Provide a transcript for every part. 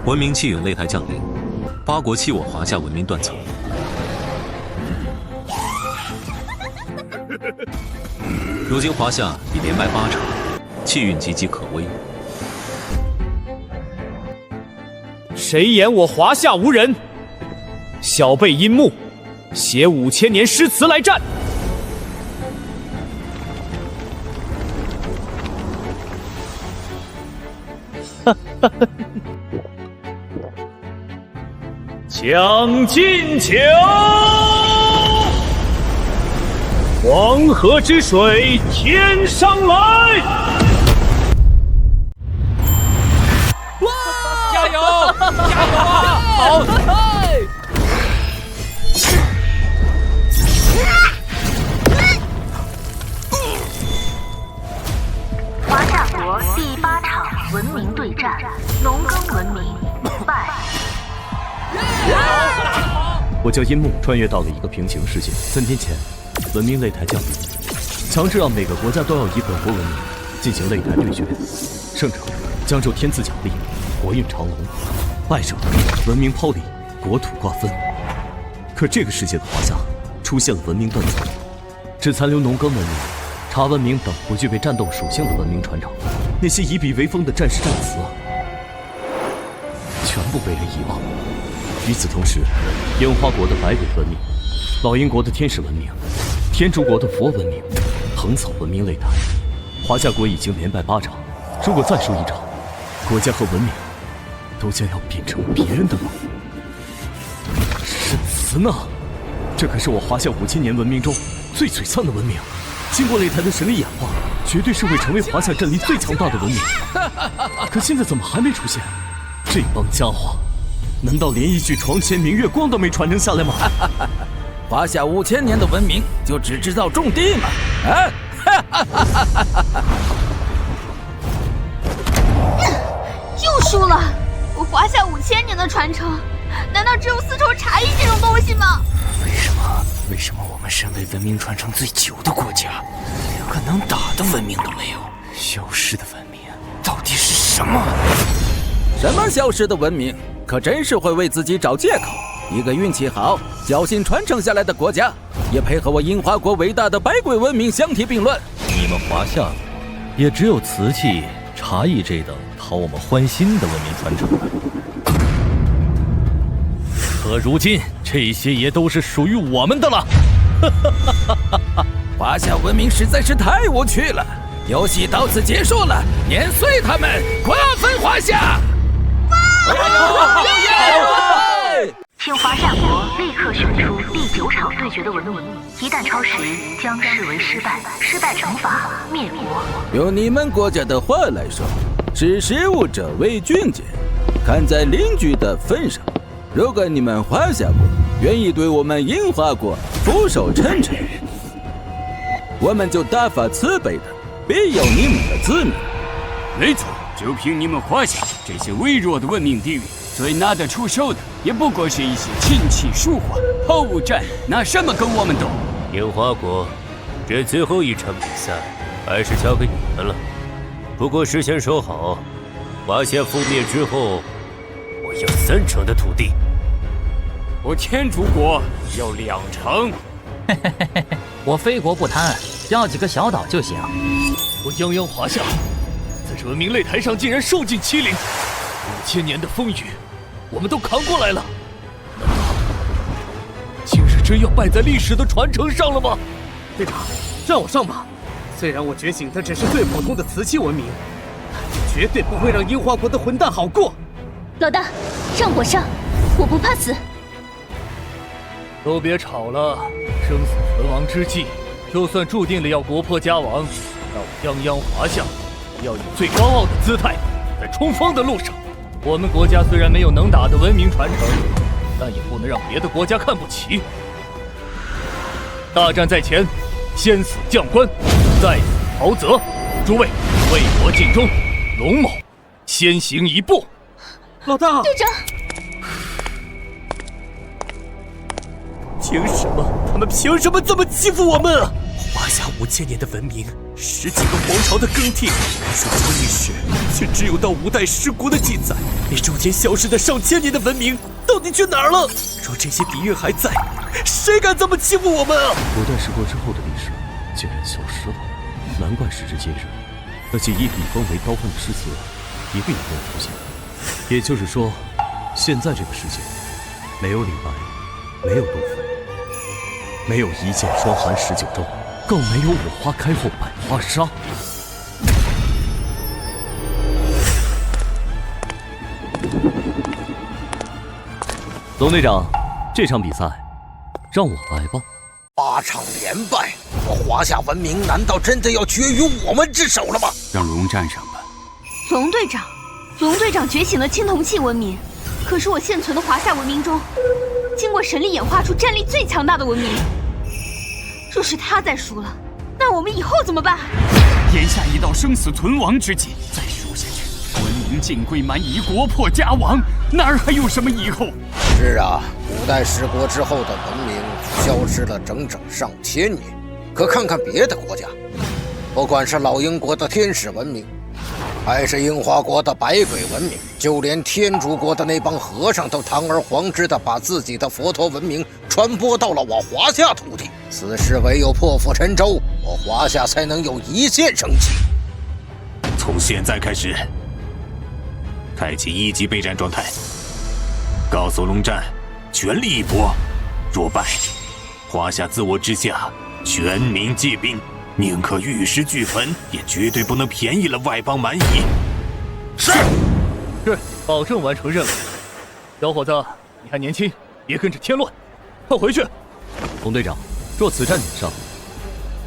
文明弃允擂台降临，八国弃我华夏文明断层。如今华夏已连败8场，气运岌岌可危。谁言我华夏无人？小辈殷木，写5000年诗词来战。将进酒，黄河之水天上来！加油！加油啊！好！华夏国第8场文明对战，农耕文明败。我叫殷木，穿越到了一个平行世界。3天前，文明擂台降临，强制让每个国家都要以本国文明进行擂台对决，胜者将受天赐奖励，国运长隆；败者文明抛离，国土瓜分。可这个世界的华夏出现了文明断层，只残留农耕文明、茶文明等不具备战斗属性的文明传承。那些以笔为锋的战士战词全部被人遗忘。与此同时，樱花国的百鬼文明、老鹰国的天使文明、天竺国的佛文明、藤草文明擂台，华夏国已经连败8场，如果再输1场，国家和文明都将要变成别人的了。诗词呢？这可是我华夏5000年文明中最璀璨的文明，经过擂台的神力演化，绝对是会成为华夏战力最强大的文明。可现在怎么还没出现？这帮家伙！难道连一句床前明月光都没传承下来吗？华夏5000年的文明就只知道种地吗？啊！又输了！我华夏5000年的传承，难道只有丝绸茶艺这种东西吗？为什么我们身为文明传承最久的国家，连个能打的文明都没有？消失的文明到底是什么？什么消失的文明？可真是会为自己找借口。一个运气好、侥幸传承下来的国家，也配和我樱花国伟大的百鬼文明相提并论？你们华夏也只有瓷器、茶艺这等讨我们欢心的文明传承了。可如今，这些也都是属于我们的了。华夏文明实在是太无趣了。游戏到此结束了，碾碎他们，瓜分华夏！请华夏国立刻选出第9场对决的文明，一旦超时将视为失败，失败惩罚灭国。用你们国家的话来说，识时务者为俊杰。看在邻居的份上，如果你们华夏国愿意对我们樱花国俯首称臣，我们就大发慈悲的庇佑你们的子民。没错，就凭你们华夏这些微弱的文明底蕴，最拿得出手的也不过是一些琴棋书画，毫无战力，拿什么跟我们斗？樱花国，这最后一场比赛还是交给你们了。不过事先说好，华夏覆灭之后，我要3成的土地。我天竺国要2成。我非国不贪，要几个小岛就行。我泱泱华夏，在这文明擂台上竟然受尽欺凌，5000年的风雨，我们都扛过来了，难道今日真要败在历史的传承上了吗？队长，让我上吧。虽然我觉醒的只是最普通的瓷器文明，但绝对不会让樱花国的混蛋好过。老大，让我上，我不怕死。都别吵了，生死存亡之际，就算注定了要国破家亡，那我泱泱华夏也要以最高傲的姿态，在冲锋的路上。我们国家虽然没有能打的文明传承，但也不能让别的国家看不起。大战在前，先死将官，再死袍泽。诸位，为国尽忠，龙某先行一步。老大，队长，凭什么？他们凭什么这么欺负我们啊？华夏5000年的文明，10几个皇朝的更替，书中历史却只有到5代十国的记载。那中间消失的上千年的文明到底去哪儿了？若这些底蕴还在，谁敢这么欺负我们啊？5代十国之后的历史竟然消失了，难怪时至今日，那些以笔锋为刀锋的诗词一个也没有出现。也就是说，现在这个世界没有李白，没有杜甫，没有一剑霜寒19州，更没有五花开后百花杀。龙队长，这场比赛让我来吧。8场连败，我华夏文明难道真的要绝于我们之手了吗？让龙战上吧。龙队长觉醒了青铜器文明，可是我现存的华夏文明中，经过神力演化出战力最强大的文明。若是他再输了，那我们以后怎么办？眼下已到生死存亡之际，再输下去，文明尽归蛮夷，国破家亡，哪儿还有什么以后？是啊，5代十国之后的文明消失了整整上千年。可看看别的国家，不管是老鹰国的天使文明，还是樱花国的百鬼文明，就连天竺国的那帮和尚都堂而皇之地把自己的佛陀文明传播到了我华夏土地。此时唯有破釜沉舟，我华夏才能有一线生机。从现在开始，开启1级备战状态，告诉龙战，全力一搏，若败，华夏自我之下，全民皆兵，宁可玉石俱焚，也绝对不能便宜了外邦蛮夷。是，保证完成任务。小伙子，你还年轻，别跟着添乱，快回去。龙队长，若此战点上，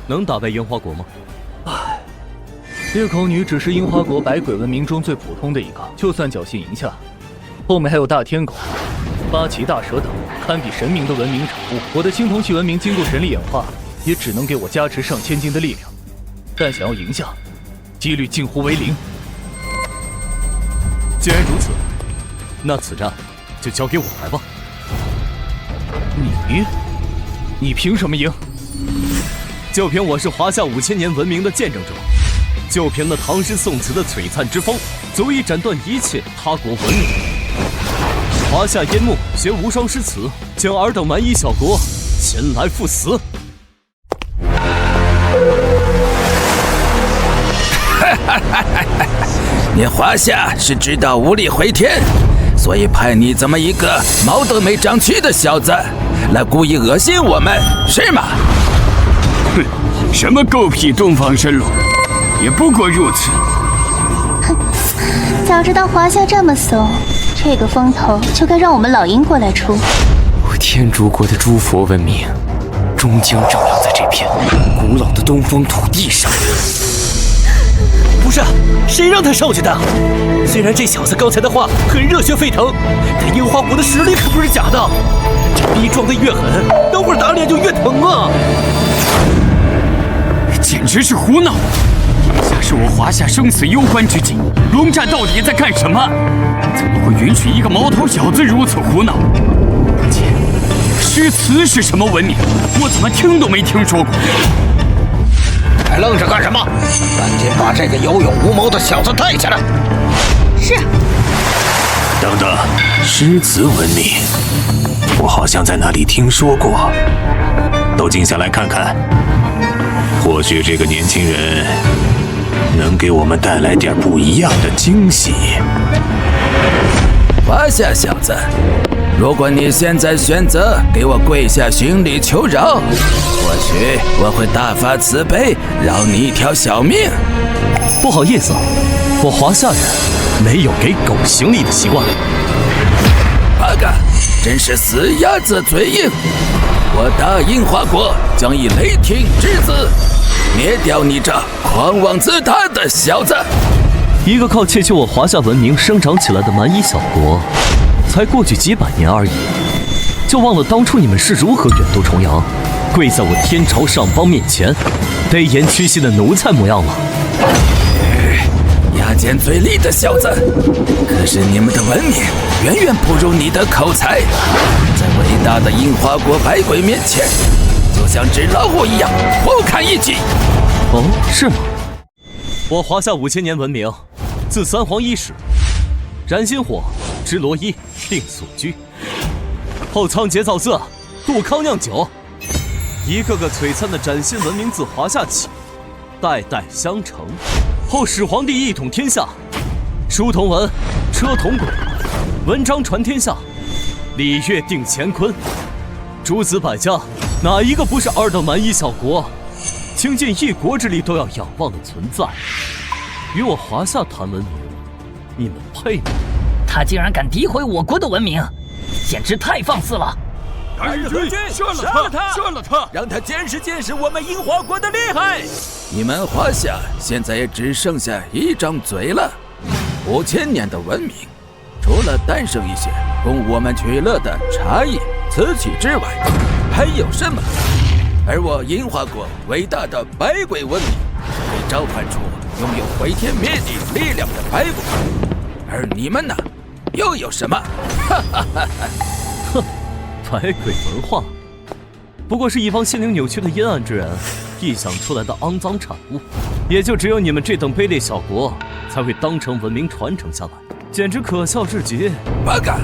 能打败樱花国吗？唉，裂口女只是樱花国百鬼文明中最普通的一个，就算侥幸赢下，后面还有大天狗、八岐大蛇等堪比神明的文明产物。我的青铜器文明经过神力演化，也只能给我加持上千斤的力量，但想要赢下，几率近乎为0。既然如此，那此战就交给我来吧。你凭什么赢？就凭我是华夏5000年文明的见证者，就凭那唐诗宋词的璀璨之风，足以斩断一切他国文明。华夏烟幕学无双诗词，将尔等蛮夷小国前来赴死。你华夏是知道无力回天，所以派你这么一个毛都没长齐的小子来故意恶心我们，是吗？哼，什么狗屁东方神龙，也不过如此。哼，早知道华夏这么怂，这个风头就该让我们老鹰过来出。我天竺国的诸佛文明，终将照耀在这片古老的东方土地上。不是，谁让他上去的？虽然这小子刚才的话很热血沸腾，但樱花国的实力可不是假的。这逼装的越狠，等会儿打脸就越疼啊！简直是胡闹！眼下是我华夏生死攸关之际，龙战到底在干什么？怎么会允许一个毛头小子如此胡闹？而且，诗词是什么文明？我怎么听都没听说过。还愣着干什么？赶紧把这个有勇无谋的小子带下来！是。等等，诗词文明，我好像在哪里听说过。都静下来看看，或许这个年轻人能给我们带来点不一样的惊喜。华夏小子，如果你现在选择给我跪下行礼求饶，或许我会大发慈悲，饶你一条小命。不好意思，我华夏人没有给狗行礼的习惯。八嘎，真是死鸭子嘴硬！我大樱花国将以雷霆之姿灭掉你这狂妄自大的小子！一个靠窃取我华夏文明生长起来的蛮夷小国，才过去几百年而已，就忘了当初你们是如何远渡重洋，跪在我天朝上邦面前，卑颜屈膝的奴才模样了。牙尖嘴利的小子，可是你们的文明远远不如你的口才，在伟大的樱花国百鬼面前，就像只老虎一样不堪一击。哦，是吗？我华夏5000年文明，自三皇伊始，燃心火，织罗衣，定所居。后仓颉造色，杜康酿酒，一个个璀璨的崭新文明自华夏起，代代相承。后始皇帝一统天下，书同文，车同轨，文章传天下，礼乐定乾坤。诸子百家，哪一个不是二等蛮夷小国？倾尽一国之力都要仰望的存在。与我华夏谈文明，你们配吗？他竟然敢诋毁我国的文明，简直太放肆了！大日军，杀了他！杀了他！让他见识见识我们樱花国的厉害！你们华夏现在也只剩下一张嘴了。5000年的文明，除了诞生一些供我们取乐的茶艺、瓷器之外，还有什么？而我樱花国伟大的百鬼文明，可以召唤出拥有毁天灭地力量的百鬼，而你们呢，又有什么？哈哈哈哈！哼，百鬼文化，不过是一帮心灵扭曲的阴暗之人臆想出来的肮脏产物，也就只有你们这等卑劣小国才会当成文明传承下来，简直可笑至极！八嘎，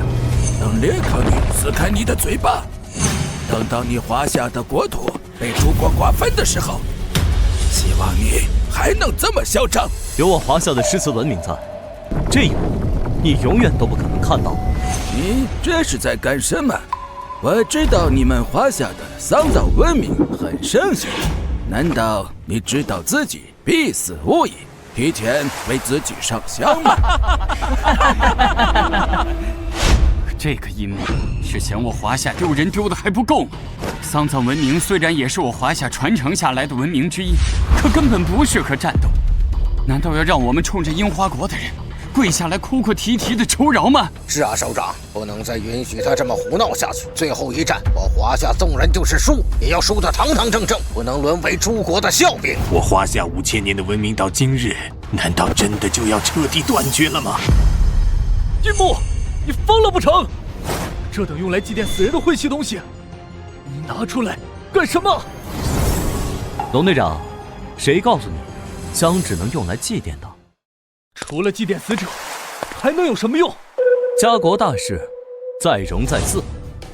等裂开你撕开你的嘴巴，等到你华夏的国土被诸国瓜分的时候，希望你还能这么嚣张。有我华夏的诗词文明在，这一幕你永远都不可能看到。你这是在干什么？我知道你们华夏的丧葬文明很盛行，难道你知道自己必死无疑，提前为自己上香吗？这个阴谋是嫌我华夏丢人丢的还不够吗？丧葬文明虽然也是我华夏传承下来的文明之一，可根本不适合战斗。难道要让我们冲着樱花国的人跪下来哭哭啼啼的求饶吗？是啊，首长，不能再允许他这么胡闹下去。最后一战，我华夏纵然就是输，也要输得堂堂正正，不能沦为诸国的笑柄。我华夏5000年的文明到今日，难道真的就要彻底断绝了吗？樱木，你疯了不成？这等用来祭奠死人的晦气东西，你拿出来干什么？龙队长，谁告诉你，香只能用来祭奠的？除了祭奠死者，还能有什么用？家国大事，在容在祀，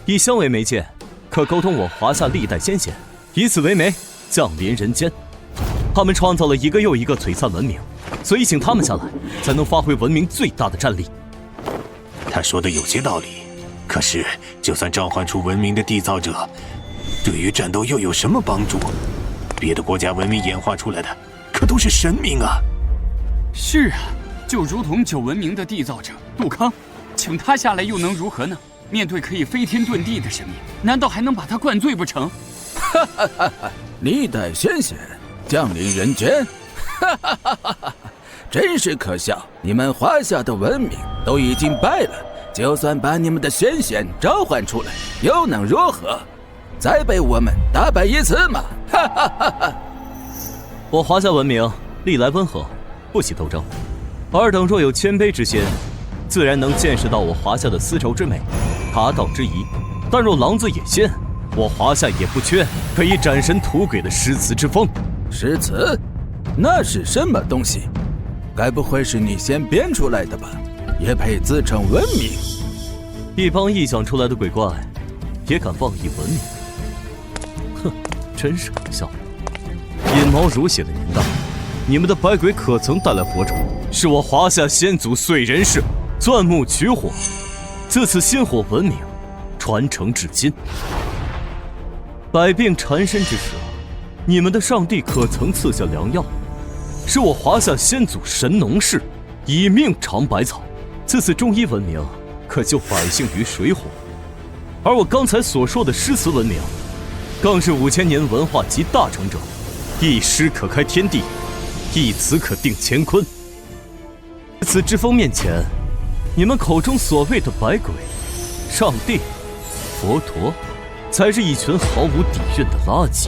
以香为媒介，可沟通我华夏历代先贤，以此为媒，降临人间。他们创造了一个又一个璀璨文明，所以请他们下来，才能发挥文明最大的战力。他说的有些道理，可是就算召唤出文明的缔造者，对于战斗又有什么帮助？别的国家文明演化出来的，可都是神明啊！是啊，就如同旧文明的缔造者杜康，请他下来又能如何呢？面对可以飞天遁地的神明，难道还能把他灌醉不成？哈哈哈哈！历代先贤降临人间，哈哈哈哈！真是可笑！你们华夏的文明都已经败了，就算把你们的先贤召唤出来，又能如何？再被我们打败一次吗？哈哈哈哈！我华夏文明历来温和，不喜斗争。尔等若有谦卑之心，自然能见识到我华夏的丝绸之美，达道之仪。但若狼子野心，我华夏也不缺可以斩神屠鬼的诗词之风。诗词？那是什么东西？该不会是你先编出来的吧？也配自称文明？一帮臆想出来的鬼怪，也敢妄议文明？哼，真是可笑！阴毛如血的年代，你们的百鬼可曾带来火种？是我华夏先祖燧人氏钻木取火，自此薪火文明传承至今。百病缠身之时，你们的上帝可曾赐下良药？是我华夏先祖神农氏以命尝百草，自此中医文明可救百姓于水火。而我刚才所说的诗词文明，更是5000年文化集大成者，一诗可开天地，一词可定乾坤。在此之风面前，你们口中所谓的百鬼、上帝、佛陀，才是一群毫无底蕴的垃圾。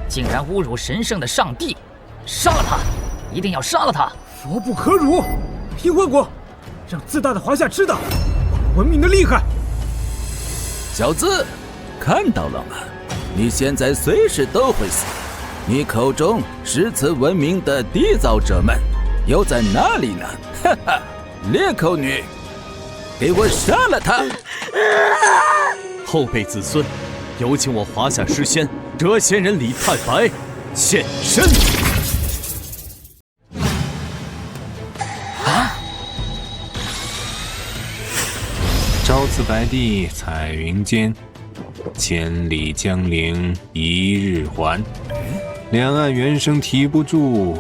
竟然侮辱神圣的上帝！杀了他！一定要杀了他！佛不可辱！樱花国，让自大的华夏知道我们文明的厉害！小子，看到了吗？你现在随时都会死。你口中诗词文明的缔造者们又在哪里呢？哈哈，裂口女，给我杀了他！后辈子孙，有请我华夏诗仙谪仙人李太白现身。朝辞白帝彩云间，千里江陵一日还。两岸猿声啼不住，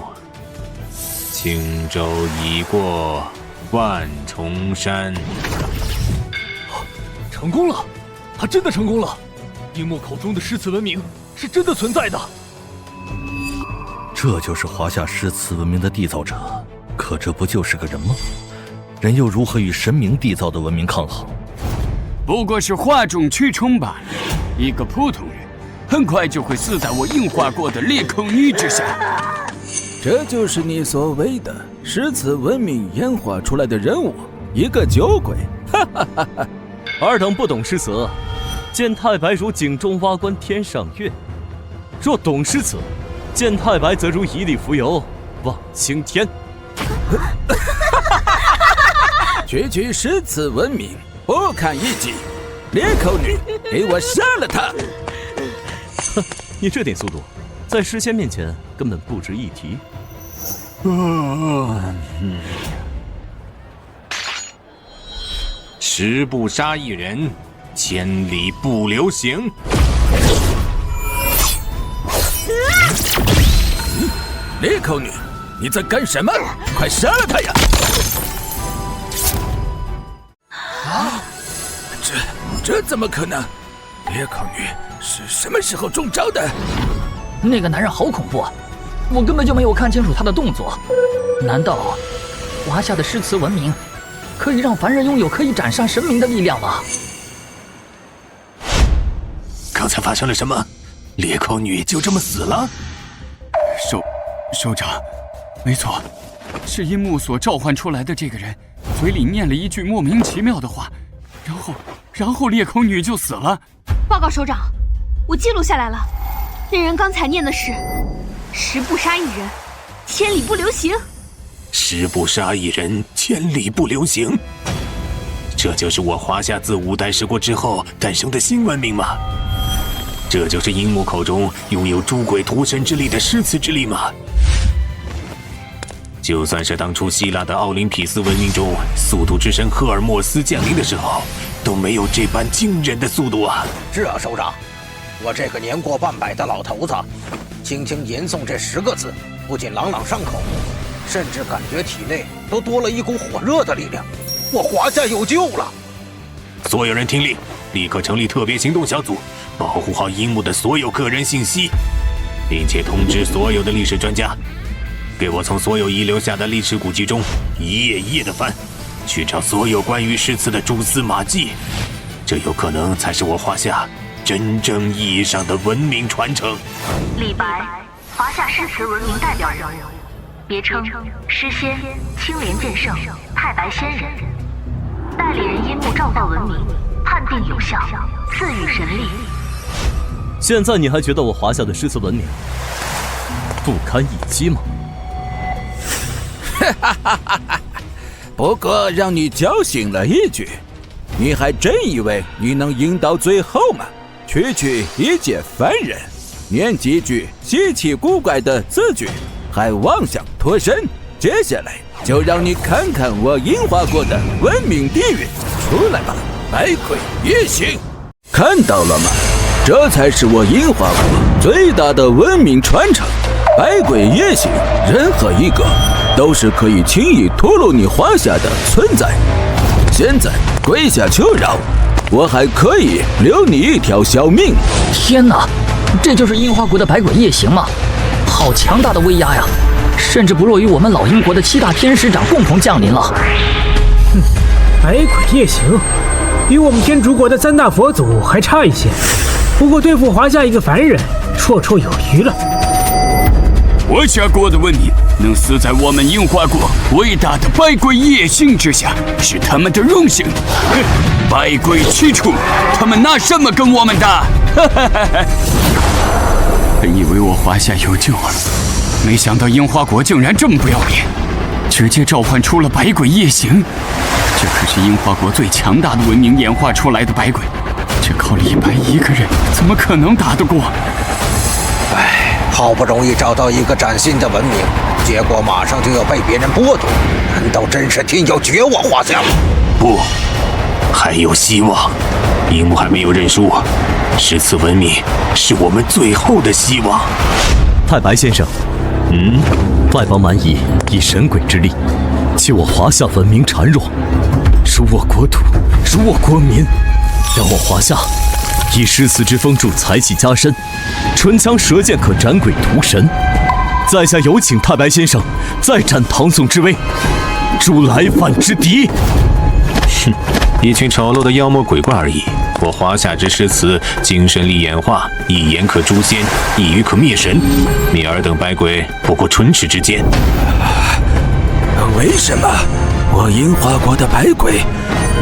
轻舟已过万重山。成功了，他真的成功了！樱木口中的诗词文明是真的存在的。这就是华夏诗词文明的缔造者，可这不就是个人吗？人又如何与神明缔造的文明抗衡？不过是哗众取宠罢了。一个普通人，很快就会死在我硬化过的裂口女之下。这就是你所谓的诗词文明演化出来的人物，一个酒鬼！哈哈哈哈！尔等不懂诗词，见太白如井中蛙观天上月；若懂诗词，见太白则如一粒蜉蝣望青天。区区诗词文明，不堪一击！裂口女，给我杀了他！哼，你这点速度，在诗仙面前根本不值一提。十不杀一人，千里不留行。裂口女，你在干什么？快杀了他呀！啊！这怎么可能？裂口女是什么时候中招的？那个男人好恐怖啊！我根本就没有看清楚他的动作。难道华夏的诗词文明可以让凡人拥有可以斩杀神明的力量吗？刚才发生了什么？裂口女就这么死了？首长，没错，是樱木所召唤出来的这个人嘴里念了一句莫名其妙的话，然后裂口女就死了。报告首长，我记录下来了，那人刚才念的是“十不杀一人，千里不留行”。十不杀一人，千里不留行。这就是我华夏自五代十国之后诞生的新文明吗？这就是樱木口中拥有诸鬼屠神之力的诗词之力吗？就算是当初希腊的奥林匹斯文明中速度之神赫尔墨斯降临的时候，都没有这般惊人的速度啊！是啊，首长，我这个年过半百的老头子，轻轻吟诵这10个字，不仅朗朗上口，甚至感觉体内都多了一股火热的力量。我华夏有救了！所有人听令，立刻成立特别行动小组，保护好樱木的所有个人信息，并且通知所有的历史专家，给我从所有遗留下的历史古籍中一页一页的翻，去找所有关于诗词的蛛丝马迹。这有可能才是我华夏真正意义上的文明传承。李白，华夏诗词文明代表人物，别称诗仙、青莲剑圣、太白仙人。代理人樱木召造文明，判定有效，赐予神力。现在你还觉得我华夏的诗词文明不堪一击吗？不过让你侥幸了一句，你还真以为你能赢到最后吗？区区一介凡人，念几句稀奇古怪的字句，还妄想脱身？接下来就让你看看我樱花国的文明底蕴！出来吧，百鬼夜行！看到了吗？这才是我樱花国最大的文明传承。百鬼夜行，任何一个都是可以轻易屠戮你华夏的存在。现在跪下求饶，我还可以留你一条小命。天哪，这就是樱花国的百鬼夜行吗？好强大的威压呀！甚至不弱于我们老鹰国的7大天使长共同降临了。哼，百鬼夜行，比我们天竺国的3大佛祖还差一些。不过对付华夏一个凡人，绰绰有余了。华夏国的文明能死在我们樱花国伟大的百鬼夜行之下，是他们的荣幸。百鬼驱除，他们拿什么跟我们打？本以为我华夏有救了，没想到樱花国竟然这么不要脸，直接召唤出了百鬼夜行。这可是樱花国最强大的文明演化出来的百鬼，这靠李白一个人怎么可能打得过？唉，好不容易找到一个崭新的文明，结果马上就要被别人剥夺，难道真是天要绝我华夏吗？不，还有希望。樱木还没有认输，诗词文明是我们最后的希望。太白先生，外邦蛮夷以神鬼之力，欺我华夏文明孱弱，辱我国土，辱我国民，让我华夏以诗词之风助才气加身，唇枪舌剑可斩鬼屠神。在下有请太白先生再战唐宋之威，助来犯之敌。哼，一群丑陋的妖魔鬼怪而已。我华夏之诗词，精神力演化，一言可诛仙，一语可灭神。你尔等百鬼不过唇齿之间。为什么我樱花国的百鬼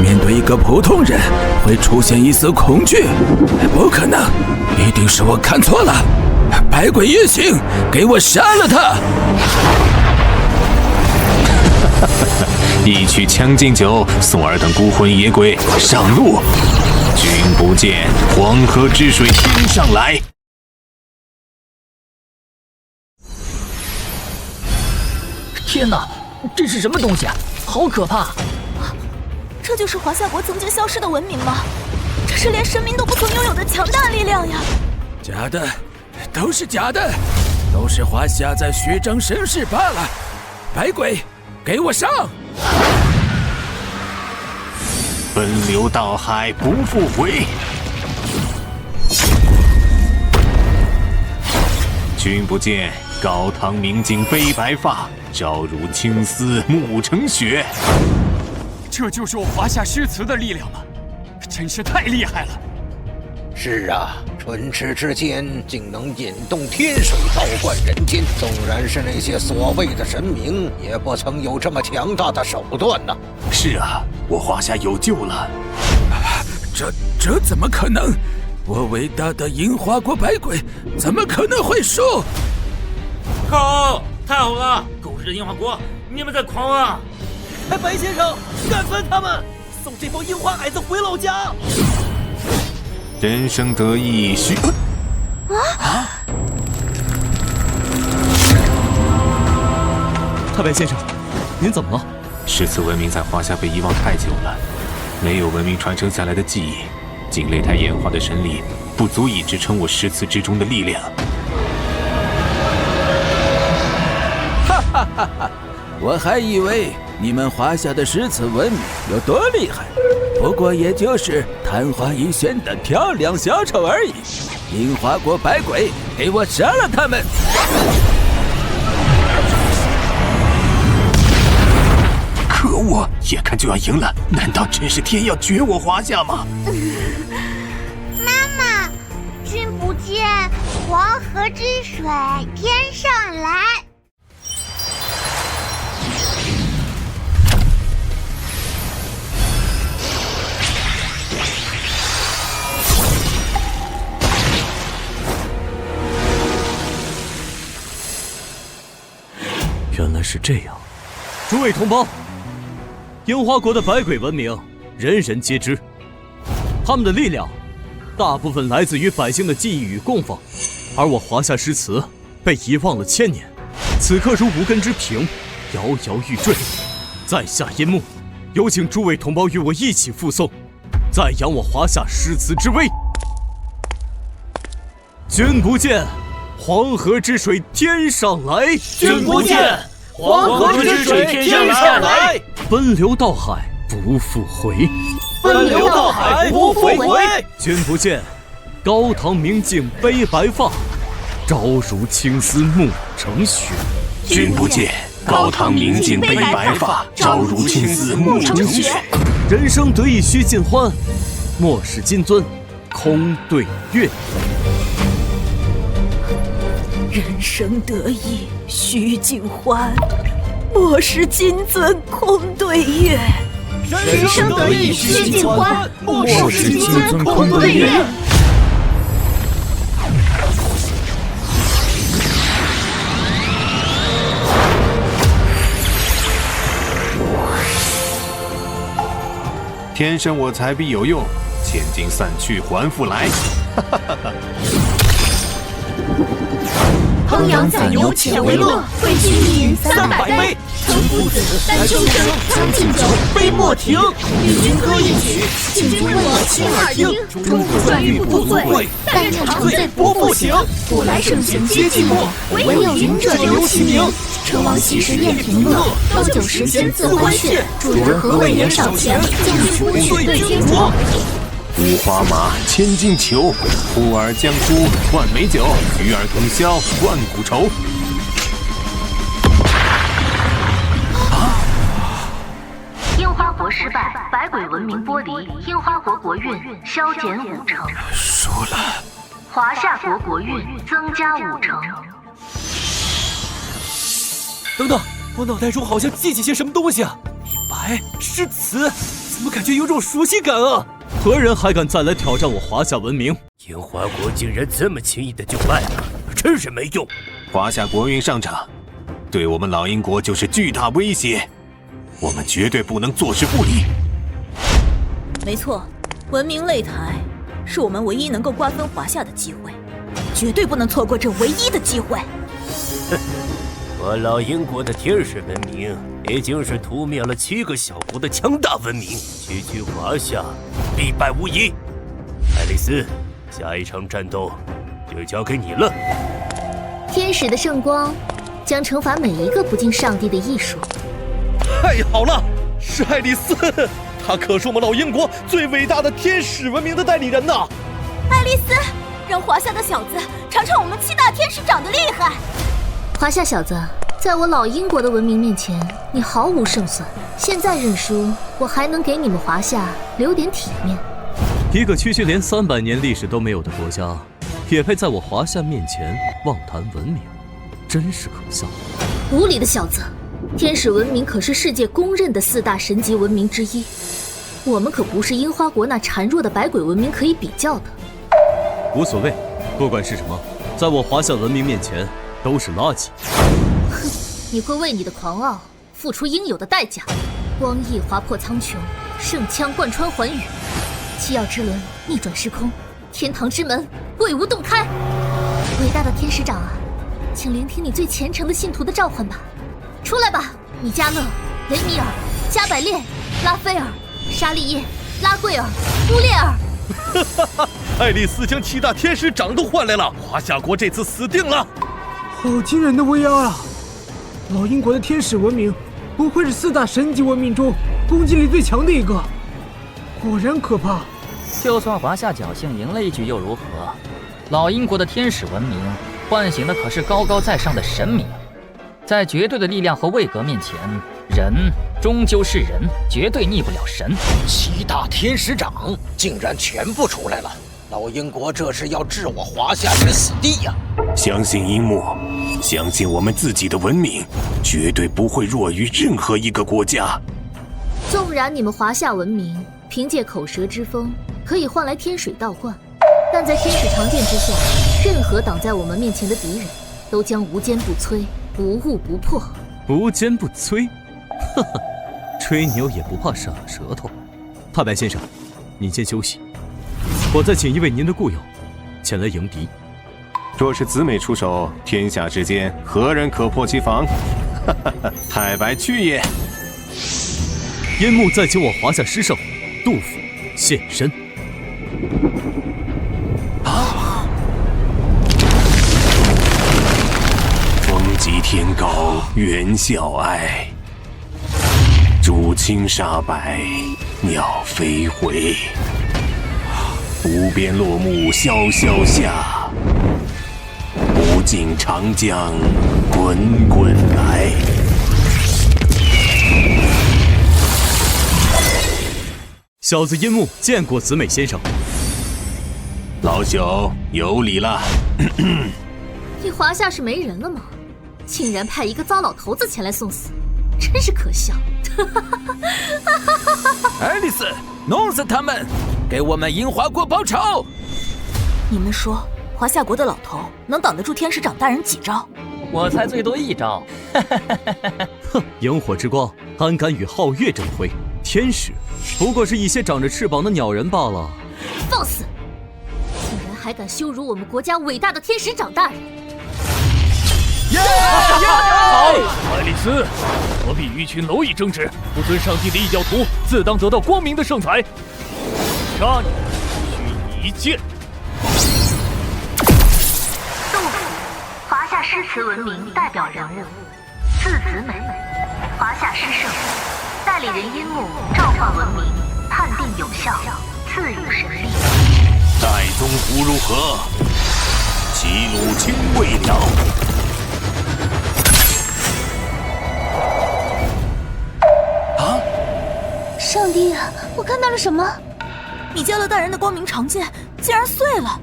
面对一个普通人会出现一丝恐惧？不可能，一定是我看错了。百鬼夜行，给我杀了他！一曲《将进酒》，送尔等孤魂野鬼上路。君不见，黄河之水天上来。天哪，这是什么东西啊？好可怕！这就是华夏国曾经消失的文明吗？这是连神明都不曾拥有的强大力量呀！假的，都是假的，都是华夏在虚张声势罢了。百鬼，给我上！奔流到海不复回。君不见，高堂明镜悲白发，朝如青丝暮成雪。这就是我华夏诗词的力量吗？真是太厉害了！是啊，唇齿之间竟能引动天水，倒灌人间。纵然是那些所谓的神明，也不曾有这么强大的手段呢。是啊，我华夏有救了。这怎么可能？我伟大的樱花国百鬼怎么可能会输？好，太好了！狗日的樱花国，你们在狂啊！太白先生，干翻他们！送这帮樱花孩子回老家！人生得意须太白先生，您怎么了？诗词文明在华夏被遗忘太久了，没有文明传承下来的记忆，仅擂台演化的神力不足以支撑我诗词之中的力量。哈哈哈哈！我还以为你们华夏的诗词文明有多厉害，不过也就是昙花一现的漂亮小丑而已。樱花国百鬼，给我杀了他们！可恶，眼看就要赢了，难道真是天要绝我华夏吗？妈妈，君不见，黄河之水天上来。原来是这样，诸位同胞，樱花国的百鬼文明，人人皆知。他们的力量，大部分来自于百姓的记忆与供奉，而我华夏诗词被遗忘了1000年，此刻如无根之萍，摇摇欲坠。在下樱木，有请诸位同胞与我一起附送，赞扬我华夏诗词之威。君不见，黄河之水天上来！君不见，黄河之水天上来！奔流到海不复回，奔流到海不复回。君不见，高堂明镜悲白发，朝如青丝暮成雪。君不见，高堂明镜悲白发，朝如青丝暮成雪。人生得意须尽欢，莫使金樽空对月。人生得意须尽欢，莫使金樽空对月。人生得意须尽欢，莫使金樽空对月。天生我材必有用，千金散去还复来。烹羊宰牛且为乐，为君饮300杯。程夫子，丹丘生，将进酒，杯莫停。与君歌一曲，请君为我倾耳听。终不算欲不醉，但愿长醉不复醒。古来圣贤皆寂寞，唯有饮者留其名。成王昔时宴平乐，斗酒时间自欢谑。主人何谓言少钱，将君不取对君酌。五花马，千金裘，呼儿将出换美酒，与尔同销万古愁。樱花国失败，百鬼文明剥离，樱花国国运削减5成。输了。华夏国国运增加5成。等等，我脑袋中好像记起些什么东西啊！李白诗词，怎么感觉有种熟悉感啊？何人还敢再来挑战我华夏文明？樱花国竟然这么轻易的就败了，真是没用！华夏国运上涨，对我们老鹰国就是巨大威胁，我们绝对不能坐视不理。没错，文明擂台是我们唯一能够瓜分华夏的机会，绝对不能错过这唯一的机会。我老鹰国的天使文明已经是屠灭了7个小国的强大文明，区区华夏必败无疑。爱丽丝，下一场战斗就交给你了。天使的圣光将惩罚每一个不敬上帝的艺术。太好了，是爱丽丝，她可是我们老鹰国最伟大的天使文明的代理人呐！爱丽丝，让华夏的小子尝尝我们7大天使长的厉害。华夏小子，在我老鹰国的文明面前，你毫无胜算。现在认输，我还能给你们华夏留点体面。一个区区连300年历史都没有的国家，也配在我华夏面前妄谈文明，真是可笑。无礼的小子！天使文明可是世界公认的4大神级文明之一，我们可不是樱花国那孱弱的百鬼文明可以比较的。无所谓，不管是什么，在我华夏文明面前都是垃圾。哼，你会为你的狂傲付出应有的代价。光翼划破苍穹，圣枪贯穿寰宇，七曜之轮逆转时空，天堂之门为吾洞开。伟大的天使长啊，请聆听你最虔诚的信徒的召唤吧。出来吧，米迦勒、雷米尔、加百列、拉斐尔、沙利叶、拉贵尔、乌列尔。爱丽丝将7大天使长都换来了，华夏国这次死定了！好惊人的威压啊！老鹰国的天使文明，不愧是4大神级文明中攻击力最强的一个，果然可怕。就算华夏侥幸赢了一局又如何？老鹰国的天使文明唤醒的可是高高在上的神明。在绝对的力量和位格面前，人终究是人，绝对逆不了神。7大天使长竟然全部出来了，老鹰国这是要置我华夏于死地呀！相信樱木，相信我们自己的文明，绝对不会弱于任何一个国家。纵然你们华夏文明凭借口舌之风可以换来天水倒灌，但在天使长剑之下，任何挡在我们面前的敌人都将无坚不摧，无物不破。无坚不摧，呵呵，吹牛也不怕闪了舌头。太白先生，您先休息，我再请一位您的故友前来迎敌。若是子美出手，天下之间何人可破其防？太白去也！樱木再请我华夏诗圣杜甫现身。风急天高猿啸哀，渚清沙白鸟飞回。无边落木萧萧下，不尽长江滚滚来。小子樱木见过子美先生。老朽有礼了。你华夏是没人了吗？竟然派一个糟老头子前来送死，真是可笑。爱丽丝，弄死他们，给我们樱花国报仇！你们说华夏国的老头能挡得住天使长大人几招？我才最多1招。哼，萤火之光，安敢与皓月争辉？天使不过是一些长着翅膀的鸟人罢了。放肆！竟然还敢羞辱我们国家伟大的天使长大人！好，爱丽丝，何必与一群蝼蚁争执？不尊上帝的异教徒，自当得到光明的圣裁。杀你，许你一剑。杜甫，华夏诗词文明代表人物，字子美，华夏诗圣，代理人樱木召唤文明，判定有效，赐予神力。代宗福如何？齐鲁清未了。上帝啊！我看到了什么？米迦勒大人的光明长剑竟然碎了！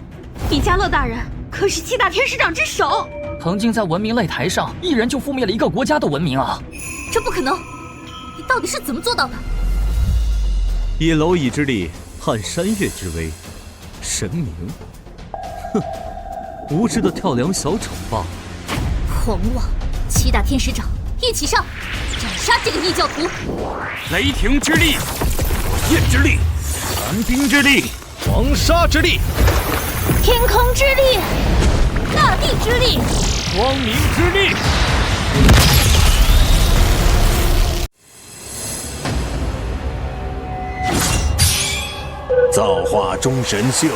米迦勒大人可是7大天使长之首，曾经在文明擂台上一人就覆灭了一个国家的文明啊！这不可能！你到底是怎么做到的？以蝼蚁之力撼山岳之威，神明？哼，无知的跳梁小丑罢了。狂妄！7大天使长一起上，斩杀这个异教徒！雷霆之力，火焰之力，寒冰之力，黄沙之力，天空之力，大地之力，光明之力。造化钟神秀。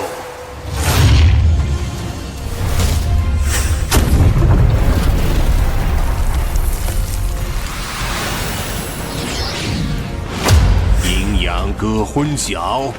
阴阳割昏晓。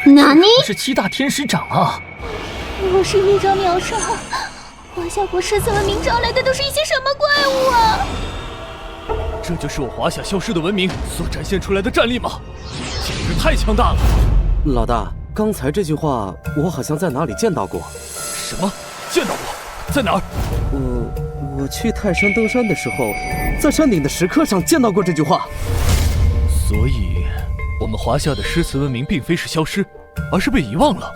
哪尼？是7大天使长啊！我是一招秒杀，华夏国诗词文明招来的都是一些什么怪物啊？这就是我华夏消失的文明所展现出来的战力吗？简直太强大了！老大，刚才这句话我好像在哪里见到过。什么？见到过？在哪儿？我去泰山登山的时候，在山顶的石刻上见到过这句话。所以，我们华夏的诗词文明并非是消失，而是被遗忘了。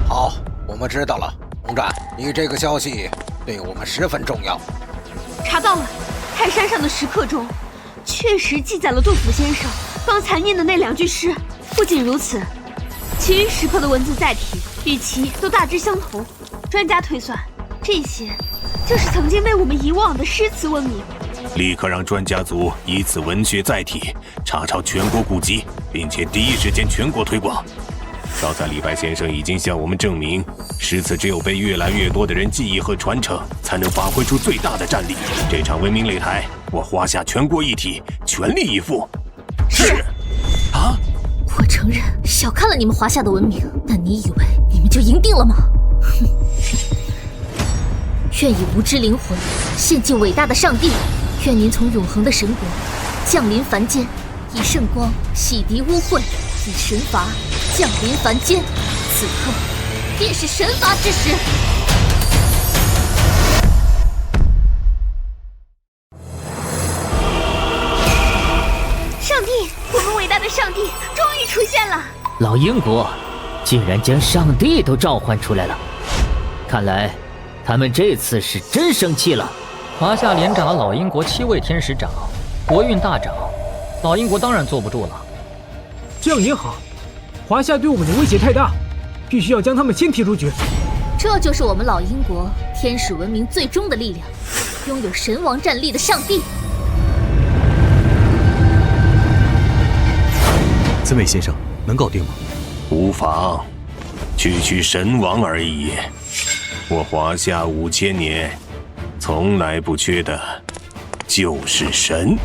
好，我们知道了。龙战，你这个消息对我们十分重要。查到了，泰山上的石刻中，确实记载了杜甫先生刚才念的那2句诗。不仅如此，其余石刻的文字载体与其都大致相同。专家推算，这些就是曾经被我们遗忘的诗词文明。立刻让专家组以此文学载体查抄全国古籍，并且第一时间全国推广。刚才李白先生已经向我们证明，诗词只有被越来越多的人记忆和传承，才能发挥出最大的战力。这场文明擂台，我华夏全国一体，全力以赴。是。啊！我承认小看了你们华夏的文明，但你以为你们就赢定了吗？哼！愿以无知灵魂献祭伟大的上帝，愿您从永恒的神国降临凡间，以圣光洗涤污秽，以神罚降临凡间。此刻便是神罚之时。上帝，我们伟大的上帝终于出现了！老英国竟然将上帝都召唤出来了，看来他们这次是真生气了。华夏连掌了老英国7位天使长，国运大涨，老英国当然坐不住了。这样也好，华夏对我们的威胁太大，必须要将他们先踢出局。这就是我们老英国天使文明最终的力量，拥有神王战力的上帝。森美先生，能搞定吗？无妨，区神王而已。我华夏5000年，从来不缺的就是神。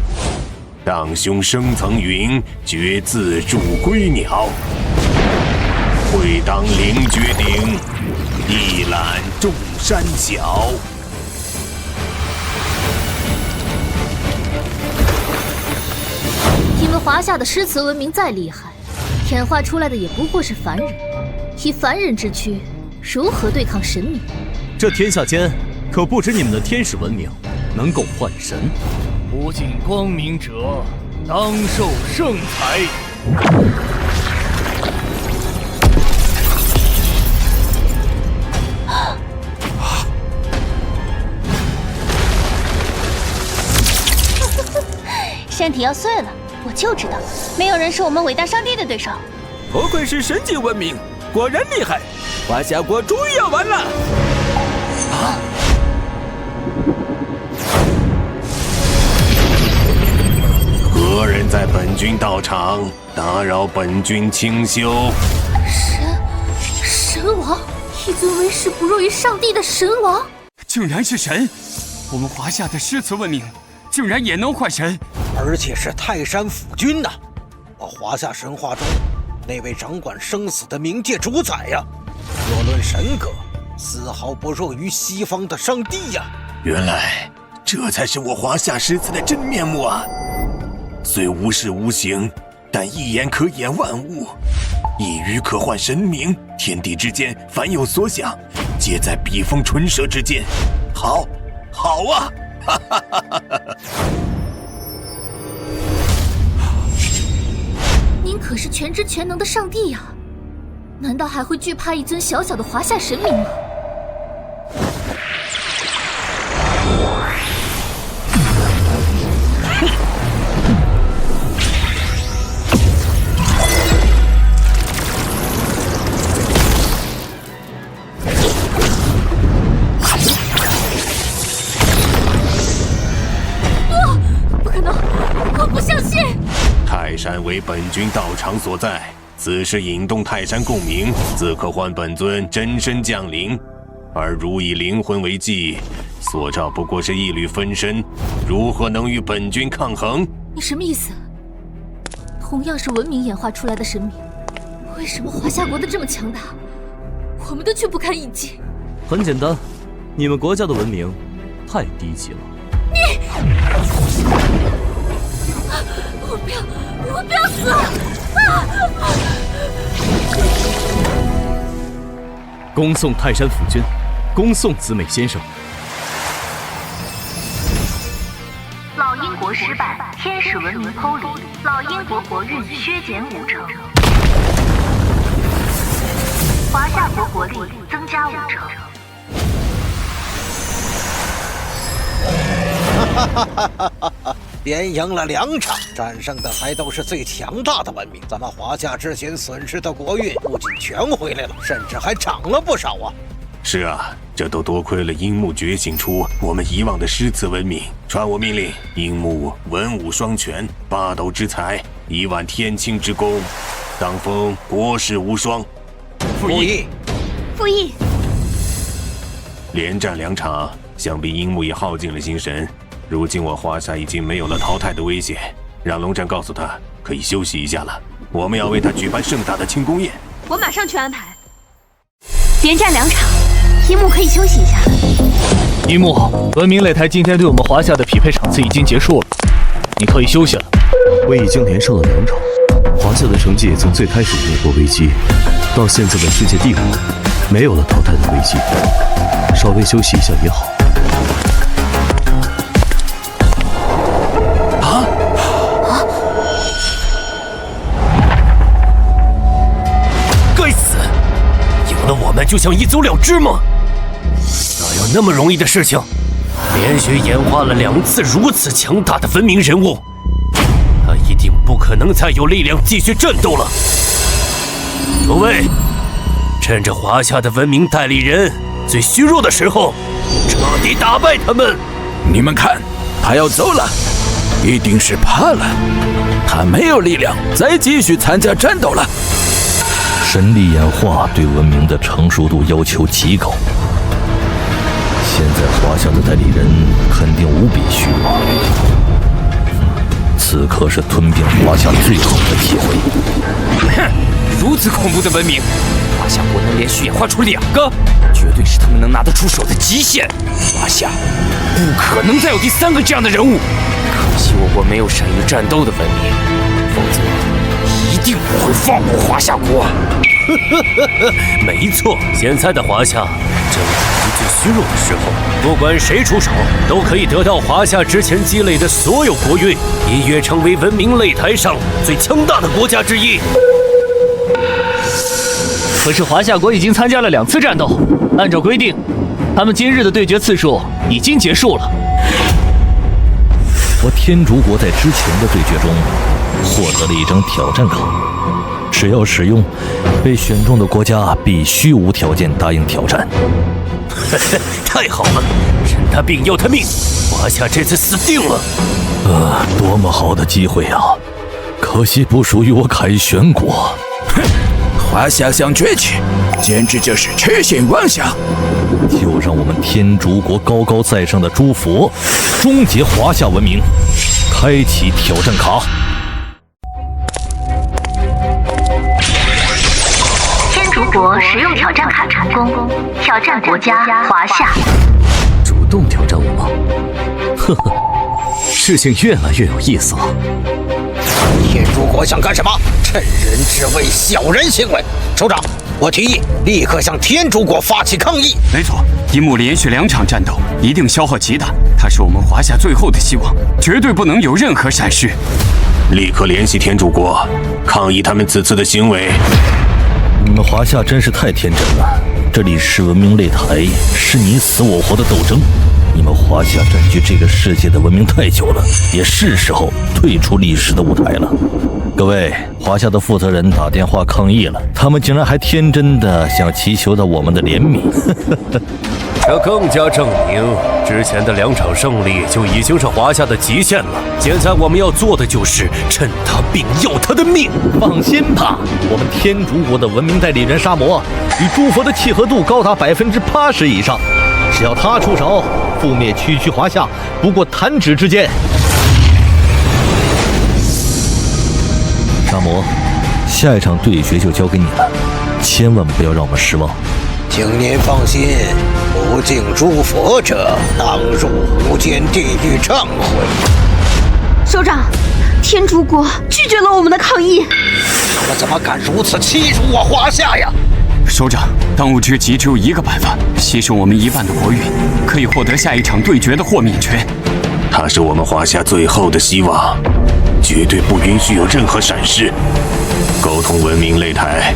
荡胸生层云，决自主归鸟。会当凌绝顶，一览众山小。你们华夏的诗词文明再厉害，演化出来的也不过是凡人，以凡人之躯，如何对抗神明？这天下间可不止你们的天使文明能够换神，不敬光明者，当受圣裁。身体要碎了，我就知道，没有人是我们伟大上帝的对手。不愧是神级文明，果然厉害！华夏国终于要完了！何人在本君道场打扰本君清修？神王，一尊为世不弱于上帝的神王，竟然是神！我们华夏的诗词文明，竟然也能换神！而且是泰山府君呐！我华夏神话中那位掌管生死的冥界主宰呀，若论神格，丝毫不弱于西方的上帝呀！原来这才是我华夏诗词的真面目啊！虽无事无形，但一言可掩万物，一语可换神明。天地之间，凡有所想，皆在笔锋唇舌之间。好，好啊！哈哈哈哈哈！您可是全知全能的上帝呀，难道还会惧怕一尊小小的华夏神明吗？不可能，我不相信！泰山为本君道场所在，此时引动泰山共鸣，自可换本尊真身降临。而如以灵魂为祭，所召不过是一缕分身，如何能与本君抗衡？你什么意思？同样是文明演化出来的神明，为什么华夏国的这么强大，我们的却不堪一击？很简单，你们国家的文明太低级了。你，我不要死！恭送泰山府君，恭送子美先生。老鹰国失败，天使文明剖离，老鹰国国运削减50%，华夏国国力增加50%。哈哈哈哈哈哈！连赢了2场，战胜的还都是最强大的文明。咱们华夏之前损失的国运不仅全回来了，甚至还涨了不少啊！是啊，这都多亏了樱木觉醒出我们遗忘的诗词文明。传我命令，樱木文武双全，八斗之才，1万天清之功，当封国士无双。复议，复议。连战2场，想必樱木也耗尽了心神。如今我华夏已经没有了淘汰的危险，让龙战告诉他可以休息一下了。我们要为他举办盛大的庆功宴。我马上去安排。连战2场，樱木可以休息一下。樱木，文明擂台今天对我们华夏的匹配场次已经结束了，你可以休息了。我已经连胜了2场，华夏的成绩从最开始的灭国危机，到现在的世界第5，没有了淘汰的危机，稍微休息一下也好。那我们就想一走了之吗？哪有那么容易的事情？连续演化了2次如此强大的文明人物，他一定不可能再有力量继续战斗了。诸位，趁着华夏的文明代理人最虚弱的时候，彻底打败他们。你们看，他要走了，一定是怕了，他没有力量再继续参加战斗了。神力演化对文明的成熟度要求极高，现在华夏的代理人肯定无比虚弱，此刻是吞并华夏最好的机会。哼，如此恐怖的文明，华夏国能连续演化出2个，绝对是他们能拿得出手的极限。华夏不可能再有第3个这样的人物，可惜我国没有善于战斗的文明，否则一定不会放过华夏国。没错，现在的华夏正处于最虚弱的时候，不管谁出手，都可以得到华夏之前积累的所有国运，一跃成为文明擂台上最强大的国家之一。可是华夏国已经参加了2次战斗，按照规定，他们今日的对决次数已经结束了。我天竺国在之前的对决中获得了一张挑战卡，只要使用，被选中的国家必须无条件答应挑战。太好了，任他病要他命，华夏这次死定了。多么好的机会啊！可惜不属于我凯旋国。哼，华夏想崛起，简直就是痴心妄想。就让我们天竺国高高在上的诸佛终结华夏文明，开启挑战卡。天竺国使用挑战卡成功，挑战国家华夏。主动挑战我吗？呵呵，事情越来越有意思了。天竺国想干什么？趁人之危，小人行为。首长，我提议立刻向天竺国发起抗议。没错，樱木连续2场战斗，一定消耗极大，他是我们华夏最后的希望，绝对不能有任何闪失。立刻联系天竺国，抗议他们此次的行为。你们华夏真是太天真了，这里是文明擂台，是你死我活的斗争。你们华夏占据这个世界的文明太久了，也是时候退出历史的舞台了。各位，华夏的负责人打电话抗议了，他们竟然还天真的想祈求到我们的怜悯。这更加证明之前的2场胜利就已经是华夏的极限了。现在我们要做的就是趁他病要他的命。放心吧，我们天竺国的文明代理人沙魔与诸佛的契合度高达80%以上，只要他出手，覆灭区区华夏不过弹指之间。沙魔，下一场对决就交给你了，千万不要让我们失望。请您放心，不敬诸佛者，当入无间地狱忏悔。首长，天竺国拒绝了我们的抗议。他们怎么敢如此欺辱我华夏呀？首长，当务之急只有一个办法，牺牲我们1半的国运，可以获得下一场对决的豁免权。他是我们华夏最后的希望，绝对不允许有任何闪失。沟通文明擂台，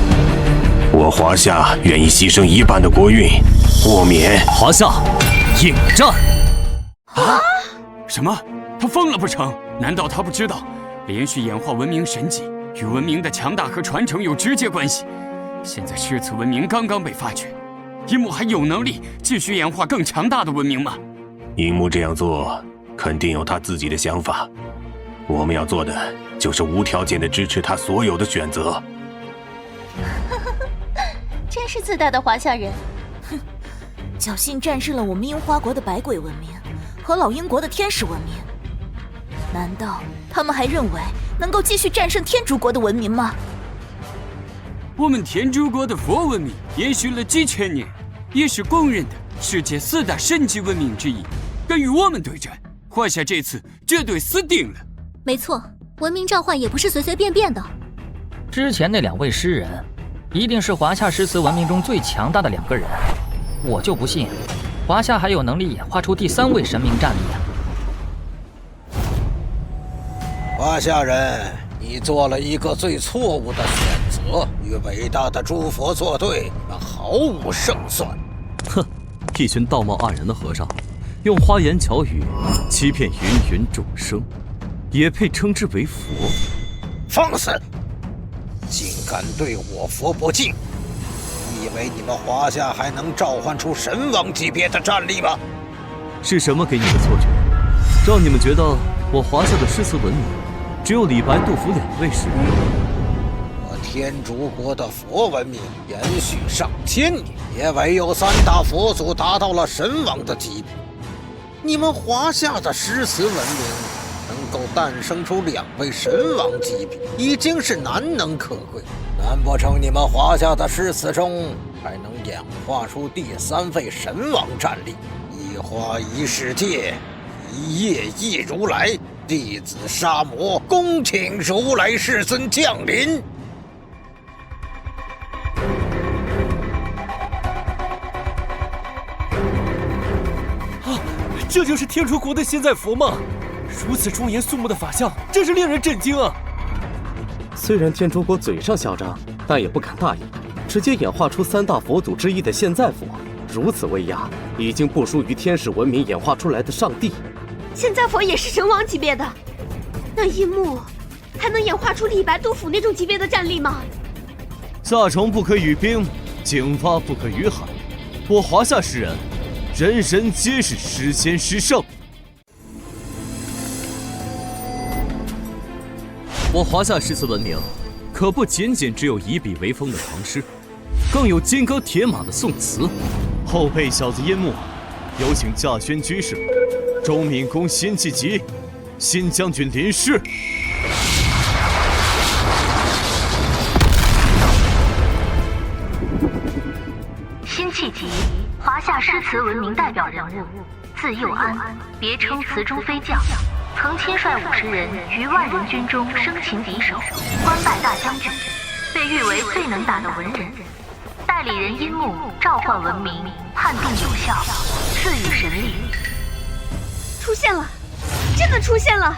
我华夏愿意牺牲1半的国运，豁免华夏应战。啊？什么？他疯了不成？难道他不知道，连续演化文明神迹与文明的强大和传承有直接关系？现在诗词文明刚刚被发掘，樱木还有能力继续演化更强大的文明吗？樱木这样做肯定有他自己的想法，我们要做的就是无条件的支持他所有的选择。真是自大的华夏人，哼！侥幸战胜了我们樱花国的百鬼文明和老鹰国的天使文明，难道他们还认为能够继续战胜天竺国的文明吗？我们天竺国的佛文明延续了几千年，也是公认的世界4大神级文明之一。敢与我们对战，华夏这次绝对死定了。没错，文明召唤也不是随随便便的。之前那2位诗人，一定是华夏诗词文明中最强大的2个人。我就不信，华夏还有能力演化出第3位神明战力啊！华夏人，你做了一个最错误的选择，与伟大的诸佛作对，你们毫无胜算。哼，一群道貌岸然的和尚，用花言巧语欺骗芸芸众生，也配称之为佛？放肆！竟敢对我佛不敬！你以为你们华夏还能召唤出神王级别的战力吗？是什么给你的错觉，让你们觉得我华夏的诗词文明只有李白、杜甫2位诗人？我天竺国的佛文明延续上千年，也唯有3大佛祖达到了神王的级别。你们华夏的诗词文明能够诞生出2位神王级别，已经是难能可贵。难不成你们华夏的诗词中还能演化出第3位神王战力？一花一世界，一叶一如来，弟子沙魔恭请如来世尊降临。这就是天竺国的现在佛吗？如此庄严肃穆的法相，真是令人震惊啊！虽然天竺国嘴上嚣张，但也不敢大意，直接演化出3大佛祖之一的现在佛，如此威压，已经不输于天使文明演化出来的上帝。现在佛也是神王级别的，那樱木还能演化出李白、杜甫那种级别的战力吗？夏虫不可语冰，井蛙不可语海。我华夏诗人，人人皆是诗仙诗圣。我华夏诗词文明，可不仅仅只有以笔为风的唐诗，更有金戈铁马的宋词。后辈小子殷木，有请稼轩居士、周闵公辛弃疾、新将军林氏。辛弃疾，华夏诗词文明代表人物，字幼安，别称词中飞将，曾亲率50人于万人军中生擒敌手，官拜大将军，被誉为最能打的文人。代理人殷木召唤文明，判定有效，赐予神力。出现了，真的出现了！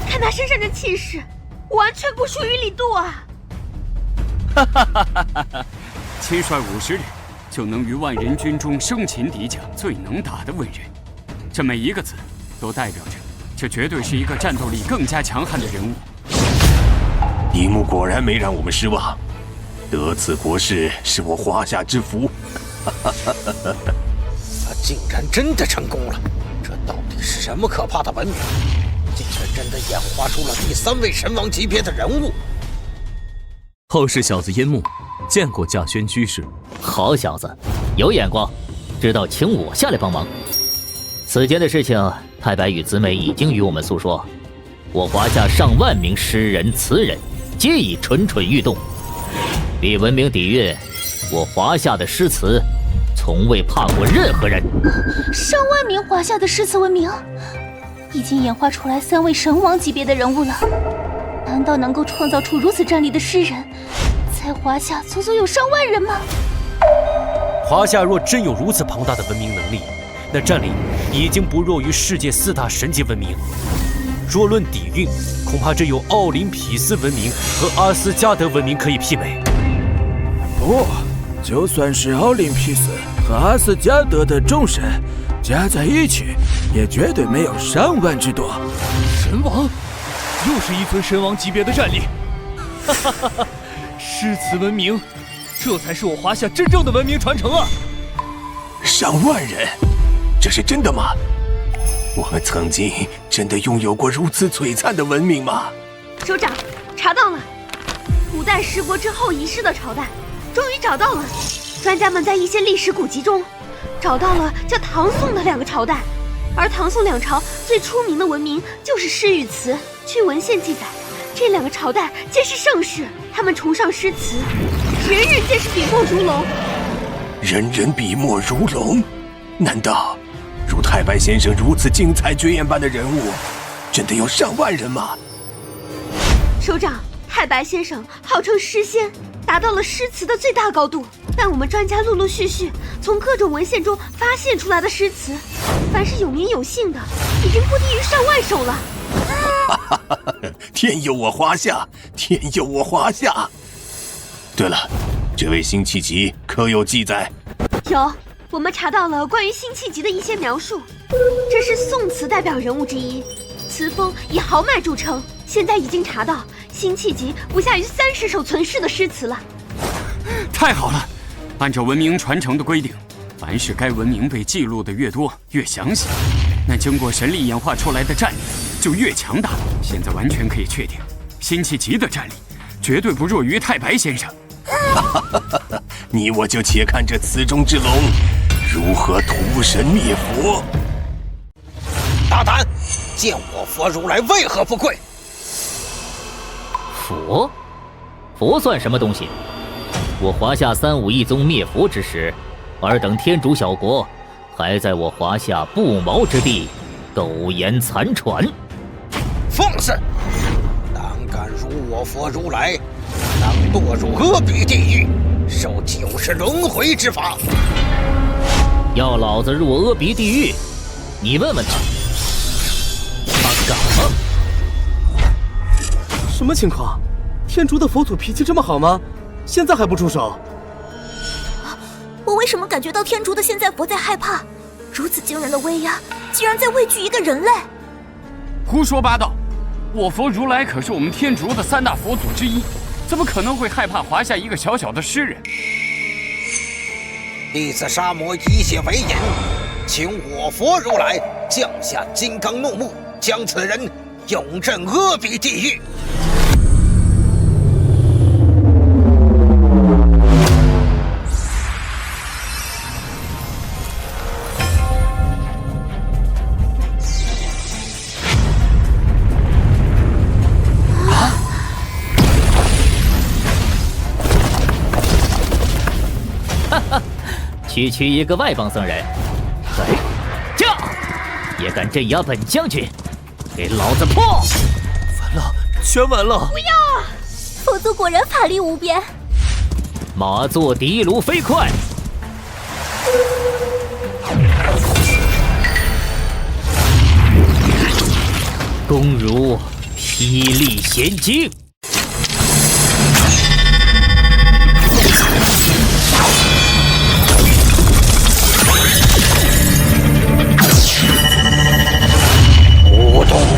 看他身上的气势，完全不输于李杜啊！亲率50人，就能于万人军中生擒敌将，最能打的文人。这每一个字，都代表着这绝对是一个战斗力更加强悍的人物。樱木果然没让我们失望，得此国士是我华夏之福。他竟然真的成功了！这到底是什么可怕的文明？竟然真的演化出了第3位神王级别的人物！后世小子殷木见过稼轩居士。好小子，有眼光，知道请我下来帮忙。此间的事情，太白与姊妹已经与我们诉说，我华夏上万名诗人词人皆已蠢蠢欲动。比文明底蕴，我华夏的诗词从未怕过任何人。上万名华夏的诗词文明，已经演化出来3位神王级别的人物了。难道能够创造出如此战力的诗人，在华夏足足有上万人吗？华夏若真有如此庞大的文明能力，那战力已经不弱于世界4大神级文明。若论底蕴，恐怕只有奥林匹斯文明和阿斯加德文明可以媲美。不，就算是奥林匹斯和阿斯加德的众神加在一起，也绝对没有上万之多。神王，又是一尊神王级别的战力！哈哈哈哈！诗词文明，这才是我华夏真正的文明传承啊！上万人，这是真的吗？我们曾经真的拥有过如此璀璨的文明吗？首长，查到了，古代十国之后遗失的朝代，终于找到了。专家们在一些历史古籍中找到了叫唐宋的2个朝代，而唐宋2朝最出名的文明就是诗与词。据文献记载，这2个朝代皆是盛世，他们崇尚诗词，人人皆是笔墨如龙。人人笔墨如龙？难道如太白先生如此精彩绝艳般的人物，真的有上万人吗？首长，太白先生号称诗仙，达到了诗词的最大高度。但我们专家陆陆续续从各种文献中发现出来的诗词，凡是有名有姓的，已经不低于上万首了。天佑我华夏，天佑我华夏！对了，这位辛弃疾可有记载？有，我们查到了关于辛弃疾的一些描述。这是宋词代表人物之一，词风以豪迈著称。现在已经查到辛弃疾不下于30首存世的诗词了。太好了！按照文明传承的规定，凡是该文明被记录的越多越详细，那经过神力演化出来的战力就越强大。现在完全可以确定，辛弃疾的战力绝对不弱于太白先生。你我就且看这词中之龙如何屠神灭佛。大胆！见我佛如来为何不跪？佛？佛算什么东西？我华夏3武一宗灭佛之时，尔等天竺小国还在我华夏不毛之地苟延残喘。放肆！胆敢辱我佛如来，当堕入阿鼻地狱，受90轮回之罚。要老子入阿鼻地狱，你问问他，他敢吗？什么情况？天竺的佛祖脾气这么好吗？现在还不出手？我为什么感觉到天竺的现在佛在害怕？如此惊人的威压，竟然在畏惧一个人类！胡说八道！我佛如来可是我们天竺的3大佛祖之一，怎么可能会害怕华夏一个小小的诗人？弟子沙魔以血为引，请我佛如来降下金刚怒目，将此人永镇阿鼻地狱。区一个外邦僧人，驾！也敢镇压本将军，给老子破！完了，全完了！不要啊！佛祖果然法力无边。马作的卢飞快，弓如霹雳弦惊。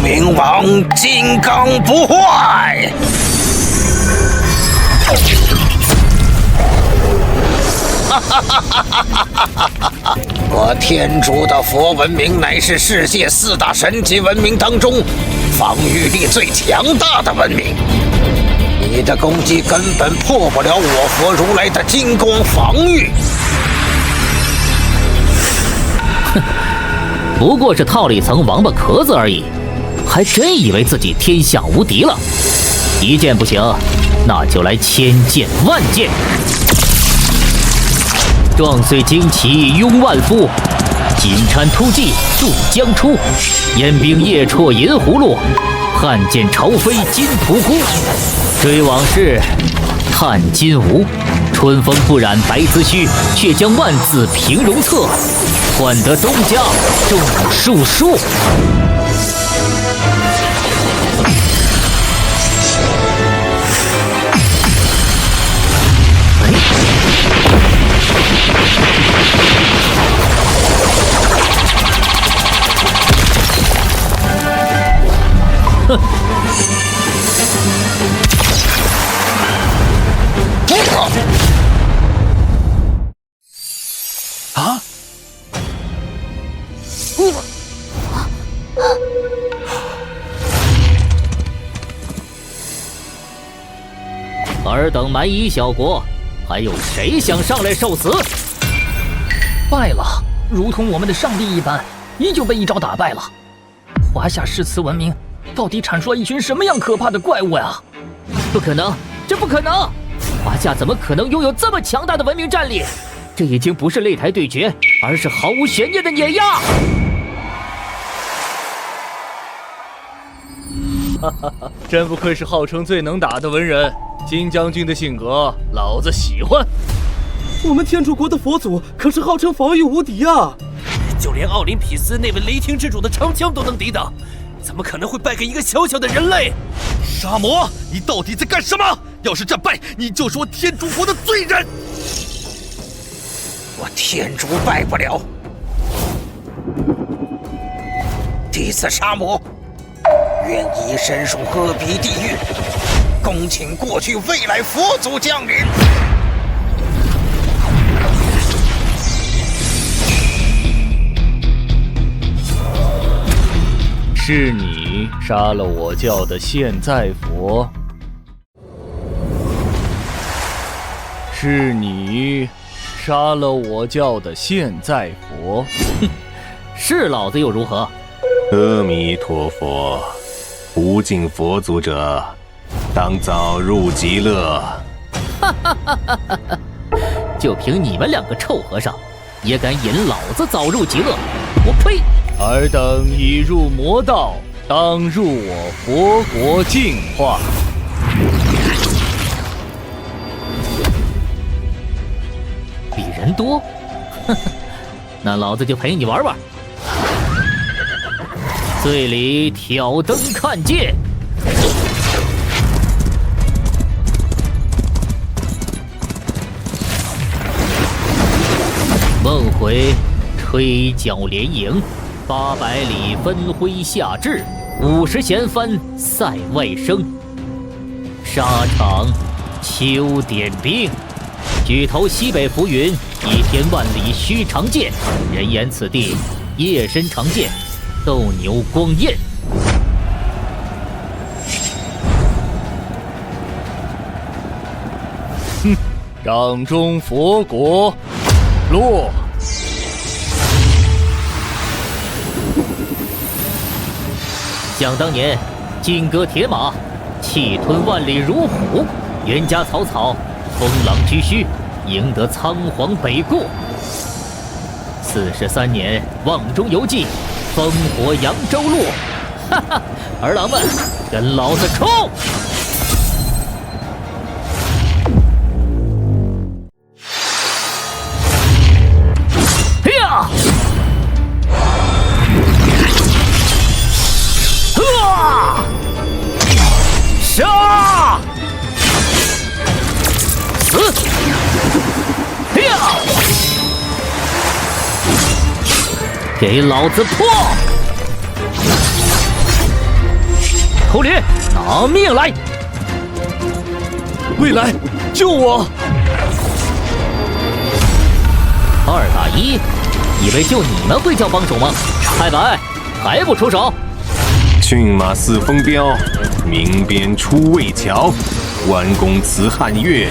冥王金刚不坏。我天竺的佛文明乃是世界4大神级文明当中防御力最强大的文明，你的攻击根本破不了我佛如来的金光防御。哼，不过是套了一层王八壳子而已。还真以为自己天下无敌了，一剑不行，那就来千剑万剑。壮岁旌旗拥万夫，金蝉突骑渡江出。燕兵夜绰银葫芦，汉剑朝飞金仆姑。追往事，探今无。春风不染白丝须，却将万字平戎策。换得东家种树树。哼！啊！尔等蛮夷小国，还有谁想上来受死？败了，如同我们的上帝一般，依旧被一招打败了。华夏诗词文明到底产出了一群什么样可怕的怪物呀？不可能，这不可能！华夏怎么可能拥有这么强大的文明战力？这已经不是擂台对决，而是毫无悬念的碾压！哈哈哈，真不愧是号称最能打的文人，金将军的性格，老子喜欢。我们天竺国的佛祖可是号称防御无敌啊！就连奥林匹斯那位雷霆之主的长枪都能抵挡，怎么可能会败给一个小小的人类？沙魔，你到底在干什么？要是战败，你就是我天竺国的罪人！我天竺败不了。弟子沙魔，愿以身属阿鼻地狱，恭请过去未来佛祖降临。是你杀了我教的现在佛，是你杀了我教的现在佛。哼，是老子又如何？阿弥陀佛，不敬佛祖者，当早入极乐。哈哈哈哈哈！就凭你们两个臭和尚，也敢引老子早入极乐？我呸！尔等已入魔道，当入我佛国净化。比人多？呵呵，那老子就陪你玩玩。醉里挑灯看剑。梦回吹角连营，800里分麾下炙，50弦翻塞外声。沙场秋点兵，举头西北浮云，1天万里须长剑。人言此地夜深常见斗牛光焰。哼，掌中佛国落。想当年，金戈铁马，气吞万里如虎，袁家草草，风狼居胥，赢得仓皇北过。43年，望中犹记，烽火扬州路。哈哈，儿郎们，跟老子冲！呀！杀！死！呀！给老子破！头领，拿命来！未来，救我！2打1，以为就你们会叫帮手吗？太白，还不出手？骏马似风飙，鸣鞭出渭桥。弯弓辞汉岳，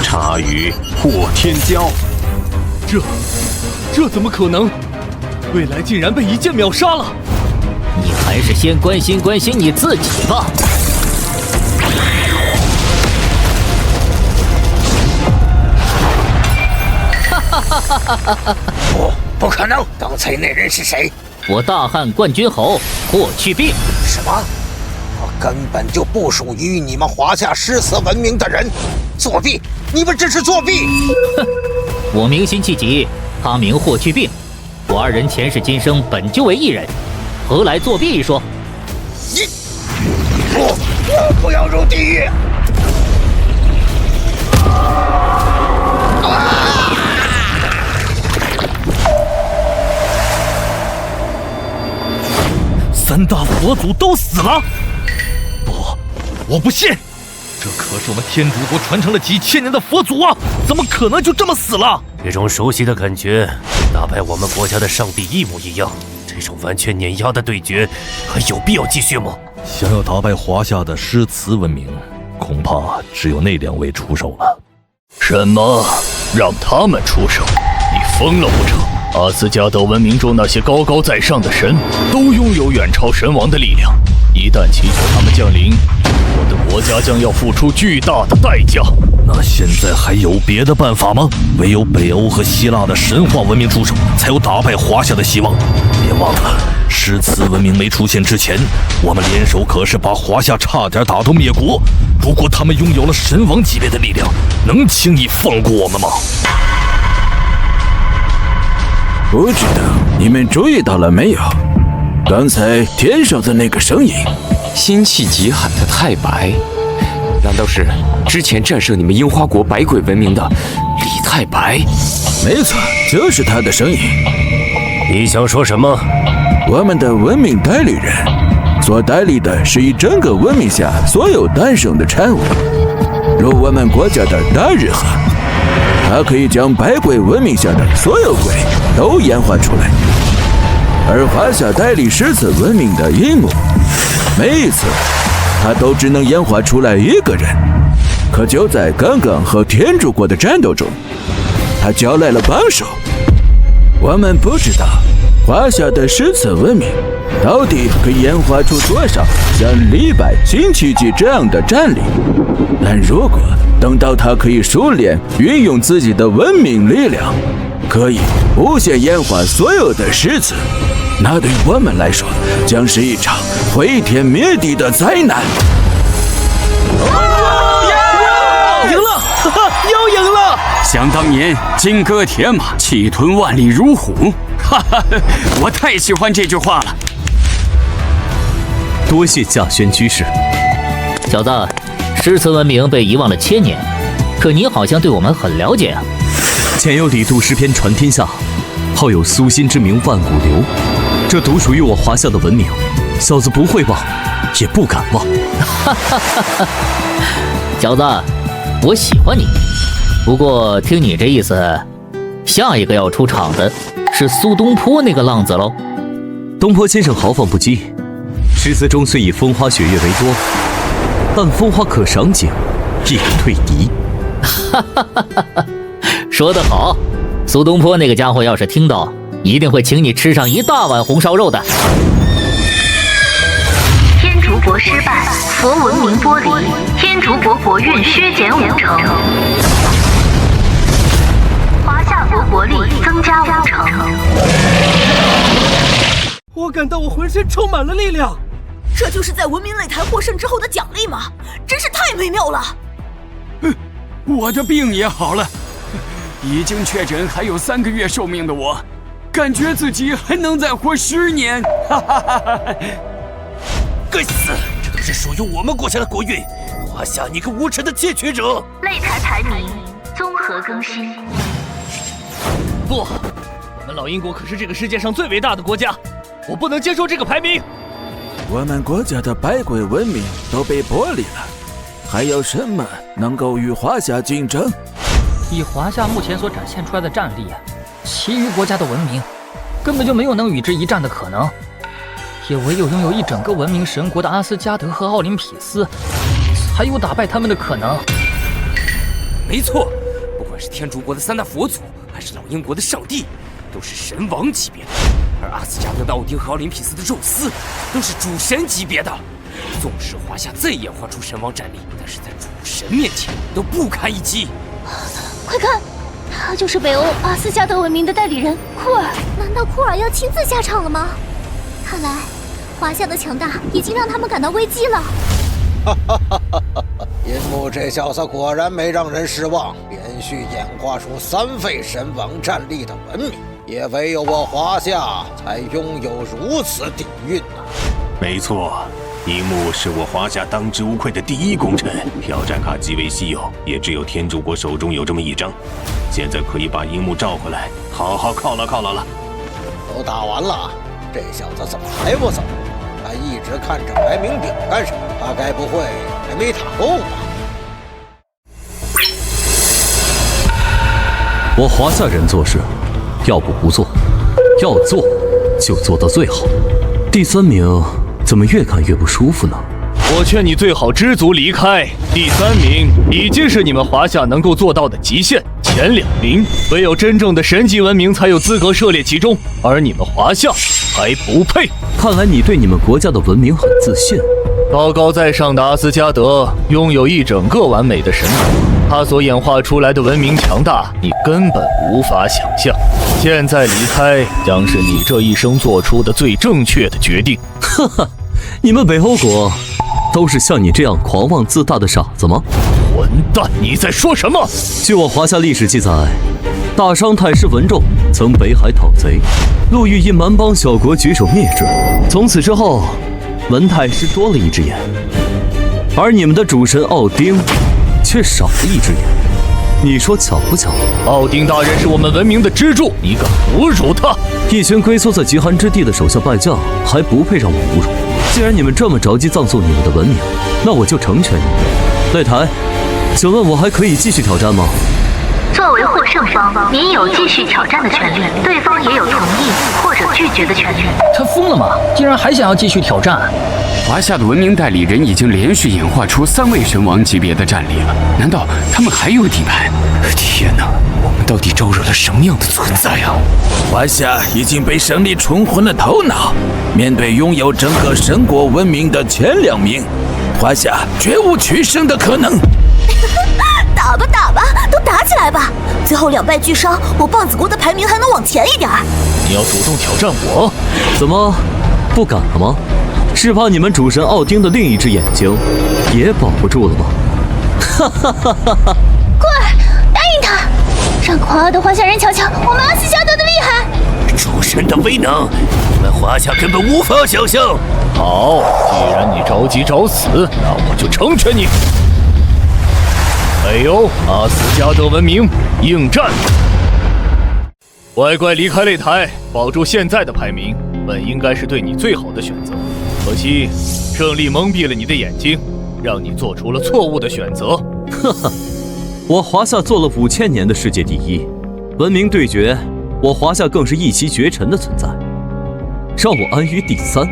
插羽破天骄。这怎么可能？未来竟然被一剑秒杀了！你还是先关心关心你自己吧。不可能！刚才那人是谁？我大汉冠军侯霍去病。什么？他根本就不属于你们华夏诗词文明的人！作弊！你们这是作弊！哼！我名辛弃疾，他名霍去病，我2人前世今生本就为一人，何来作弊一说？我不要入地狱！3大佛祖都死了？不，我不信！这可是我们天竺国传承了几千年的佛祖啊，怎么可能就这么死了？这种熟悉的感觉，打败我们国家的上帝一模一样。这种完全碾压的对决，还有必要继续吗？想要打败华夏的诗词文明，恐怕只有那2位出手了。什么？让他们出手？你疯了不成？阿斯加德文明中那些高高在上的神，都拥有远超神王的力量。一旦祈求他们降临，我的国家将要付出巨大的代价。那现在还有别的办法吗？唯有北欧和希腊的神话文明出手，才有打败华夏的希望。别忘了，诗词文明没出现之前，我们联手可是把华夏差点打到灭国。如果他们拥有了神王级别的力量，能轻易放过我们吗？不知道你们注意到了没有？刚才天上的那个声音，辛弃疾喊的太白，难道是之前战胜你们樱花国百鬼文明的李太白？没错，就是他的声音。你想说什么？我们的文明代理人所代理的是一整个文明下所有诞生的产物，如我们国家的大日和，它可以将百鬼文明下的所有鬼都演化出来。而华夏代理诗词文明的樱木，每一次他都只能演化出来1个人。可就在刚刚和天竺国的战斗中，他叫来了帮手。我们不知道华夏的诗词文明到底可以演化出多少像李白、辛弃疾这样的战力，但如果等到他可以熟练运用自己的文明力量，可以无限演化所有的诗词，那对我们来说将是一场毁天灭地的灾难。赢了，又赢了！想当年金戈铁马，气吞万里如虎，哈哈，我太喜欢这句话了。多谢稼轩居士。小子，诗词文明被遗忘了千年，可你好像对我们很了解啊。前有李杜诗篇传天下，后有苏辛之名万古流。这独属于我华夏的文明，小子不会忘，也不敢忘。小子，我喜欢你。不过听你这意思，下一个要出场的是苏东坡那个浪子喽。东坡先生豪放不羁，诗词中虽以风花雪月为多，但风花可赏景，亦可退敌。说得好，苏东坡那个家伙要是听到，一定会请你吃上一大碗红烧肉的。天竺国失败，佛文明剥离，天竺国国运削减5成，华夏国国力增加5成。我感到我浑身充满了力量。这就是在文明擂台获胜之后的奖励吗？真是太美妙了。我的病也好了，已经确诊还有3个月寿命的我，感觉自己还能再活10年。该死，这都是属于我们国家的国运。华夏，你个无耻的窃取者！擂台排名综合更新。不，我们老英国可是这个世界上最伟大的国家，我不能接受这个排名。我们国家的百鬼文明都被剥离了，还有什么能够与华夏竞争？以华夏目前所展现出来的战力，其余国家的文明根本就没有能与之一战的可能，也唯有拥有一整个文明神国的阿斯加德和奥林匹斯，才有打败他们的可能。没错，不管是天竺国的3大佛祖，还是老鹰国的上帝，都是神王级别的，而阿斯加德的奥丁和奥林匹斯的宙斯都是主神级别的。纵使华夏再演化出神王战力，但是在主神面前都不堪一击。快看，他就是北欧阿斯加德文明的代理人库尔。难道库尔要亲自下场了吗？看来华夏的强大已经让他们感到危机了。樱木这小子果然没让人失望，连续演化出3位神王战力的文明，也唯有我华夏才拥有如此底蕴啊！没错，樱木是我华夏当之无愧的第一功臣，挑战卡极为稀有，也只有天竺国手中有这么一张。现在可以把樱木召回来，好好犒劳犒劳了。都打完了，这小子怎么还不走？还一直看着排名表干什么？他该不会还没打够吧？我华夏人做事，要不不做，要做就做到最好。第3名怎么越看越不舒服呢？我劝你最好知足离开。第3名已经是你们华夏能够做到的极限，前2名唯有真正的神级文明才有资格涉猎其中，而你们华夏还不配。看来你对你们国家的文明很自信。高高在上的阿斯加德拥有一整个完美的神国，他所演化出来的文明强大，你根本无法想象。现在离开将是你这一生做出的最正确的决定。哈哈，你们北欧国都是像你这样狂妄自大的傻子吗？混蛋，你在说什么？据我华夏历史记载，大商太师文仲曾北海讨贼，陆玉因蛮邦小国举手灭之。从此之后，文太师多了一只眼，而你们的主神奥丁却少了一只眼。你说巧不巧？奥丁大人是我们文明的支柱，你敢侮辱他？一群龟缩在极寒之地的手下败将，还不配让我侮辱。既然你们这么着急葬送你们的文明，那我就成全你们。擂台，请问我还可以继续挑战吗？作为获胜方，您有继续挑战的权利，对方也有同意或者拒绝的权利。他疯了吗？竟然还想要继续挑战？华夏的文明代理人已经连续演化出3位神王级别的战力了，难道他们还有底牌？天哪，我们到底招惹了什么样的存在啊？华夏已经被神力冲昏了头脑，面对拥有整个神国文明的前2名，华夏绝无取胜的可能。打吧打吧，都打起来吧！最后2败俱伤，我棒子国的排名还能往前一点。你要主动挑战我？怎么不敢了吗？是怕你们主神奥丁的另一只眼睛也保不住了吗？哈哈哈哈哈！快答应他，让狂傲的华夏人瞧瞧我们阿斯加德的厉害！主神的威能，你们华夏根本无法想象。好，既然你着急找死，那我就成全你。北欧阿斯加德文明应战。乖乖离开擂台，保住现在的排名，本应该是对你最好的选择。可惜，胜利蒙蔽了你的眼睛，让你做出了错误的选择。哈哈，我华夏做了5000年的世界第一，文明对决，我华夏更是一骑绝尘的存在。让我安于第3，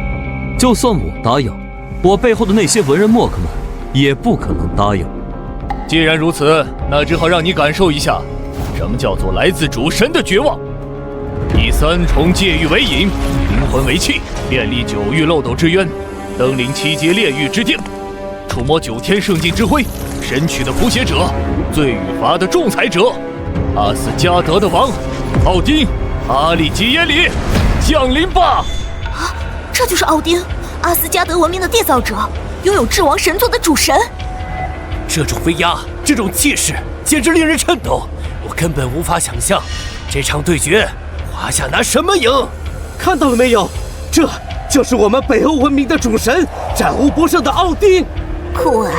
就算我答应，我背后的那些文人墨客们也不可能答应。既然如此，那只好让你感受一下，什么叫做来自主神的绝望。以3重戒狱为引，灵魂为器，炼立9域漏斗之渊，登临7阶炼狱之巅，触摸9天圣境之辉，神曲的谱写者，罪与罚的仲裁者，阿斯加德的王奥丁，阿利吉耶里，降临吧！啊，这就是奥丁，阿斯加德文明的缔造者，拥有至王神座的主神。这种威压，这种气势，简直令人颤抖。我根本无法想象，这场对决，华夏拿什么赢？看到了没有？这就是我们北欧文明的主神，战无不胜的奥丁。库尔，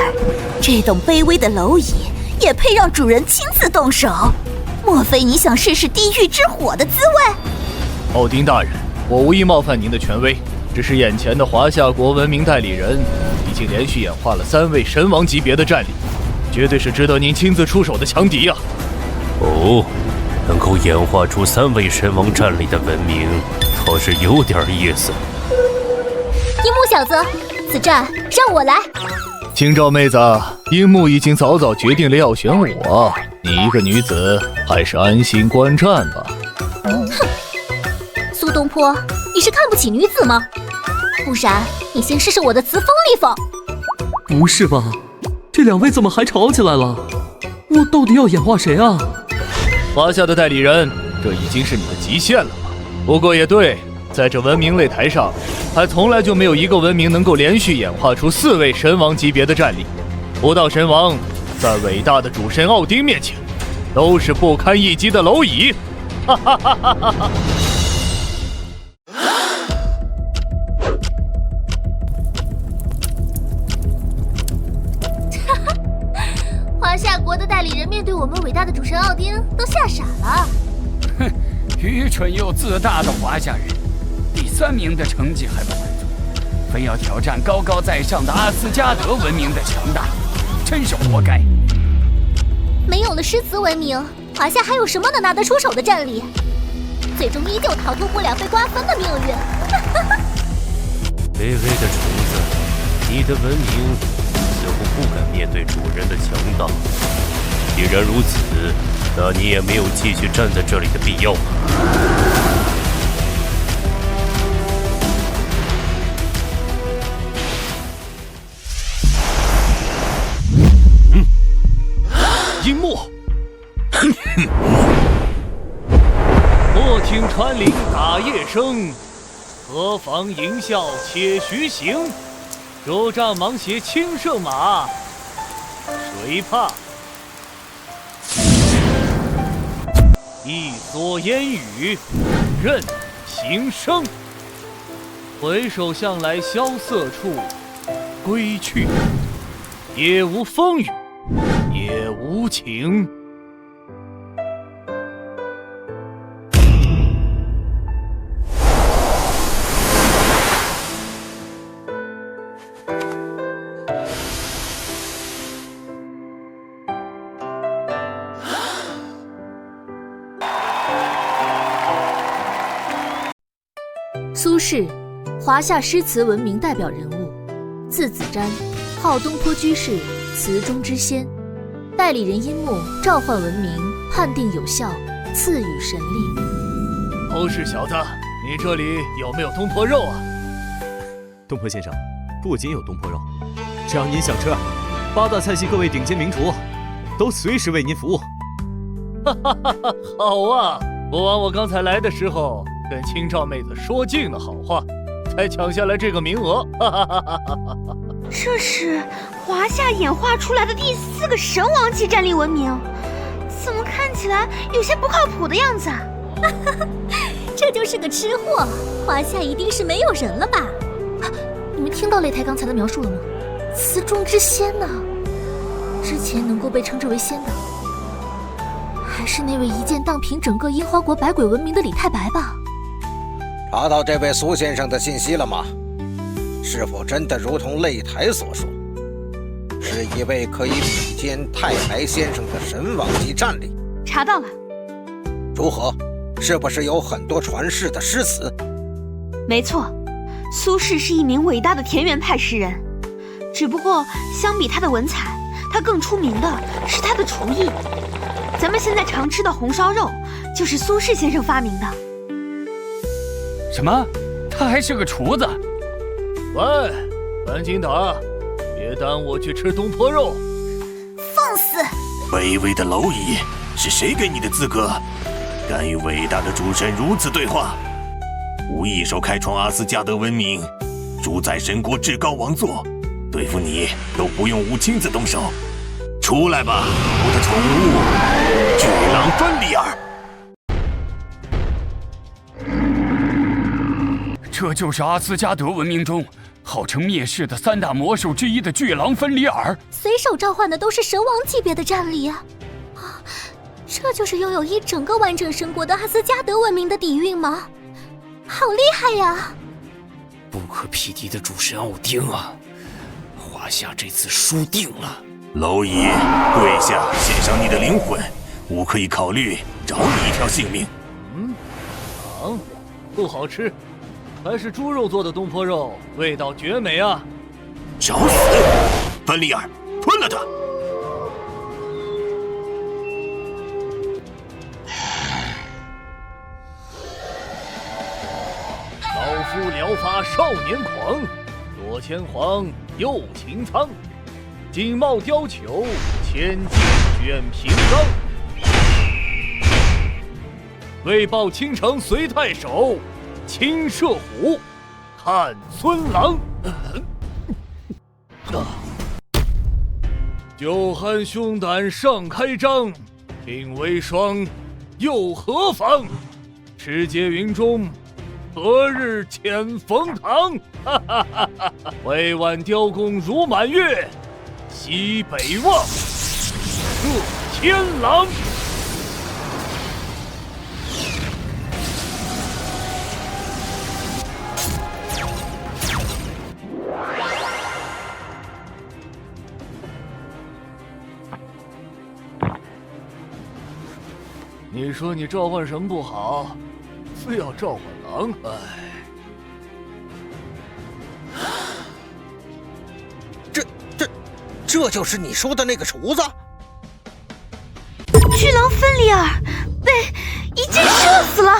这等卑微的蝼蚁也配让主人亲自动手？莫非你想试试地狱之火的滋味？奥丁大人，我无意冒犯您的权威，只是眼前的华夏国文明代理人已经连续演化了3位神王级别的战力，绝对是值得您亲自出手的强敌啊！哦，能够演化出3位神王战力的文明，倒是有点意思。樱木小子，此战让我来。青照妹子，樱木已经早早决定了要选我，你一个女子还是安心观战吧。哼，苏东坡，你是看不起女子吗？不然你先试试我的词锋利锋。不是吧？这2位怎么还吵起来了？我到底要演化谁啊？华夏的代理人，这已经是你的极限了吧？不过也对，在这文明擂台上，还从来就没有一个文明能够连续演化出4位神王级别的战力。不到神王，在伟大的主神奥丁面前，都是不堪一击的蝼蚁。哈哈哈哈哈哈！华夏国的代理人面对我们伟大的主神奥丁都吓傻了。哼，愚蠢又自大的华夏人，第3名的成绩还不满足，非要挑战高高在上的阿斯加德文明的强大，真是活该。没有了诗词文明，华夏还有什么能拿得出手的战力？最终依旧逃脱不了被瓜分的命运。卑微的虫子，你的文明似乎不敢面对主人的强大。既然如此，那你也没有继续站在这里的必要。樱木，莫听穿林打叶声，何妨吟啸且徐行。手杖芒鞋轻胜马，谁怕？一蓑烟雨，任平生。回首向来萧瑟处，归去，也无风雨，也无晴。苏轼，华夏诗词文明代表人物，字子瞻，号东坡居士，词中之先。代理人樱木召唤文明，判定有效，赐予神力。欧氏小子，你这里有没有东坡肉啊？东坡先生，不仅有东坡肉，只要您想吃，8大菜系各位顶尖名厨都随时为您服务。哈哈哈哈，好啊！不枉我刚才来的时候跟青照妹子说尽了好话，才抢下来这个名额。哈哈哈哈哈哈！这是华夏演化出来的第4个神王级战力文明，怎么看起来有些不靠谱的样子啊？这就是个吃货，华夏一定是没有人了吧？你们听到擂台刚才的描述了吗？词中之仙呢？之前能够被称之为仙的，还是那位一剑荡平整个樱花国百鬼文明的李太白吧？查到这位苏先生的信息了吗？是否真的如同擂台所说，是一位可以比肩太白先生的神王级战力？查到了。如何？是不是有很多传世的诗词？没错，苏轼是一名伟大的田园派诗人，只不过相比他的文采，他更出名的是他的厨艺。咱们现在常吃的红烧肉，就是苏轼先生发明的。什么？他还是个厨子？喂，赶紧打，别耽误我去吃东坡肉。放肆！卑微的蝼蚁，是谁给你的资格，敢与伟大的主神如此对话？无一手开创阿斯加德文明，主宰神国至高王座，对付你都不用吾亲自动手。出来吧，我的宠物巨狼芬里尔。这就是阿斯加德文明中号称灭世的3大魔兽之一的巨狼芬里尔。随手召唤的都是神王级别的战力啊！这就是拥有一整个完整神国的阿斯加德文明的底蕴吗？好厉害呀！不可匹敌的主神奥丁啊！华夏这次输定了。蝼蚁，跪下，献上你的灵魂，吾可以考虑饶你一条性命。糖不好吃，还是猪肉做的东坡肉味道绝美啊！找死！芬里尔，吞了他！老夫疗法少年狂，左牵黄，右擎苍，锦帽貂裘，千骑卷平冈。为报倾城随太守，亲射虎，看孙郎。酒酣胸胆尚开张，听微霜又何妨？持节云中，何日遣冯唐？委婉雕弓如满月，西北望，射天狼。你说你召唤什么不好，非要召唤狼？哎，这就是你说的那个厨子？巨狼芬里尔被一箭射死了。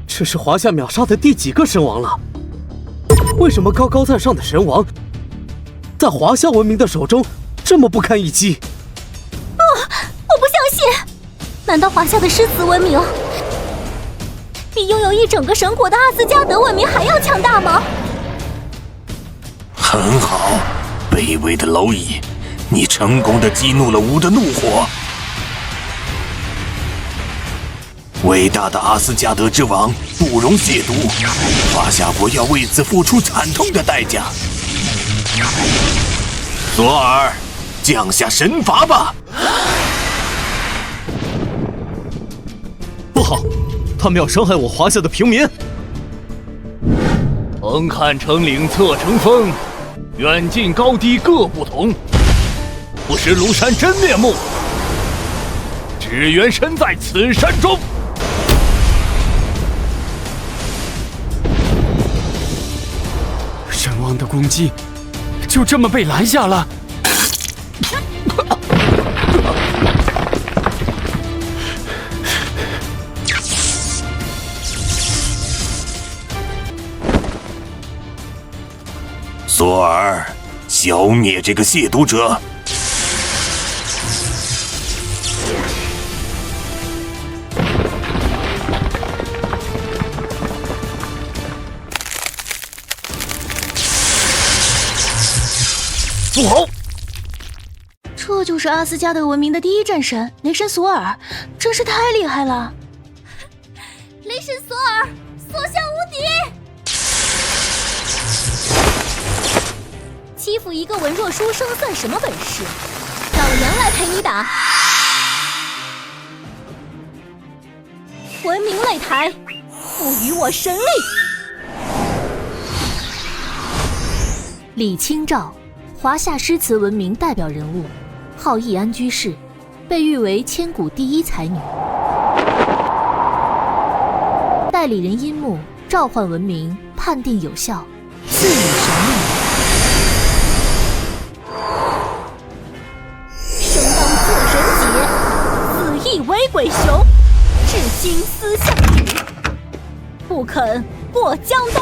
这是华夏秒杀的第几个神王了？为什么高高在上的神王，在华夏文明的手中这么不堪一击？我不相信！难道华夏的诗词文明比拥有一整个神国的阿斯加德文明还要强大吗？很好，卑微的蝼蚁，你成功地激怒了吾的怒火。伟大的阿斯加德之王不容亵渎，华夏国要为此付出惨痛的代价。索尔，降下神罚吧！不好，他们要伤害我华夏的平民。横看成岭侧成峰，远近高低各不同。不识庐山真面目，只缘身在此山中。神王的攻击就这么被拦下了。索尔，消灭这个亵渎者！不好！这就是阿斯加德文明的第一战神雷神索尔，真是太厉害了！厉雷神索尔，所向无敌！欺负一个文弱书生算什么本事？老娘来陪你打！文明擂台，赋予我神力！李清照，华夏诗词文明代表人物，号易安居士，被誉为千古第一才女。代理人樱木召唤文明，判定有效，赐予神力。生当做神劫，此意为鬼雄，至今思项羽，不肯过江东。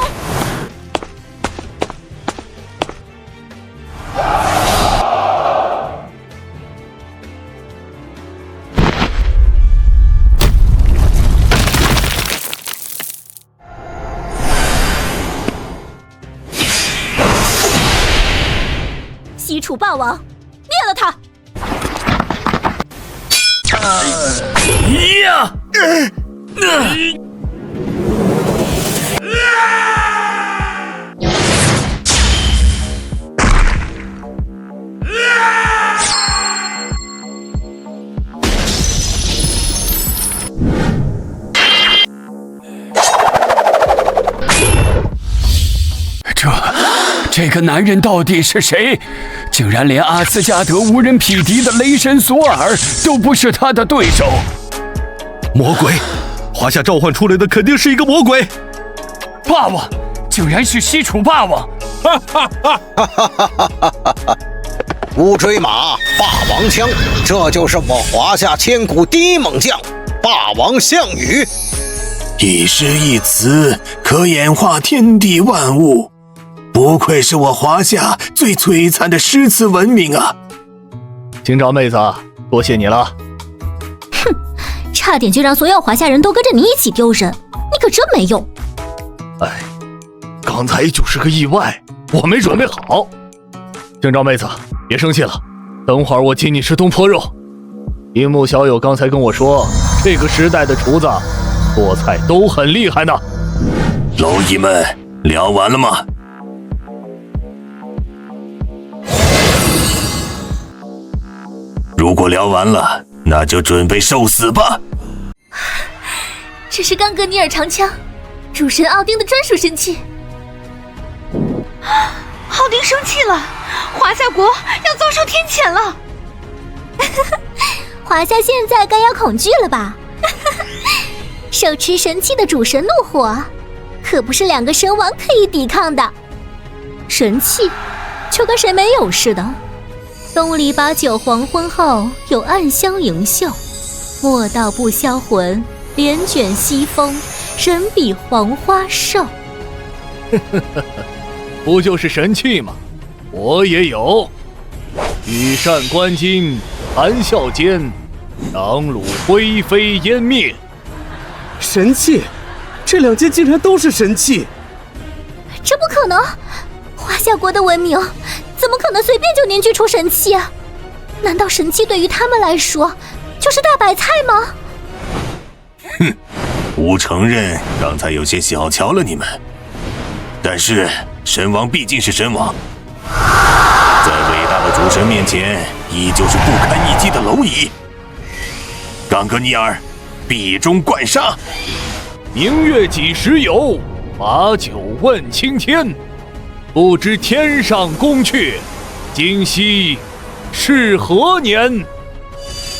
西楚霸王，灭了他！呀！这个男人到底是谁？竟然连阿斯加德无人匹敌的雷神索尔都不是他的对手！魔鬼，华夏召唤出来的肯定是一个魔鬼！霸王，竟然是西楚霸王！乌骓马，霸王枪，这就是我华夏千古第一猛将，霸王项羽。一诗一词，可演化天地万物。不愧是我华夏最璀璨的诗词文明啊！清照妹子，多谢你了。哼，差点就让所有华夏人都跟着你一起丢人，你可真没用。哎，刚才就是个意外，我没准备好。清照妹子，别生气了，等会儿我请你吃东坡肉。樱木小友刚才跟我说，这个时代的厨子做菜都很厉害呢。蝼蚁们，聊完了吗？如果聊完了，那就准备受死吧。这是冈格尼尔长枪，主神奥丁的专属神器。奥丁生气了，华夏国要遭受天谴了。华夏现在该要恐惧了吧？手持神器的主神怒火，可不是2个神王可以抵抗的。神器，就跟谁没有似的。东篱把酒黄昏后，有暗香盈袖。莫道不销魂，帘卷西风，人比黄花瘦。不就是神器吗？我也有。羽扇纶巾，谈笑间，樯橹灰飞烟灭。神器，这2件竟然都是神器！这不可能！华夏国的文明怎么可能随便就凝聚出神器啊？难道神器对于他们来说就是大白菜吗？哼，吾承认刚才有些小瞧了你们，但是神王毕竟是神王，在伟大的主神面前，依旧是不堪一击的蝼蚁。冈格尼尔，壁中灌杀！明月几时有？把酒问青天。不知天上宫阙，今夕是何年？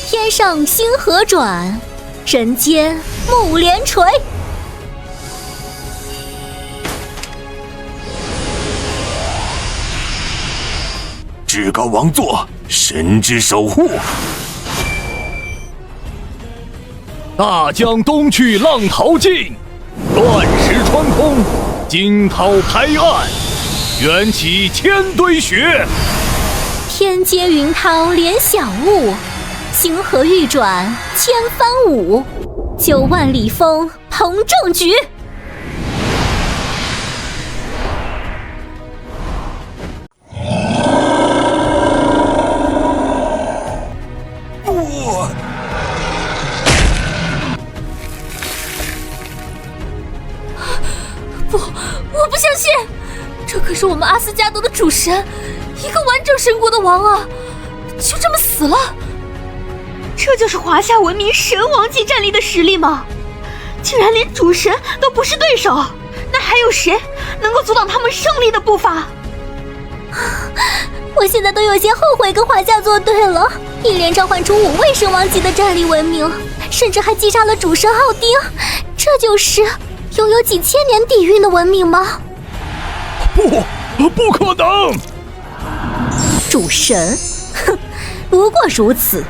天上星河转，人间木莲垂。至高王座，神之守护。大江东去，浪淘尽，乱石穿空，惊涛拍岸。卷起千堆雪，天阶云涛连小雾，星河欲转千帆舞，9万里风鹏正局。不，我不相信！这可是我们阿斯加德的主神，一个完整神国的王啊，就这么死了？这就是华夏文明神王级战力的实力吗？竟然连主神都不是对手，那还有谁能够阻挡他们胜利的步伐？我现在都有些后悔跟华夏作对了，一连召唤出5位神王级的战力文明，甚至还击杀了主神奥丁，这就是拥有几千年底蕴的文明吗？不可能！主神，哼，不过如此。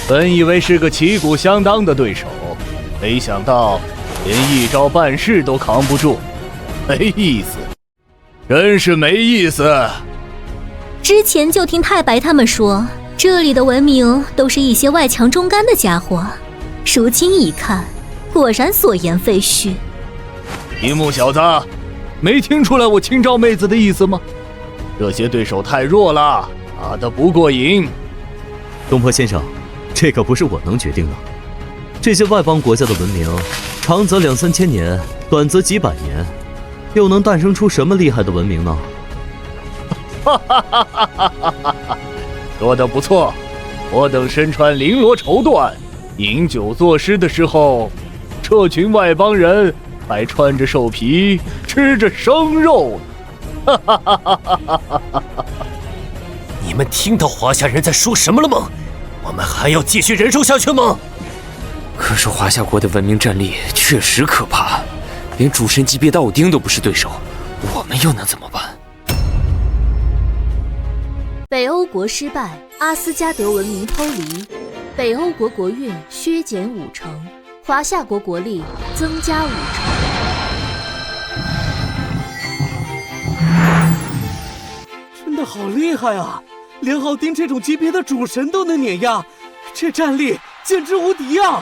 本以为是个旗鼓相当的对手，没想到连一招半式都扛不住，没意思，真是没意思。之前就听太白他们说，这里的文明都是一些外强中干的家伙，如今一看，果然所言非虚。樱木小子，没听出来我青招妹子的意思吗？这些对手太弱了，打得不过瘾。东坡先生，这可不是我能决定的。这些外邦国家的文明，长则2、3千年，短则几百年，又能诞生出什么厉害的文明呢？说得不错，我等身穿绫罗绸缎，饮酒作诗的时候，这群外邦人还穿着兽皮，吃着生肉呢。你们听到华夏人在说什么了吗？我们还要继续忍受下去吗？可是华夏国的文明战力确实可怕，连主神级别的奥丁都不是对手，我们又能怎么办？北欧国失败，阿斯加德文明偷离，北欧国国运削减50%，华夏国国力增加50%。真的好厉害啊！连奥丁这种级别的主神都能碾压，这战力简直无敌啊！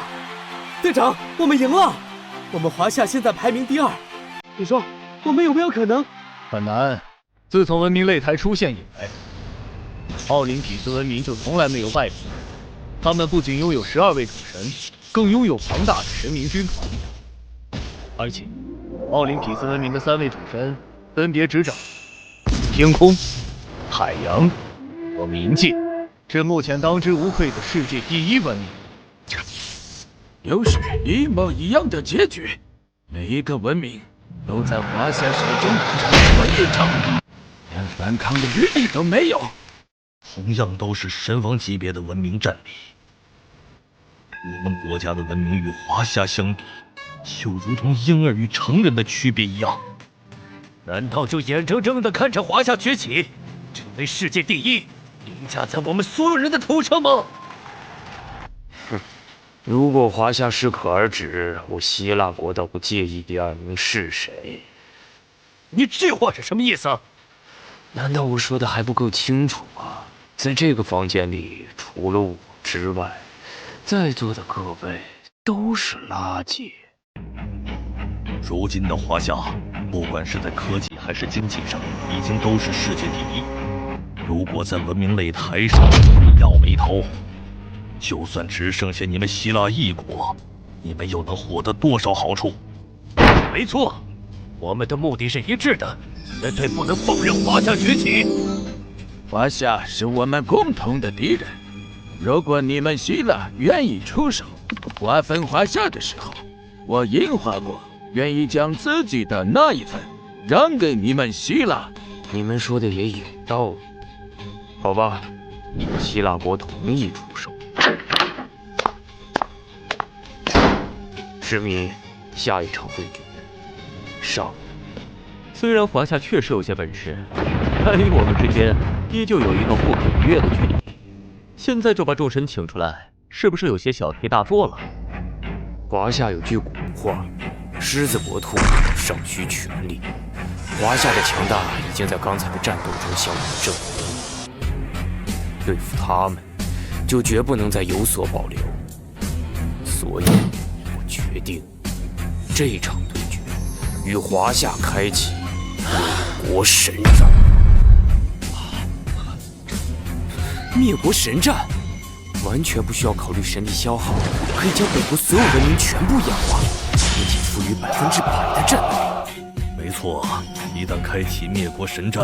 队长，我们赢了，我们华夏现在排名第2，你说我们有没有可能？很难。自从文明擂台出现以来，奥林匹斯文明就从来没有败过。他们不仅拥有12位主神，更拥有庞大的神明军团。而且，奥林匹斯文明的3位主神分别执掌天空、海洋和冥界，这目前当之无愧的世界第1文明。又是一模一样的结局，每一个文明都在华夏手中成为一场，连反抗的余地都没有。同样都是神王级别的文明战力，我们国家的文明与华夏相比，就如同婴儿与成人的区别一样。难道就眼睁睁地看着华夏崛起，成为世界第1，凌驾在我们所有人的头上吗？哼，如果华夏适可而止，我希腊国倒不介意第2名是谁。你这话是什么意思？难道我说的还不够清楚吗？在这个房间里，除了我之外，在座的各位都是垃圾。如今的华夏，不管是在科技还是经济上，已经都是世界第1。如果在文明擂台上要眉头，就算只剩下你们希腊一国，你们又能获得多少好处？没错，我们的目的是一致的，绝对不能放任华夏崛起。华夏是我们共同的敌人，如果你们希腊愿意出手瓜分华夏的时候，我樱花国愿意将自己的那一份让给你们希腊。你们说的也有道理，好吧，希腊国同意出手。石明，下一场对决上。虽然华夏确实有些本事，但离我们之间依旧有一道不可逾越的距离。现在就把众神请出来，是不是有些小题大做了？华夏有句古话，狮子搏兔，尚需全力。华夏的强大已经在刚才的战斗中向我们证明，对付他们，就绝不能再有所保留。所以，我决定，这场对决与华夏开启灭国神战。灭国神战，完全不需要考虑神力消耗，可以将北国所有人民全部演化，并且出于100%的战斗力。没错，一旦开启灭国神战，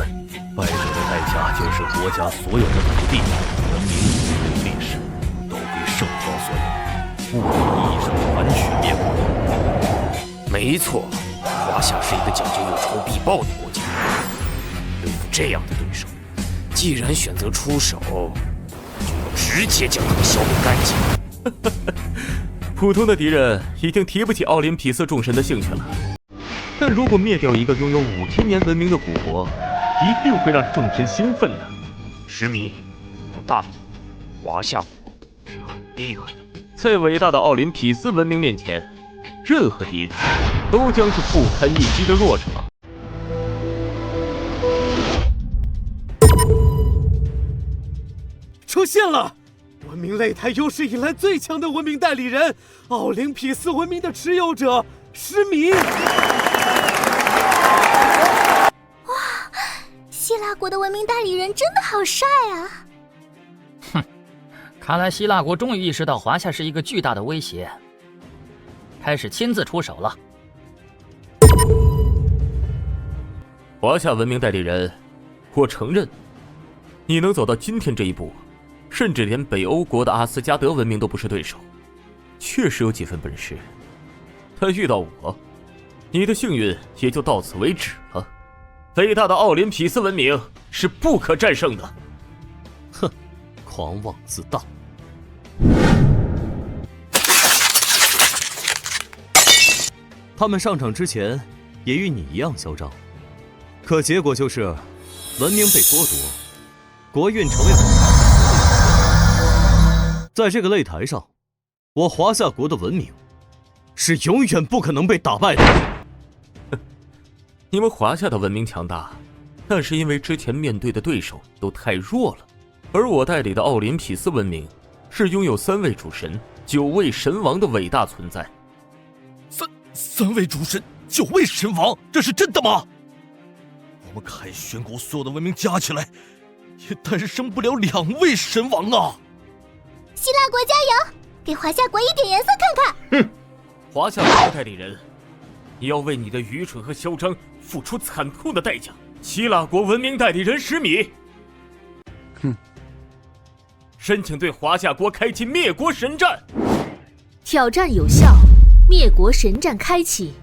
败者的代价就是国家所有的土地、文明、历史都归圣方所有，物理意义上的完全灭国。没错，华夏是一个讲究有仇必报的国家。对付这样的对手，既然选择出手，就要直接将他们消灭干净。普通的敌人已经提不起奥林匹斯众神的兴趣了，但如果灭掉一个拥有5000年文明的古国，一定会让众神兴奋的。石迷，大华夏国，厉害！在伟大的奥林匹斯文明面前，任何敌人都将是不堪一击的弱者。出现了！文明擂台有史以来最强的文明代理人，奥林匹斯文明的持有者石迷。哇，希腊国的文明代理人真的好帅啊！哼，看来希腊国终于意识到华夏是一个巨大的威胁，开始亲自出手了。华夏文明代理人，我承认，你能走到今天这一步，甚至连北欧国的阿斯加德文明都不是对手，确实有几分本事。但遇到我，你的幸运也就到此为止了。伟大的奥林匹斯文明是不可战胜的。哼，狂妄自大。他们上场之前也与你一样嚣张，可结果就是文明被剥夺，国运成为稳。在这个擂台上，我华夏国的文明是永远不可能被打败的。你们华夏的文明强大，那是因为之前面对的对手都太弱了，而我代理的奥林匹斯文明是拥有3位主神、9位神王的伟大存在。三位主神，9位神王，这是真的吗？我们凯旋国所有的文明加起来，也诞生不了2位神王啊！希腊国加油，给华夏国一点颜色看看！哼，华夏国的代理人，你要为你的愚蠢和嚣张付出惨痛的代价。希腊国文明代理人石米，哼，申请对华夏国开启灭国神战。挑战有效，灭国神战开启。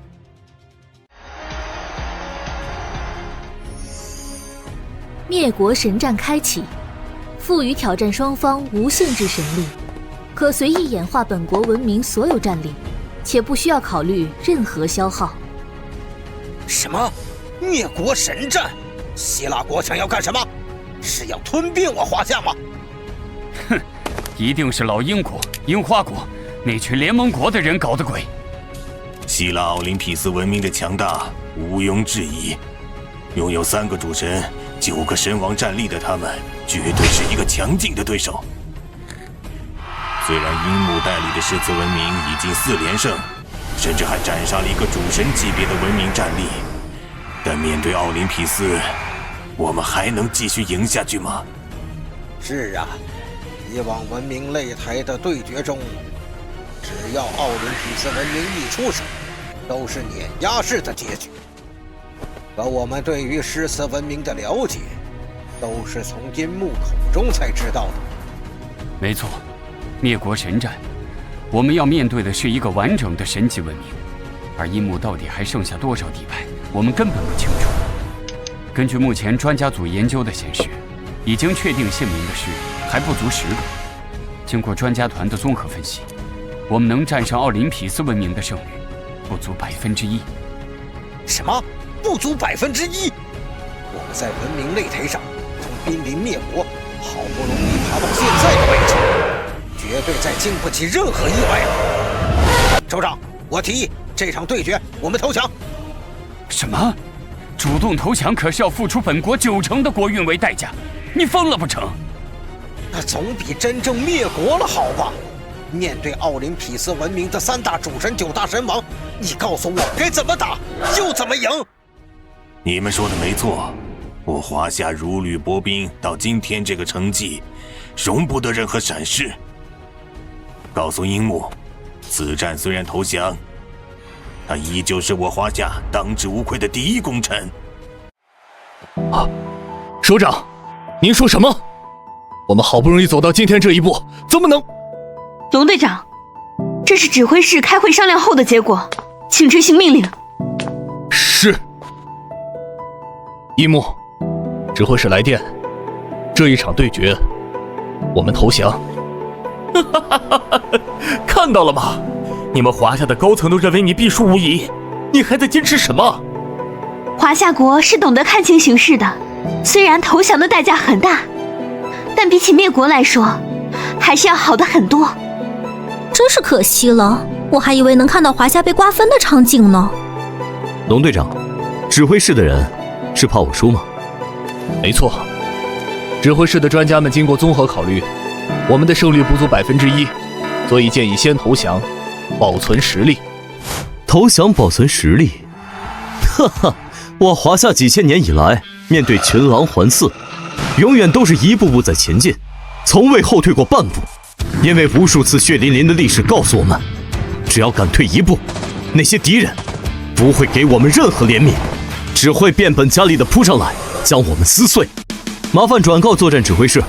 灭国神战开启，赋予挑战双方无限制神力，可随意演化本国文明所有战力，且不需要考虑任何消耗。什么？灭国神战？希腊国想要干什么？是要吞并我华夏吗？哼，一定是老英国、樱花国那群联盟国的人搞的鬼。希腊奥林匹斯文明的强大毋庸置疑，拥有3个主神、9个神王战力的他们，绝对是一个强劲的对手。虽然樱木代理的诗词文明已经4连胜，甚至还斩杀了一个主神级别的文明战力，但面对奥林匹斯，我们还能继续赢下去吗？是啊，以往文明擂台的对决中，只要奥林匹斯文明一出手，都是碾压式的结局。可我们对于诗词文明的了解，都是从樱木口中才知道的。没错，灭国神战，我们要面对的是一个完整的神级文明，而樱木到底还剩下多少地派，我们根本不清楚。根据目前专家组研究的显示，已经确定姓名的诗还不足10个。经过专家团的综合分析，我们能战胜奥林匹斯文明的胜率不足1%。什么？不足1%？我们在文明擂台上从濒临灭国，好不容易爬到现在的位置，绝对再经不起任何意外。首长，我提议这场对决我们投降。什么？主动投降可是要付出本国90%的国运为代价，你疯了不成？那总比真正灭国了好吧？面对奥林匹斯文明的3大主神、9大神王，你告诉我该怎么打，又怎么赢？你们说的没错，我华夏如履薄冰到今天这个成绩，容不得任何闪失。告诉樱木，此战虽然投降，他依旧是我华夏当之无愧的第一功臣。啊，首长，您说什么？我们好不容易走到今天这一步，怎么能……龙队长，这是指挥室开会商量后的结果，请执行命令。是。一木，指挥室来电，这一场对决，我们投降。看到了吗？你们华夏的高层都认为你必输无疑，你还在坚持什么？华夏国是懂得看清形势的，虽然投降的代价很大，但比起灭国来说，还是要好的很多。真是可惜了，我还以为能看到华夏被瓜分的场景呢。龙队长，指挥室的人是怕我输吗？没错，指挥室的专家们经过综合考虑，我们的胜率不足1%，所以建议先投降，保存实力。投降保存实力？哈哈，我华夏几千年以来，面对群狼环伺，永远都是一步步在前进，从未后退过半步。因为无数次血淋淋的历史告诉我们，只要敢退一步，那些敌人不会给我们任何怜悯，只会变本加厉地扑上来，将我们撕碎。麻烦转告作战指挥室，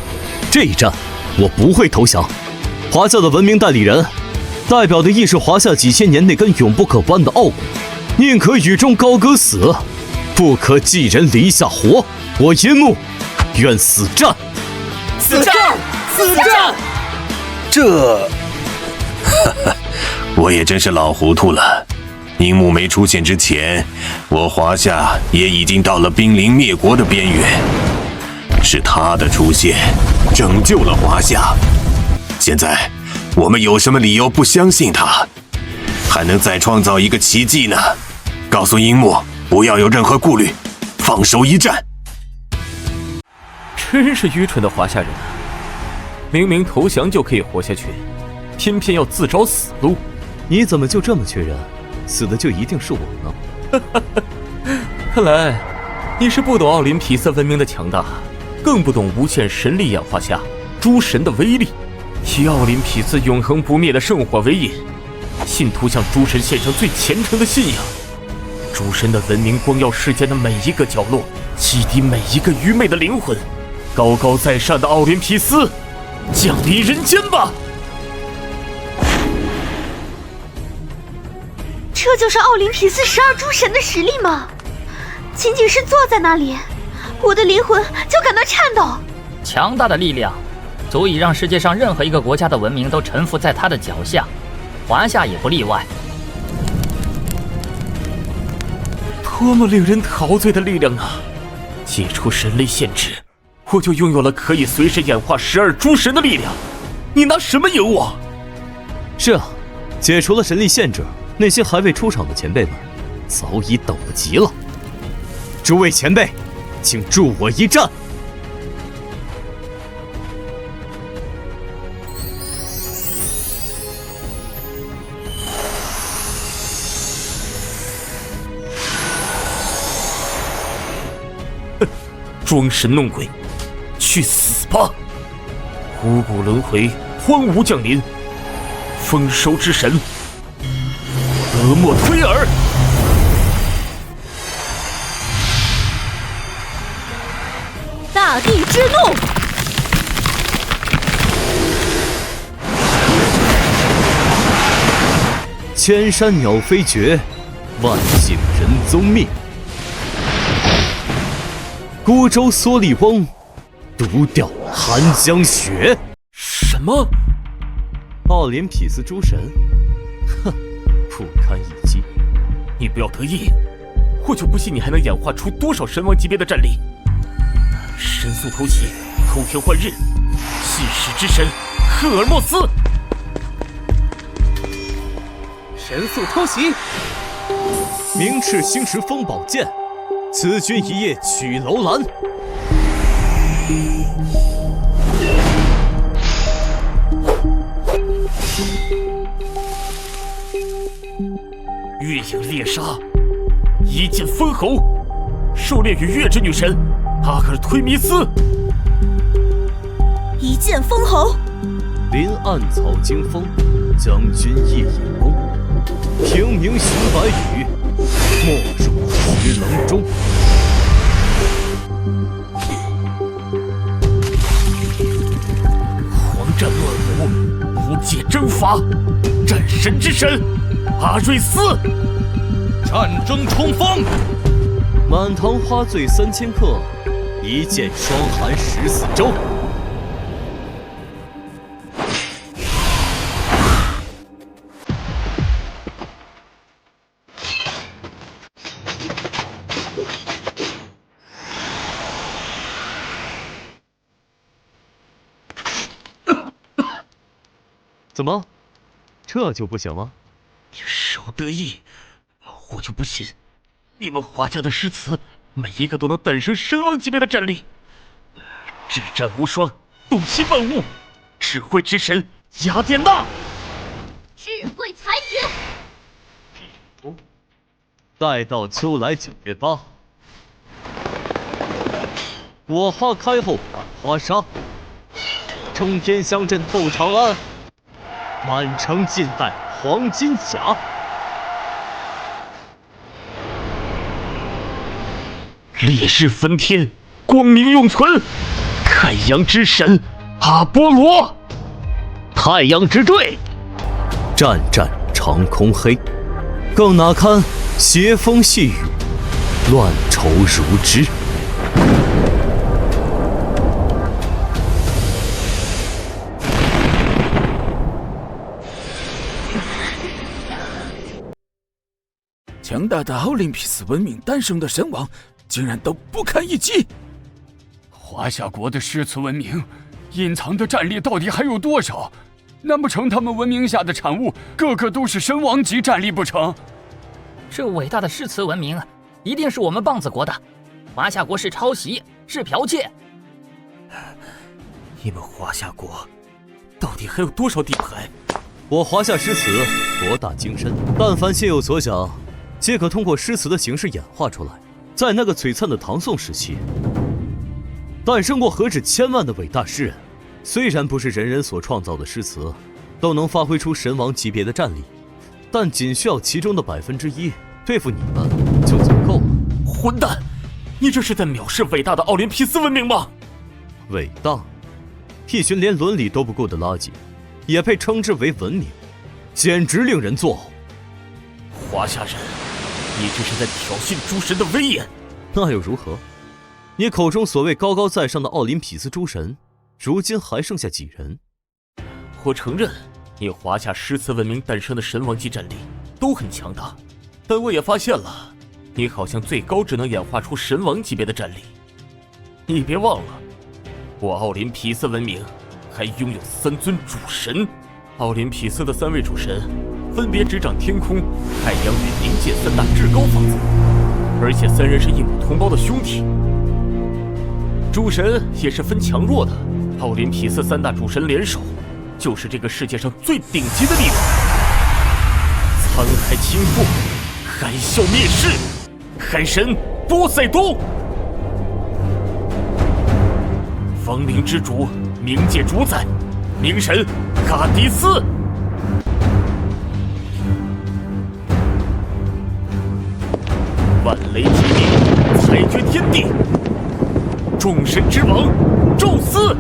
这一战我不会投降。华夏的文明代理人，代表的亦是华夏几千年那根永不可弯的傲骨。宁可雨中高歌死，不可寄人篱下活。我殷木愿死战。死战！死战！这，我也真是老糊涂了。樱木没出现之前，我华夏也已经到了濒临灭国的边缘。是他的出现，拯救了华夏。现在，我们有什么理由不相信他？还能再创造一个奇迹呢？告诉樱木，不要有任何顾虑，放手一战。真是愚蠢的华夏人啊！明明投降就可以活下去，偏偏要自找死路。你怎么就这么确认，死的就一定是我呢？看来你是不懂奥林匹斯文明的强大，更不懂无限神力演化下诸神的威力。以奥林匹斯永恒不灭的圣火为引，信徒向诸神献上最虔诚的信仰。诸神的文明光耀世间的每一个角落，击敌每一个愚昧的灵魂。高高在上的奥林匹斯，降临人间吧！这就是奥林匹斯12诸神的实力吗？仅仅是坐在那里，我的灵魂就感到颤抖。强大的力量，足以让世界上任何一个国家的文明都臣服在他的脚下，华夏也不例外。多么令人陶醉的力量啊！解除神力限制，我就拥有了可以随时演化12诸神的力量。你拿什么赢我？是啊，解除了神力限制，那些还未出场的前辈们早已等不及了。诸位前辈，请助我一战。装神弄鬼，去死吧！五谷轮回，荒芜降临，丰收之神，德莫推尔！大地之怒！千山鸟飞绝，万姓人宗灭。孤舟蓑笠翁，独钓寒江雪。什么？奥林匹斯诸神，哼，不堪一击。你不要得意，我就不信你还能演化出多少神王级别的战力。神速偷袭，偷天换日，信使之神赫尔墨斯。神速偷袭，明赤星驰风宝剑。此君一夜取楼兰。月影猎杀，一剑封喉，狩猎与月之女神阿尔忒弥斯。一剑封喉。临暗草惊风，将军夜引弓。平名徐白羽，没入虚棱中。狂战乱舞，无界征伐，战神之神阿瑞斯，战争冲锋。满堂花醉3000克，一剑霜寒14周。怎么，这就不行吗？你少得意，我就不信，你们华家的诗词每一个都能诞生神王级别的战力。至战无双，洞悉万物，智慧之神雅典娜，智慧裁决。待到秋来9月8，我花开后返华沙，冲天香阵斗长安。满城尽带黄金甲，烈日焚天，光明永存。太阳之神阿波罗，太阳之坠，战战长空黑，更哪堪斜风细雨，乱愁如织。强大的奥林匹斯文明诞生的神王，竟然都不堪一击。华夏国的诗词文明，隐藏的战力到底还有多少？难不成他们文明下的产物，个个都是神王级战力不成？这伟大的诗词文明，一定是我们棒子国的。华夏国是抄袭，是剽窃。你们华夏国到底还有多少地盘？我华夏诗词博大精深，但凡心有所想，皆可通过诗词的形式演化出来。在那个璀璨的唐宋时期，诞生过何止千万的伟大诗人。虽然不是人人所创造的诗词都能发挥出神王级别的战力，但仅需要其中的1%对付你们就足够了。混蛋！你这是在藐视伟大的奥林匹斯文明吗？伟大？一群连伦理都不顾的垃圾，也配称之为文明？简直令人作呕！华夏人，你这是在挑衅诸神的威严。那又如何？你口中所谓高高在上的奥林匹斯诸神，如今还剩下几人？我承认，你华夏诗词文明诞生的神王级战力都很强大，但我也发现了，你好像最高只能演化出神王级别的战力。你别忘了，我奥林匹斯文明还拥有3尊主神。奥林匹斯的3位主神分别执掌天空、太阳与冥界3大至高法则，而且3人是一母同胞的兄弟。主神也是分强弱的，奥林匹斯3大主神联手，就是这个世界上最顶级的力量。沧海倾覆，海啸灭世，海神波塞冬，亡灵之主，冥界主宰，冥神哈迪斯。万雷击地，裁决天地，众神之王宙斯。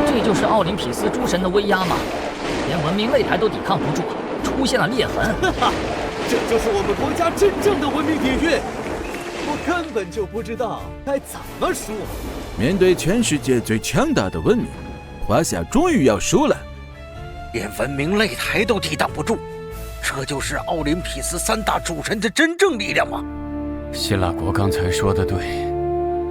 这就是奥林匹斯诸神的威压吗？连文明擂台都抵抗不住，出现了裂痕。这就是我们国家真正的文明底蕴，我根本就不知道该怎么输。面对全世界最强大的文明，华夏终于要输了，连文明擂台都抵挡不住，这就是奥林匹斯3大主神的真正力量吗？希腊国刚才说的对，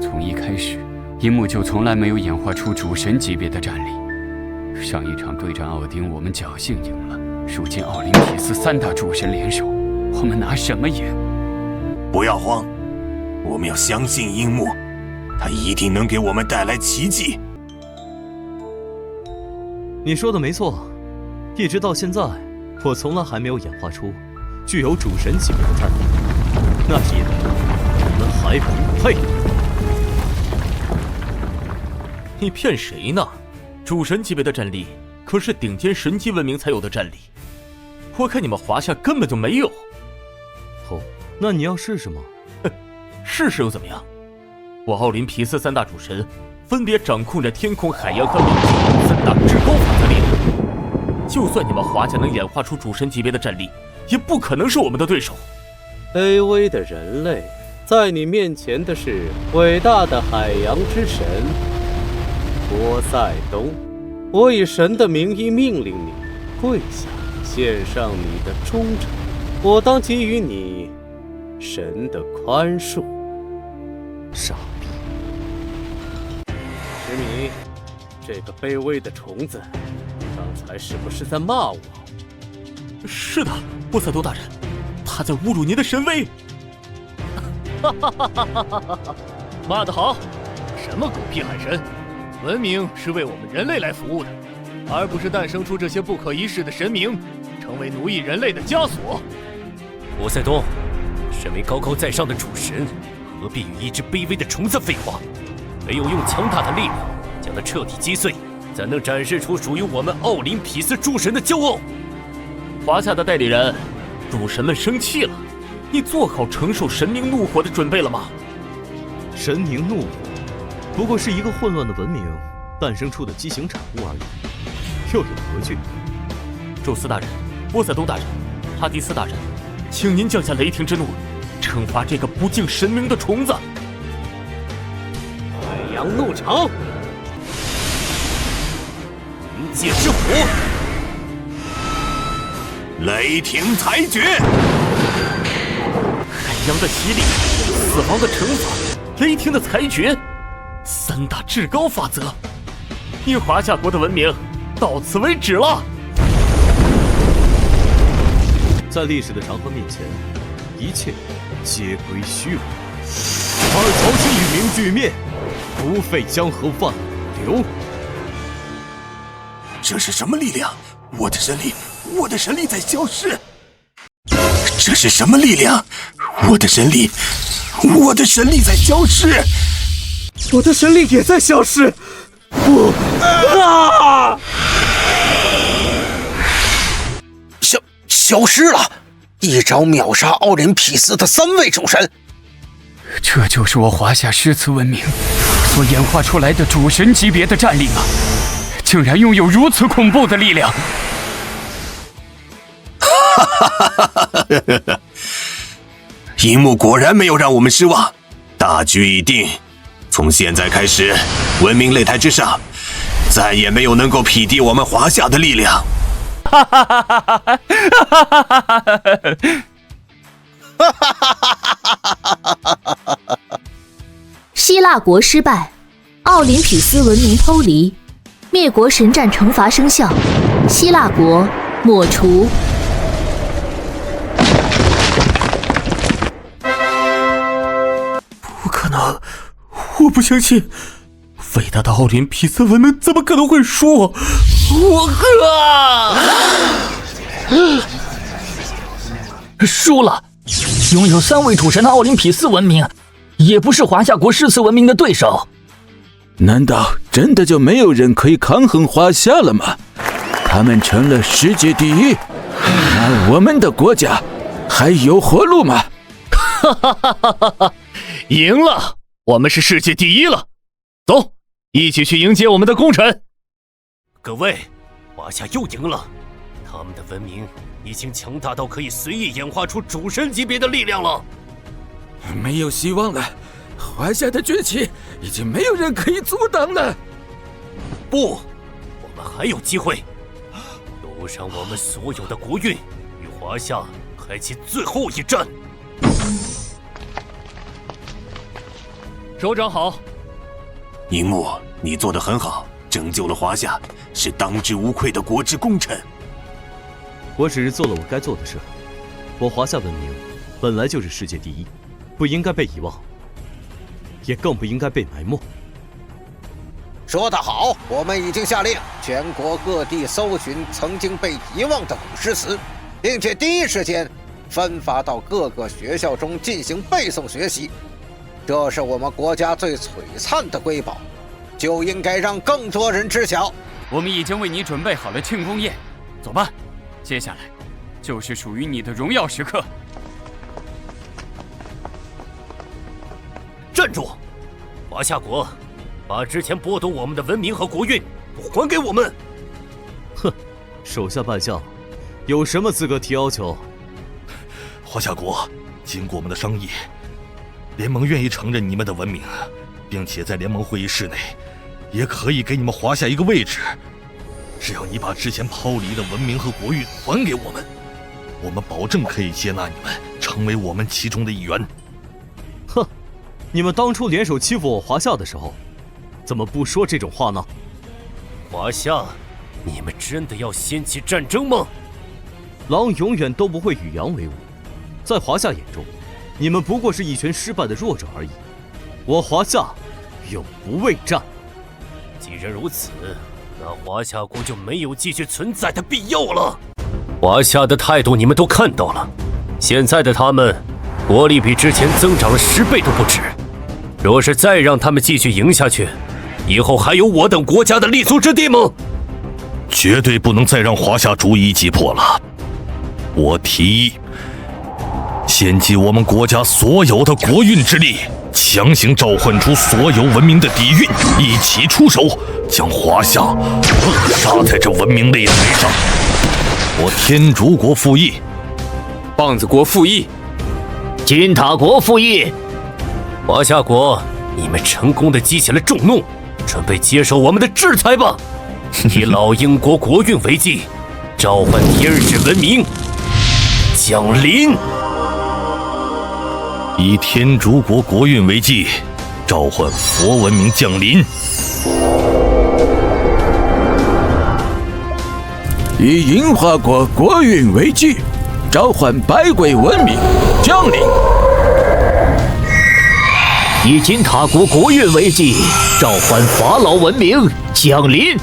从一开始，樱木就从来没有演化出主神级别的战力。上一场对战奥丁，我们侥幸赢了，如今奥林匹斯3大主神联手，我们拿什么赢？不要慌，我们要相信樱木，他一定能给我们带来奇迹。你说的没错，一直到现在，我从来还没有演化出具有主神级别的战力，那是因为你们还不配。你骗谁呢？主神级别的战力可是顶尖神级文明才有的战力，我看你们华夏根本就没有。哦，那你要试试吗？哼，试试又怎么样？我奥林匹斯3大主神分别掌控着天空、海洋和陆地3大至高法则力量，就算你们华夏能演化出主神级别的战力，也不可能是我们的对手。卑微的人类，在你面前的是伟大的海洋之神波塞冬。我以神的名义命令你跪下，献上你的忠诚，我当给予你神的宽恕。傻逼！石迷，这个卑微的虫子，刚才是不是在骂我？是的，波塞冬大人，他在侮辱您的神威。哈哈哈哈哈哈！骂得好！什么狗屁海神？文明是为我们人类来服务的，而不是诞生出这些不可一世的神明，成为奴役人类的枷锁。波塞冬，身为高高在上的主神，何必与一只卑微的虫子废话？唯有用强大的力量将它彻底击碎，才能展示出属于我们奥林匹斯诸神的骄傲。华夏的代理人，主神们生气了，你做好承受神明怒火的准备了吗？神明怒火不过是一个混乱的文明诞生出的畸形产物而已，又有何惧？宙斯大人、波塞冬大人、哈迪斯大人，请您降下雷霆之怒，惩罚这个不敬神明的虫子。海洋怒潮，冥界之火，雷霆裁决，海洋的洗礼，死亡的惩罚，雷霆的裁决，3大至高法则，你华夏国的文明到此为止了。在历史的长河面前，一切皆归虚无。二曹之与民俱灭，不废江河万流。这是什么力量？我的神力在消失。这是什么力量？我的神力在消失。我的神力也在消失。不啊！消失了，一招秒杀奥林匹斯的3位主神。这就是我华夏诗词文明所演化出来的主神级别的战力吗？竟然拥有如此恐怖的力量！哈哈哈哈哈！樱木果然没有让我们失望，大局已定。从现在开始，文明擂台之上，再也没有能够匹敌我们华夏的力量。哈哈哈哈哈！哈哈哈哈哈！希腊国失败，奥林匹斯文明偷离，灭国神战惩罚生效，希腊国抹除。不可能！我不相信，伟大的奥林匹斯文明怎么可能会输？输了！拥有3位主神的奥林匹斯文明，也不是华夏国诗词文明的对手。难道真的就没有人可以抗衡华夏了吗？他们成了世界第一，那我们的国家还有活路吗？哈哈哈哈哈！赢了！我们是世界第一了，走，一起去迎接我们的功臣。各位，华夏又赢了，他们的文明已经强大到可以随意演化出主神级别的力量了。没有希望了，华夏的崛起已经没有人可以阻挡了。不，我们还有机会，都让我们所有的国运与华夏开启最后一战。首长好。樱木，你做得很好，拯救了华夏，是当之无愧的国之功臣。我只是做了我该做的事。我华夏文明本来就是世界第一，不应该被遗忘，也更不应该被埋没。说得好，我们已经下令全国各地搜寻曾经被遗忘的古诗词，并且第一时间分发到各个学校中进行背诵学习。这是我们国家最璀璨的瑰宝，就应该让更多人知晓。我们已经为你准备好了庆功宴，走吧，接下来就是属于你的荣耀时刻。站住！华夏国，把之前剥夺我们的文明和国运都还给我们！哼，手下败将，有什么资格提要求？华夏国，经过我们的商议，联盟愿意承认你们的文明，并且在联盟会议室内，也可以给你们华夏一个位置。只要你把之前抛离的文明和国运还给我们，我们保证可以接纳你们，成为我们其中的一员。哼，你们当初联手欺负我华夏的时候，怎么不说这种话呢？华夏，你们真的要掀起战争吗？狼永远都不会与羊为伍，在华夏眼中，你们不过是一群失败的弱者而已。我华夏永不畏战。既然如此，那华夏国就没有继续存在的必要了。华夏的态度你们都看到了，现在的他们国力比之前增长了10倍都不止。若是再让他们继续赢下去，以后还有我等国家的立足之地吗？绝对不能再让华夏逐一击破了。我提议，献集我们国家所有的国运之力，强行召唤出所有文明的底蕴，一起出手，将华夏扼杀在这文明擂台上。我天竺国附议，棒子国附议，金塔国附议。华夏国，你们成功的激起了众怒，准备接受我们的制裁吧！以老鹰国国运为纪，召唤天使文明降临。以天竺国国运为纪，召唤佛文明降临。以银华国国运为纪，召唤百鬼文明降临。以金塔国国运为纪，召唤法老文明降临。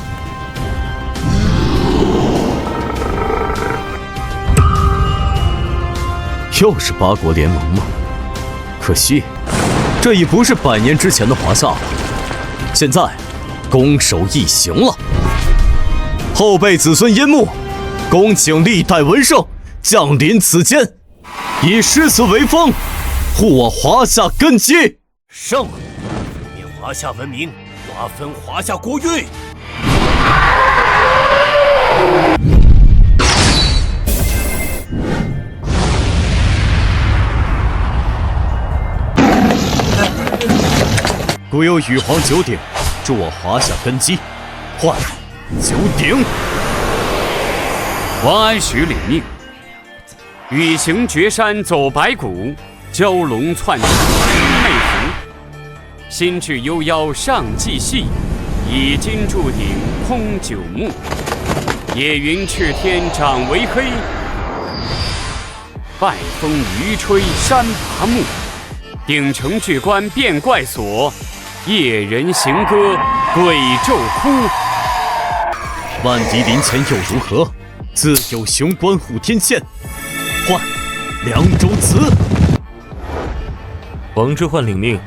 又是8国联盟吗？可惜，这已不是100年之前的华夏了。现在，攻守一行了。后辈子孙殷穆，恭请历代文圣降临此间，以诗词为风，护我华夏根基。上，灭华夏文明，瓜分华夏国运。古有羽皇九鼎，助我华夏根基。换九鼎。王安石领命，欲行绝山走白骨，蛟龙窜天魅伏。心智幽妖上计细，以金铸鼎空九牧。野云赤天长为黑，败风余吹山拔木。鼎城巨关变怪所，夜人行歌鬼咒哭。万敌临前又如何？自有雄关护天线。换凉州词。王之涣领命。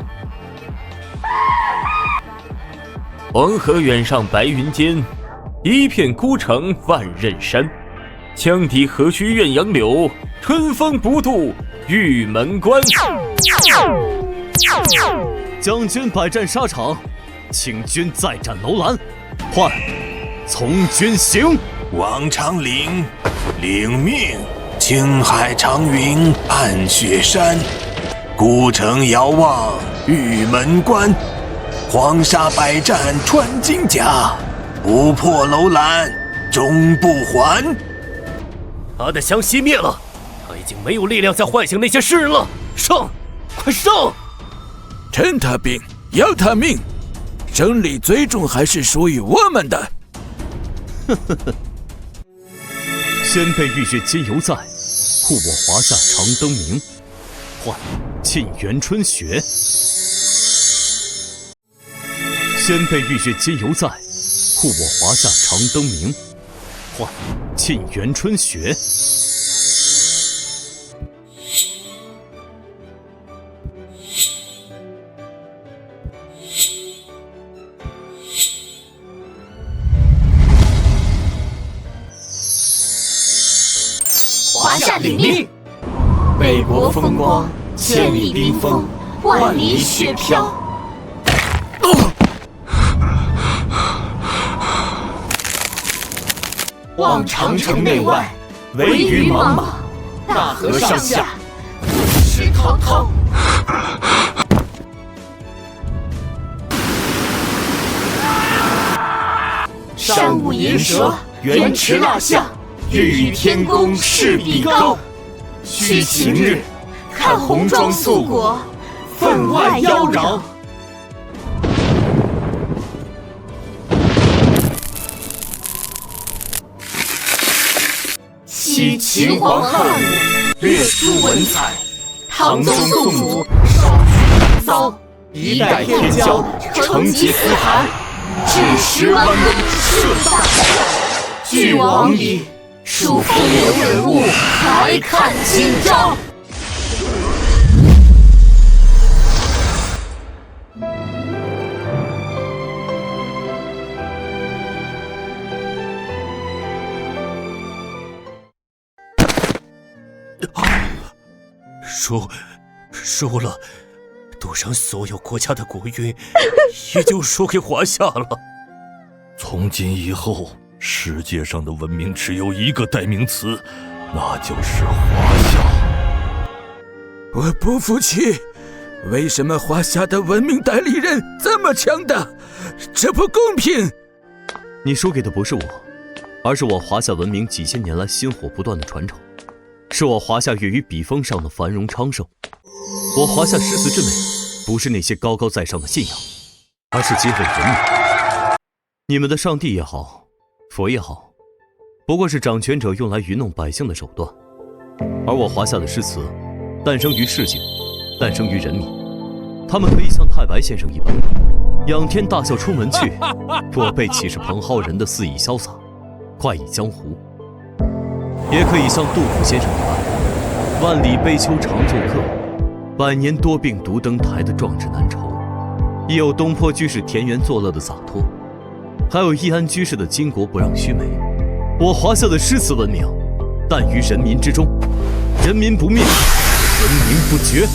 黄河远上白云间，一片孤城万仞山。羌笛何须怨杨柳，春风不度玉门关。将军百战沙场，请君再战楼兰。换从军行。王长龄领命。青海长云暗雪山，孤城遥望玉门关。黄沙百战穿金甲，不破楼兰终不还。他的香熄灭了，他已经没有力量再唤醒那些诗人了。上，快上！趁他兵，要他命，胜利最终还是属于我们的。呵呵呵。先辈浴血皆犹在，护我华夏长灯明。换沁园春雪。先辈浴血皆犹在，护我华夏长灯明。换沁园春雪。华夏领命，北国风光，千里冰封，万里雪飘。望长城内外，惟余莽莽；大河上下，历史滔滔。山舞银蛇，原驰蜡象。日与天公势比高，须晴日，看红装素裹，分外妖娆。惜秦皇汉武，略出文采；唐宗宋祖，少许风骚。一代天骄，成吉思汗，至10万人盛大。俱往矣。数风流人物，还看今朝。输了，赌上所有国家的国运，也就输给华夏了。从今以后，世界上的文明只有一个代名词，那就是华夏。我不服气，为什么华夏的文明代理人这么强大？这不公平！你输给的不是我，而是我华夏文明几千年来薪火不断的传承，是我华夏跃于笔锋上的繁荣昌盛。我华夏诗词之美，不是那些高高在上的信仰，而是皆为人民。你们的上帝也好，佛也好，不过是掌权者用来愚弄百姓的手段，而我华夏的诗词，诞生于市井，诞生于人民。他们可以像太白先生一般，仰天大笑出门去；我辈岂是蓬蒿人的肆意潇洒，快意江湖；也可以像杜甫先生一般，万里悲秋常作客，百年多病独登台的壮志难酬；亦有东坡居士田园作乐的洒脱，还有易安居士的巾帼不让须眉。我华夏的诗词文明，诞于人民之中，人民不灭，文明不绝。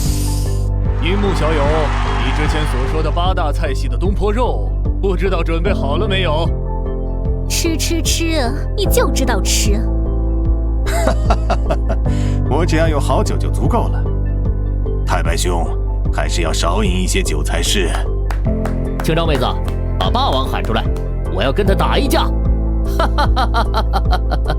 樱木小友，你之前所说的8大菜系的东坡肉，不知道准备好了没有？吃，你就知道吃。我只要有好酒就足够了。太白兄，还是要少饮一些酒才是。清张妹子，把霸王喊出来，我要跟他打一架。哈哈哈哈哈哈！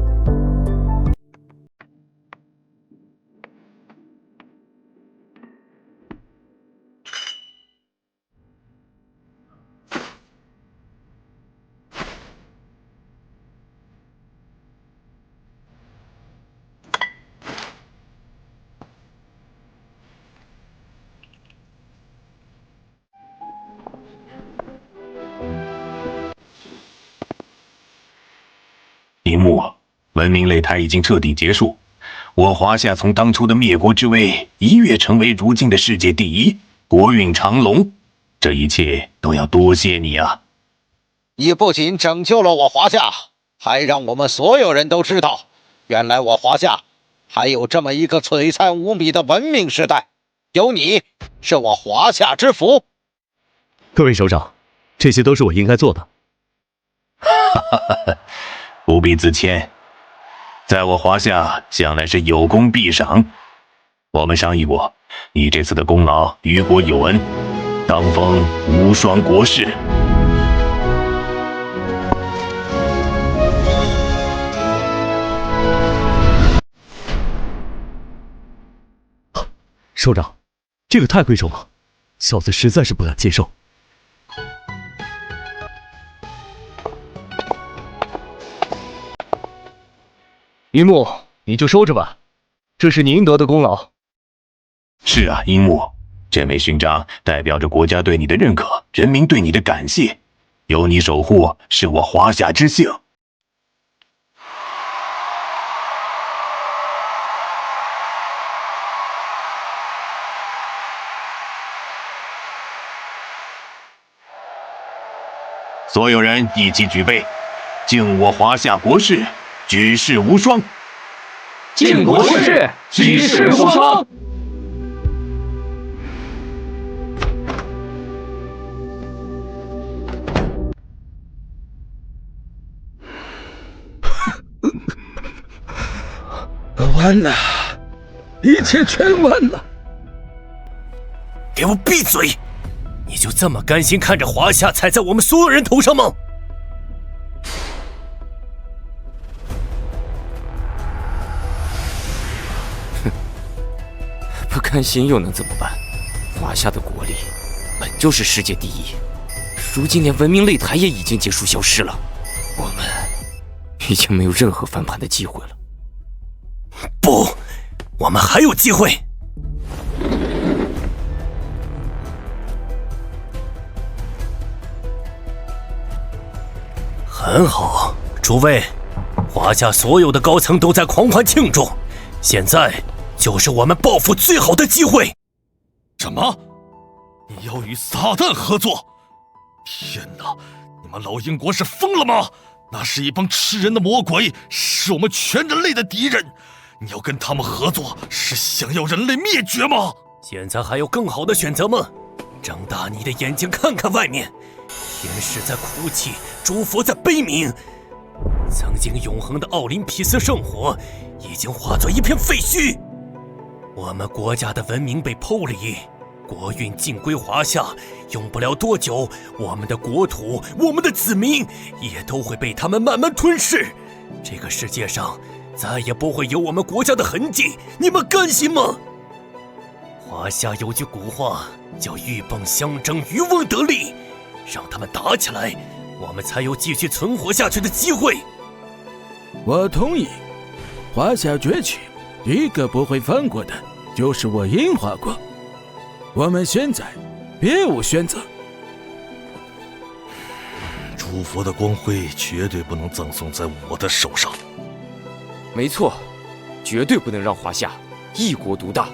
樱木，文明擂台已经彻底结束，我华夏从当初的灭国之危一跃成为如今的世界第一，国运长隆，这一切都要多谢你啊！你不仅拯救了我华夏，还让我们所有人都知道，原来我华夏还有这么一个璀璨无比的文明时代，有你是我华夏之福。各位首长，这些都是我应该做的。哈哈哈，不必自谦，在我华夏向来是有功必赏。我们商议过，你这次的功劳于国有恩，当封无双国士。首长，这个太贵重了，小子实在是不敢接受。樱木，你就收着吧，这是你应得的功劳。是啊，樱木，这枚勋章代表着国家对你的认可，人民对你的感谢，有你守护，是我华夏之幸。所有人一起举杯，敬我华夏国士，举世无双。敬国士，举世无双。完了，一切全完了！给我闭嘴！你就这么甘心看着华夏踩在我们所有人头上吗？哼，不甘心又能怎么办？华夏的国力本就是世界第一，如今连文明擂台也已经结束消失了，我们已经没有任何翻盘的机会了。不，我们还有机会。很好，诸位，华夏所有的高层都在狂欢庆祝，现在就是我们报复最好的机会。什么？你要与撒旦合作？天哪！你们老英国是疯了吗？那是一帮吃人的魔鬼，是我们全人类的敌人。你要跟他们合作，是想要人类灭绝吗？现在还有更好的选择吗？睁大你的眼睛看看外面，天使在哭泣，诸佛在悲鸣。曾经永恒的奥林匹斯圣火已经化作一片废墟。我们国家的文明被剖离，国运尽归华夏，用不了多久，我们的国土，我们的子民也都会被他们慢慢吞噬。这个世界上再也不会有我们国家的痕迹，你们甘心吗？华夏有句古话叫鹬蚌相争，渔翁得利，让他们打起来，我们才有继续存活下去的机会。我同意，华夏崛起，第一个不会放过的就是我樱花国。我们现在别无选择。诸佛的光辉绝对不能葬送在我的手上。没错，绝对不能让华夏一国独大。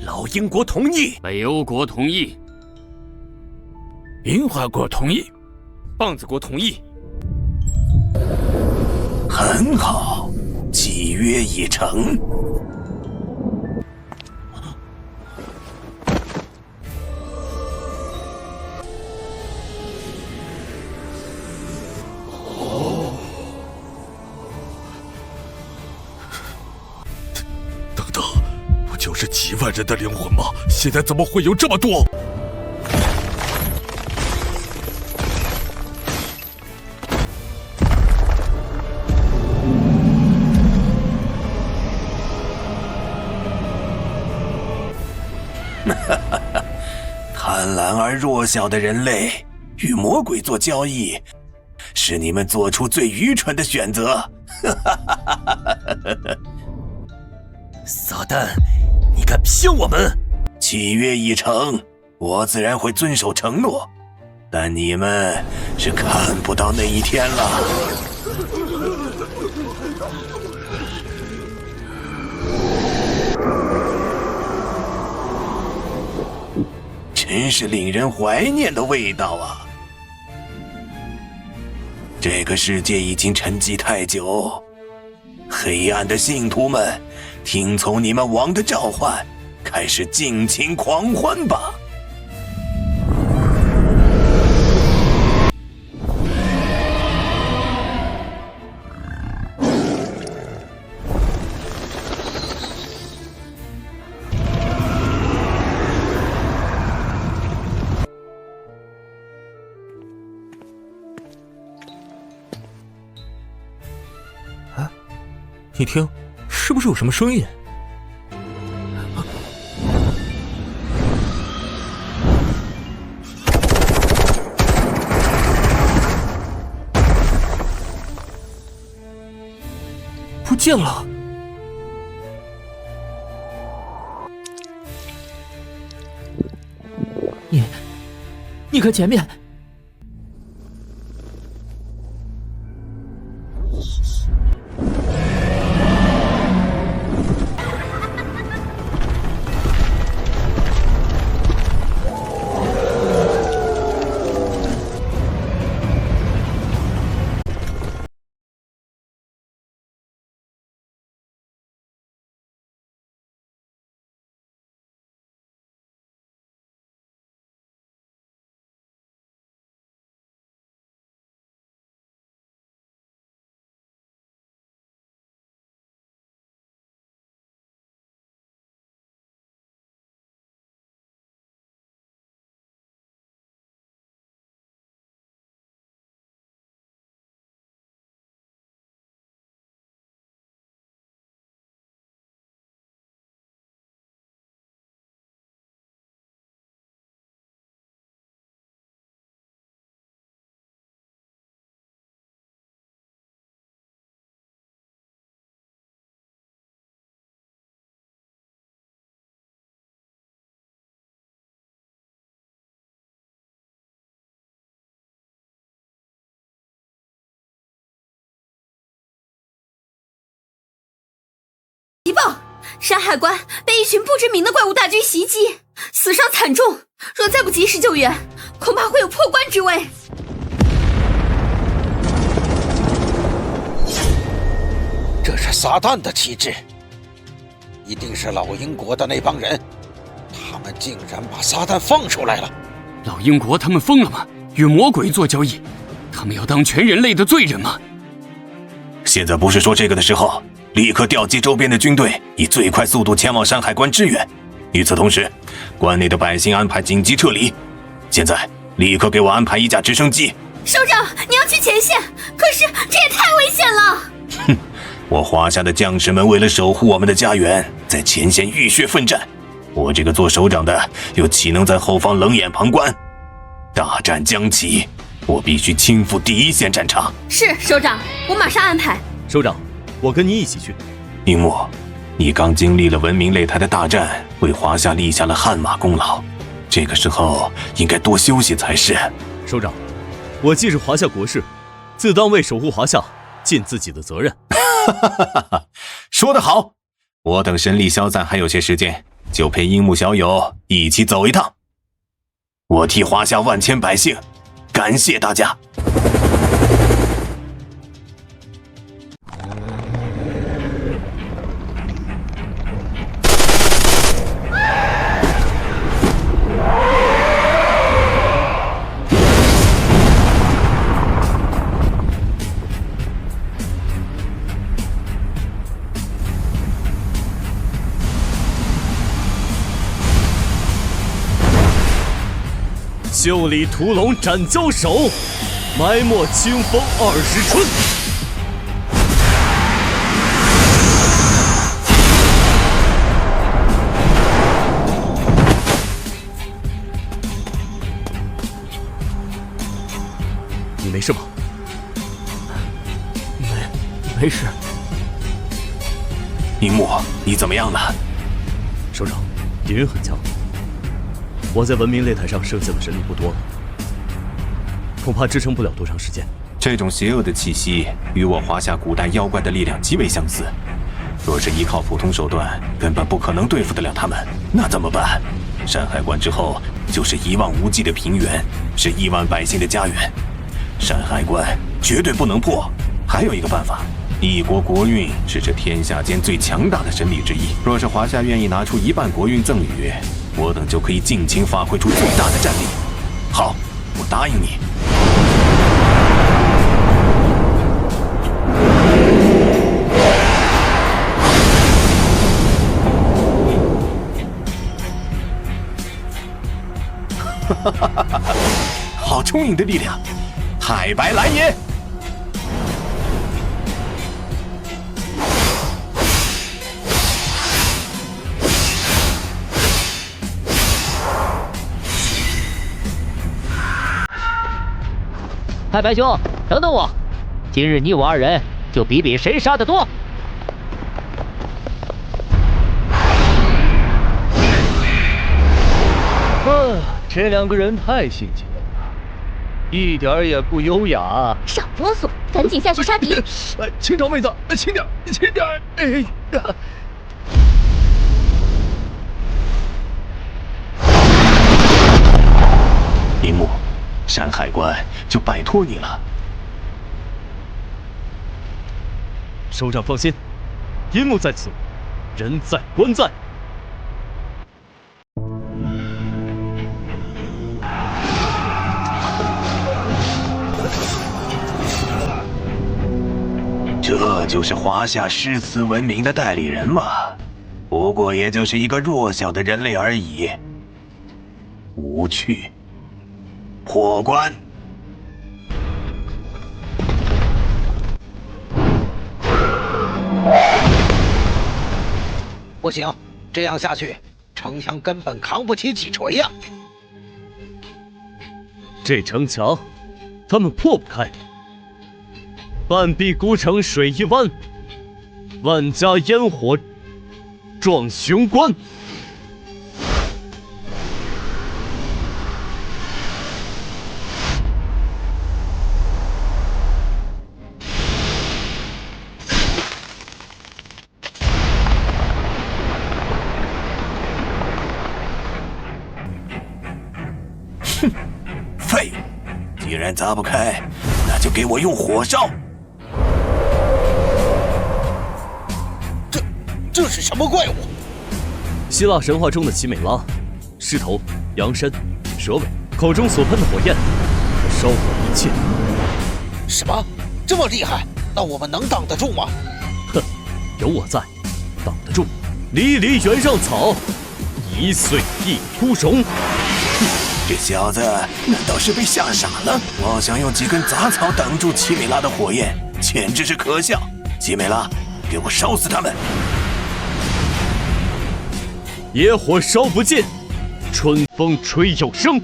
老英国同意，北欧国同意，樱花国同意，棒子国同意。很好，契约已成。凡人的灵魂吗？现在怎么会有这么多？贪婪而弱小的人类与魔鬼做交易，是你们做出最愚蠢的选择。撒旦，你敢骗我们？契约已成，我自然会遵守承诺，但你们是看不到那一天了。真是令人怀念的味道啊！这个世界已经沉寂太久，黑暗的信徒们，听从你们王的召唤，开始尽情狂欢吧！你听，是不是有什么声音？不见了！你看前面！急报！山海关被一群不知名的怪物大军袭击，死伤惨重。若再不及时救援，恐怕会有破关之危。这是撒旦的旗帜，一定是老鹰国的那帮人，他们竟然把撒旦放出来了。老鹰国他们疯了吗？与魔鬼做交易，他们要当全人类的罪人吗？现在不是说这个的时候，立刻调集周边的军队，以最快速度前往山海关支援。与此同时，关内的百姓安排紧急撤离。现在立刻给我安排一架直升机。首长，你要去前线，可是这也太危险了。哼，我华夏的将士们为了守护我们的家园，在前线浴血奋战。我这个做首长的，又岂能在后方冷眼旁观？大战将起，我必须亲赴第一线战场。是首长，我马上安排。首长，我跟你一起去。樱木，你刚经历了文明擂台的大战，为华夏立下了汗马功劳，这个时候应该多休息才是。首长，我既是华夏国士，自当为守护华夏尽自己的责任。说得好，我等神力消散还有些时间，就陪樱木小友一起走一趟。我替华夏万千百姓感谢大家。袖里屠龙斩交手，埋没清风20春。你没事吧？没事。樱木，你怎么样了？首长，敌人很强，我在文明擂台上剩下的人力不多了，恐怕支撑不了多长时间。这种邪恶的气息与我华夏古代妖怪的力量极为相似，若是依靠普通手段，根本不可能对付得了他们。那怎么办？山海关之后就是一望无际的平原，是亿万百姓的家园。山海关绝对不能破。还有一个办法，一国国运是这天下间最强大的神力之一。若是华夏愿意拿出1半国运赠予，我等就可以尽情发挥出最大的战力。好，我答应你。好充盈的力量，太白来也！太白兄，等等我！今日你我2人就比比谁杀得多。这2个人太心急了，一点也不优雅。少啰嗦，赶紧下去杀敌！清朝妹子，轻点，轻点！哎呀！樱木，山海关就拜托你了。首长放心，樱木在此，人在关在。这就是华夏诗词文明的代理人嘛？不过也就是一个弱小的人类而已。无趣。破关！不行，这样下去，城墙根本扛不起几锤呀！这城墙，他们破不开。半壁孤城水一湾，万家烟火撞雄关。哼，废物！既然砸不开，那就给我用火烧！这是什么怪物？希腊神话中的奇美拉，狮头、羊身、蛇尾，口中所喷的火焰，可烧毁一切。什么？这么厉害？那我们能挡得住吗？哼，有我在，挡得住。离离原上草，一岁一枯荣。这小子难道是被吓傻了？妄想用几根杂草挡住奇美拉的火焰，简直是可笑！奇美拉，给我烧死他们！野火烧不尽，春风吹又生。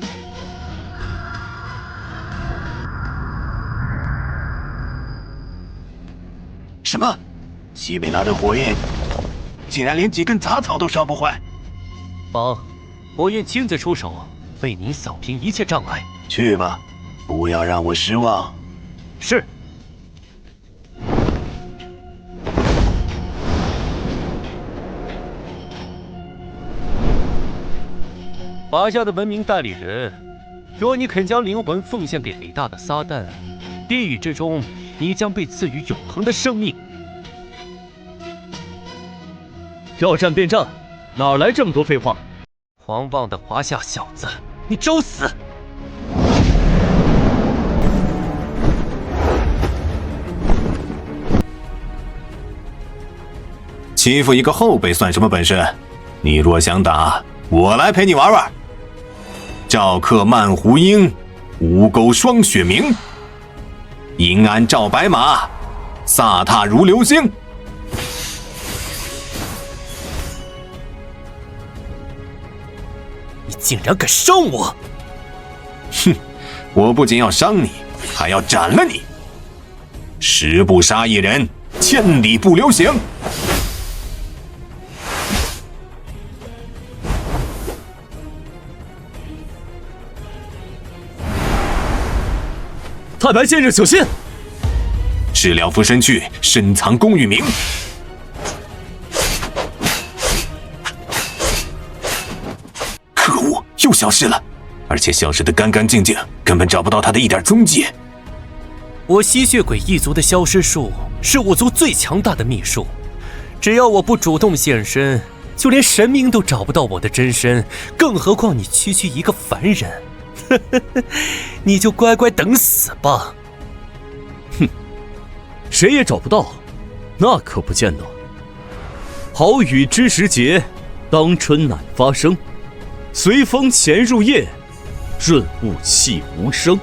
什么？奇美拉的火焰竟然连几根杂草都烧不坏？爸，我愿亲自出手，为您扫平一切障碍。去吧，不要让我失望。是。华夏的文明代理人，若你肯将灵魂奉献给伟大的撒旦，地狱之中，你将被赐予永恒的生命。要战便战，哪来这么多废话？狂妄的华夏小子，你找死！欺负一个后辈算什么本事？你若想打，我来陪你玩玩。赵克慢胡鹰，吴钩双雪明，银鞍照白马，飒沓如流星。你竟然敢伤我！哼，我不仅要伤你，还要斩了你。十步杀一人，千里不留行。太白先生小心！是了夫身去，深藏功与名。可恶，又消失了，而且消失得干干净净，根本找不到他的一点踪迹。我吸血鬼一族的消失术是我族最强大的秘术，只要我不主动现身，就连神明都找不到我的真身，更何况你区区一个凡人。你就乖乖等死吧！哼，谁也找不到，那可不见得。好雨知时节，当春乃发生。随风潜入夜，润物细无声。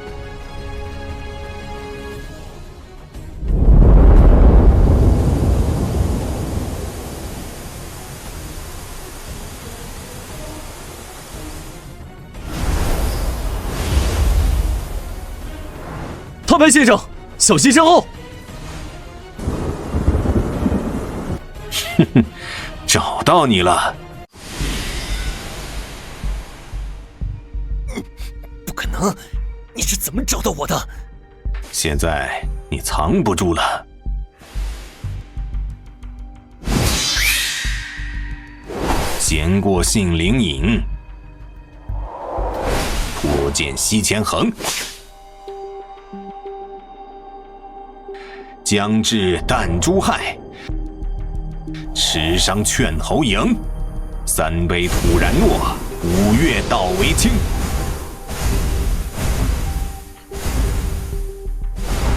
太白先生，小心身后！哼哼，找到你了！不可能，你是怎么找到我的？现在你藏不住了。闲过杏林隐，颇见西前横。将至弹珠害，持伤劝侯赢。三杯突然落，五岳道为轻。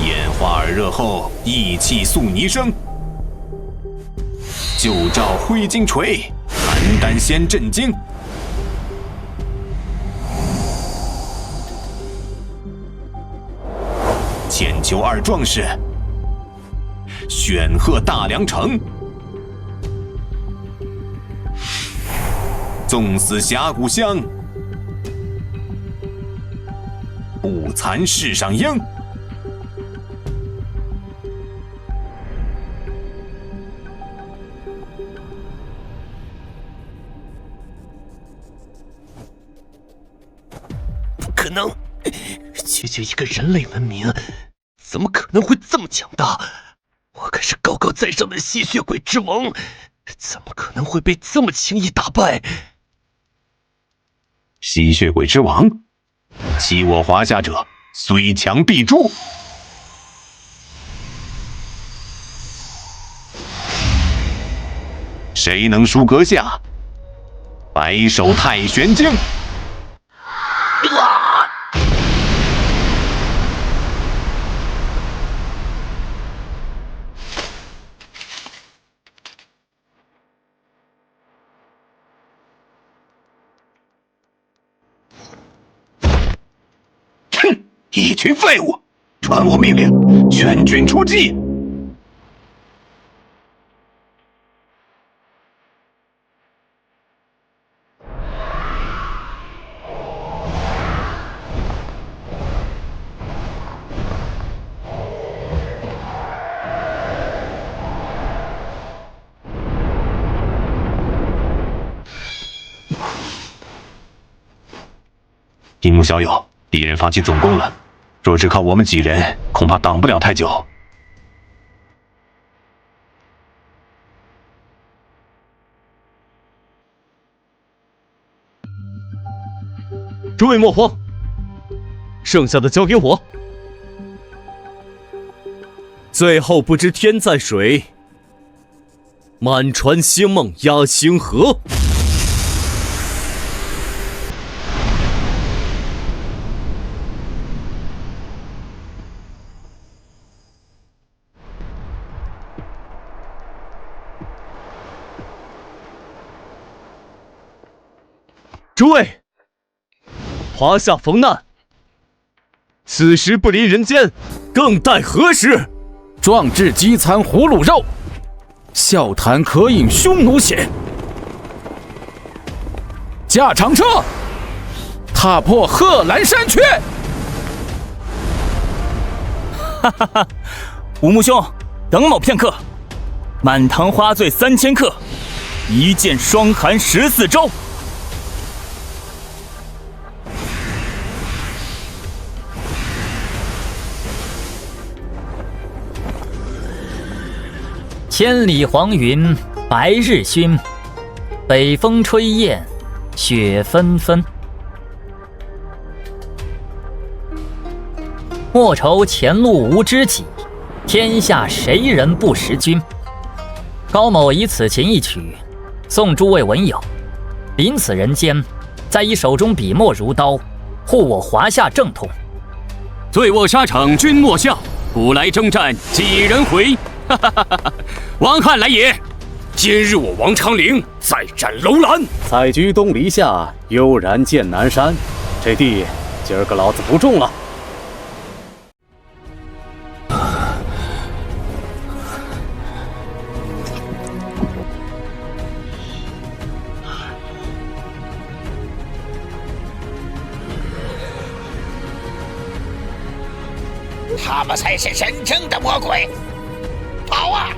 眼花耳热后，意气素泥生。就照挥金锤，邯郸先震惊。千秋二壮士。选贺大梁城，纵死峡谷乡，不惭世上英。不可能，区区一个人类文明，怎么可能会这么强大？我可是高高在上的吸血鬼之王，怎么可能会被这么轻易打败？吸血鬼之王，欺我华夏者，虽强必诛。谁能输阁下？白手太玄经。一群废物！传我命令，全军出击！樱木小友，敌人发起总攻了。若只靠我们几人，恐怕挡不了太久。诸位莫慌，剩下的交给我。最后不知天在水，满船星梦压星河。诸位，华夏逢难，此时不临人间，更待何时？壮志饥餐葫芦肉，笑谈渴饮匈奴血。驾长车，踏破贺兰山缺！哈哈哈！吴木兄，等某片刻。满堂花醉3000克，一剑霜寒14周。千里黄云白日曛，北风吹雁雪纷纷。莫愁前路无知己，天下谁人不识君。高某以此情一曲，送诸位文友，临此人间，再以手中笔墨如刀，护我华夏正统。醉卧沙场君莫笑，古来征战几人回？哈哈哈哈！王汉来也！今日我王昌龄再战楼兰，采菊东篱下，悠然见南山。这地今儿个老子不中了。他们才是真正的魔鬼！跑啊！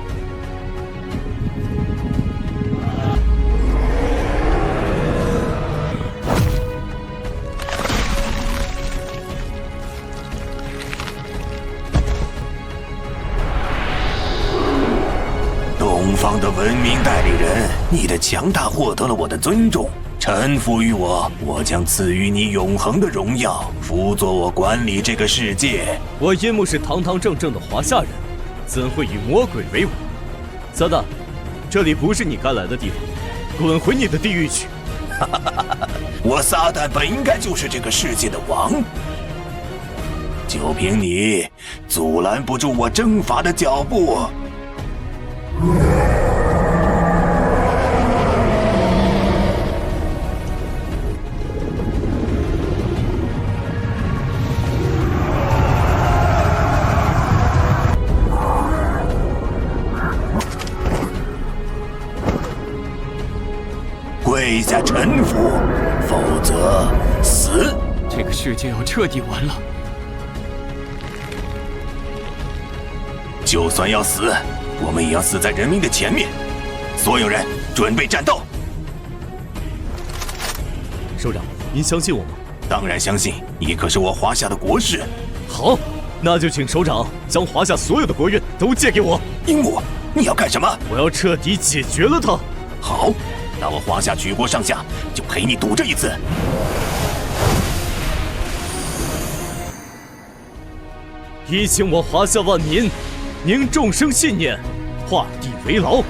东方的文明代理人，你的强大获得了我的尊重。臣服于我，我将赐予你永恒的荣耀，辅佐我管理这个世界。我殷木是堂堂正正的华夏人，怎会与魔鬼为伍？撒旦，这里不是你该来的地方，滚回你的地狱去！我撒旦本应该就是这个世界的王，就凭你阻拦不住我征伐的脚步。跪下臣服，否则死！这个世界要彻底完了。就算要死，我们也要死在人民的前面。所有人准备战斗！首长，您相信我吗？当然相信，你可是我华夏的国士。好，那就请首长将华夏所有的国运都借给我。樱木，你要干什么？我要彻底解决了他。好。那我华夏举国上下就陪你赌这一次。以请我华夏万民凝众生信念，画地为牢。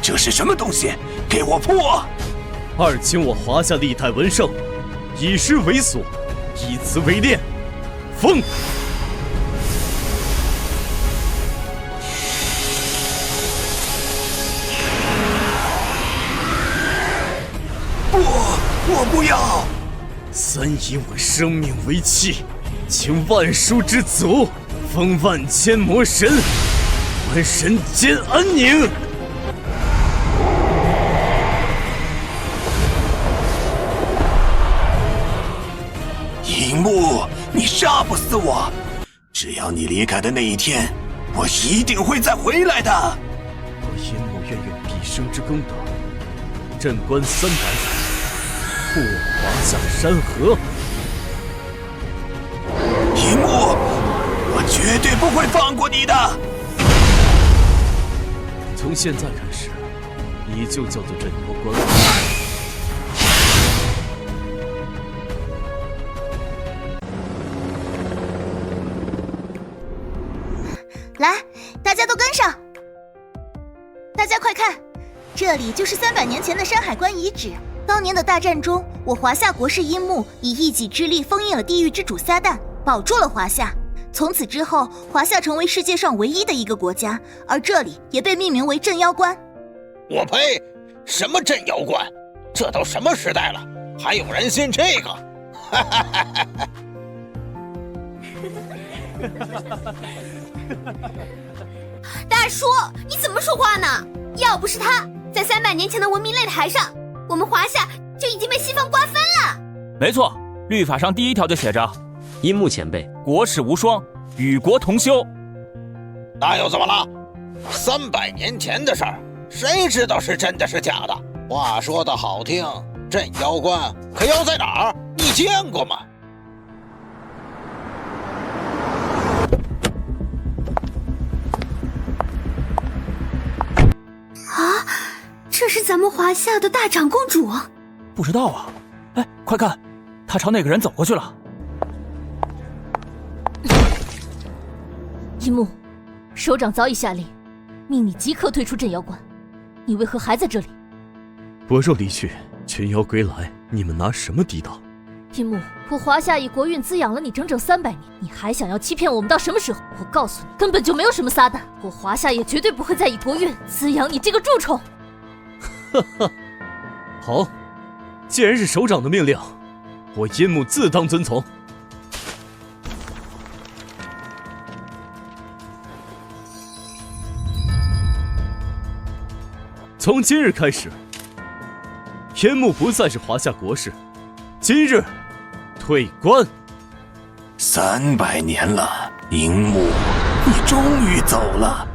这是什么东西？给我破！二请我华夏历代文圣，以诗为锁，以词为链，封。不，我不要！三以我生命为契，请万书之祖，封万千魔神，还人间安宁。樱木，你杀不死我！只要你离开的那一天，我一定会再回来的。我樱木愿用毕生之功德，镇关300载，护我华夏山河。樱木，我绝对不会放过你的。从现在开始，你就叫做镇国关。来，大家都跟上！大家快看，这里就是300年前的山海关遗址当年的大战中，我华夏国士樱木以一己之力封印了地狱之主撒旦，保住了华夏。从此之后，华夏成为世界上唯一的一个国家，而这里也被命名为镇妖关。我呸！什么镇妖关？这都什么时代了，还有人信这个？哈哈哈哈哈！大叔，你怎么说话呢？要不是他在300年前的文明擂台上，我们华夏就已经被西方瓜分了。没错，律法上第1条就写着：樱木前辈，国士无双，与国同修。那又怎么了？300年前的事儿，谁知道是真的是假的？话说的好听，镇妖关可妖在哪儿？你见过吗？啊，这是咱们华夏的大长公主。不知道啊，哎，快看，她朝那个人走过去了。樱木，首长早已下令，命你即刻退出镇妖关。你为何还在这里？我若离去，群妖归来，你们拿什么抵挡？樱木，我华夏以国运滋养了你整整300年，你还想要欺骗我们到什么时候？我告诉你，根本就没有什么撒旦，我华夏也绝对不会再以国运滋养你这个蛀虫。哈哈，好，既然是首长的命令，我樱木自当遵从。从今日开始，樱木不再是华夏国士，今日退关。300年了，樱木，你终于走了。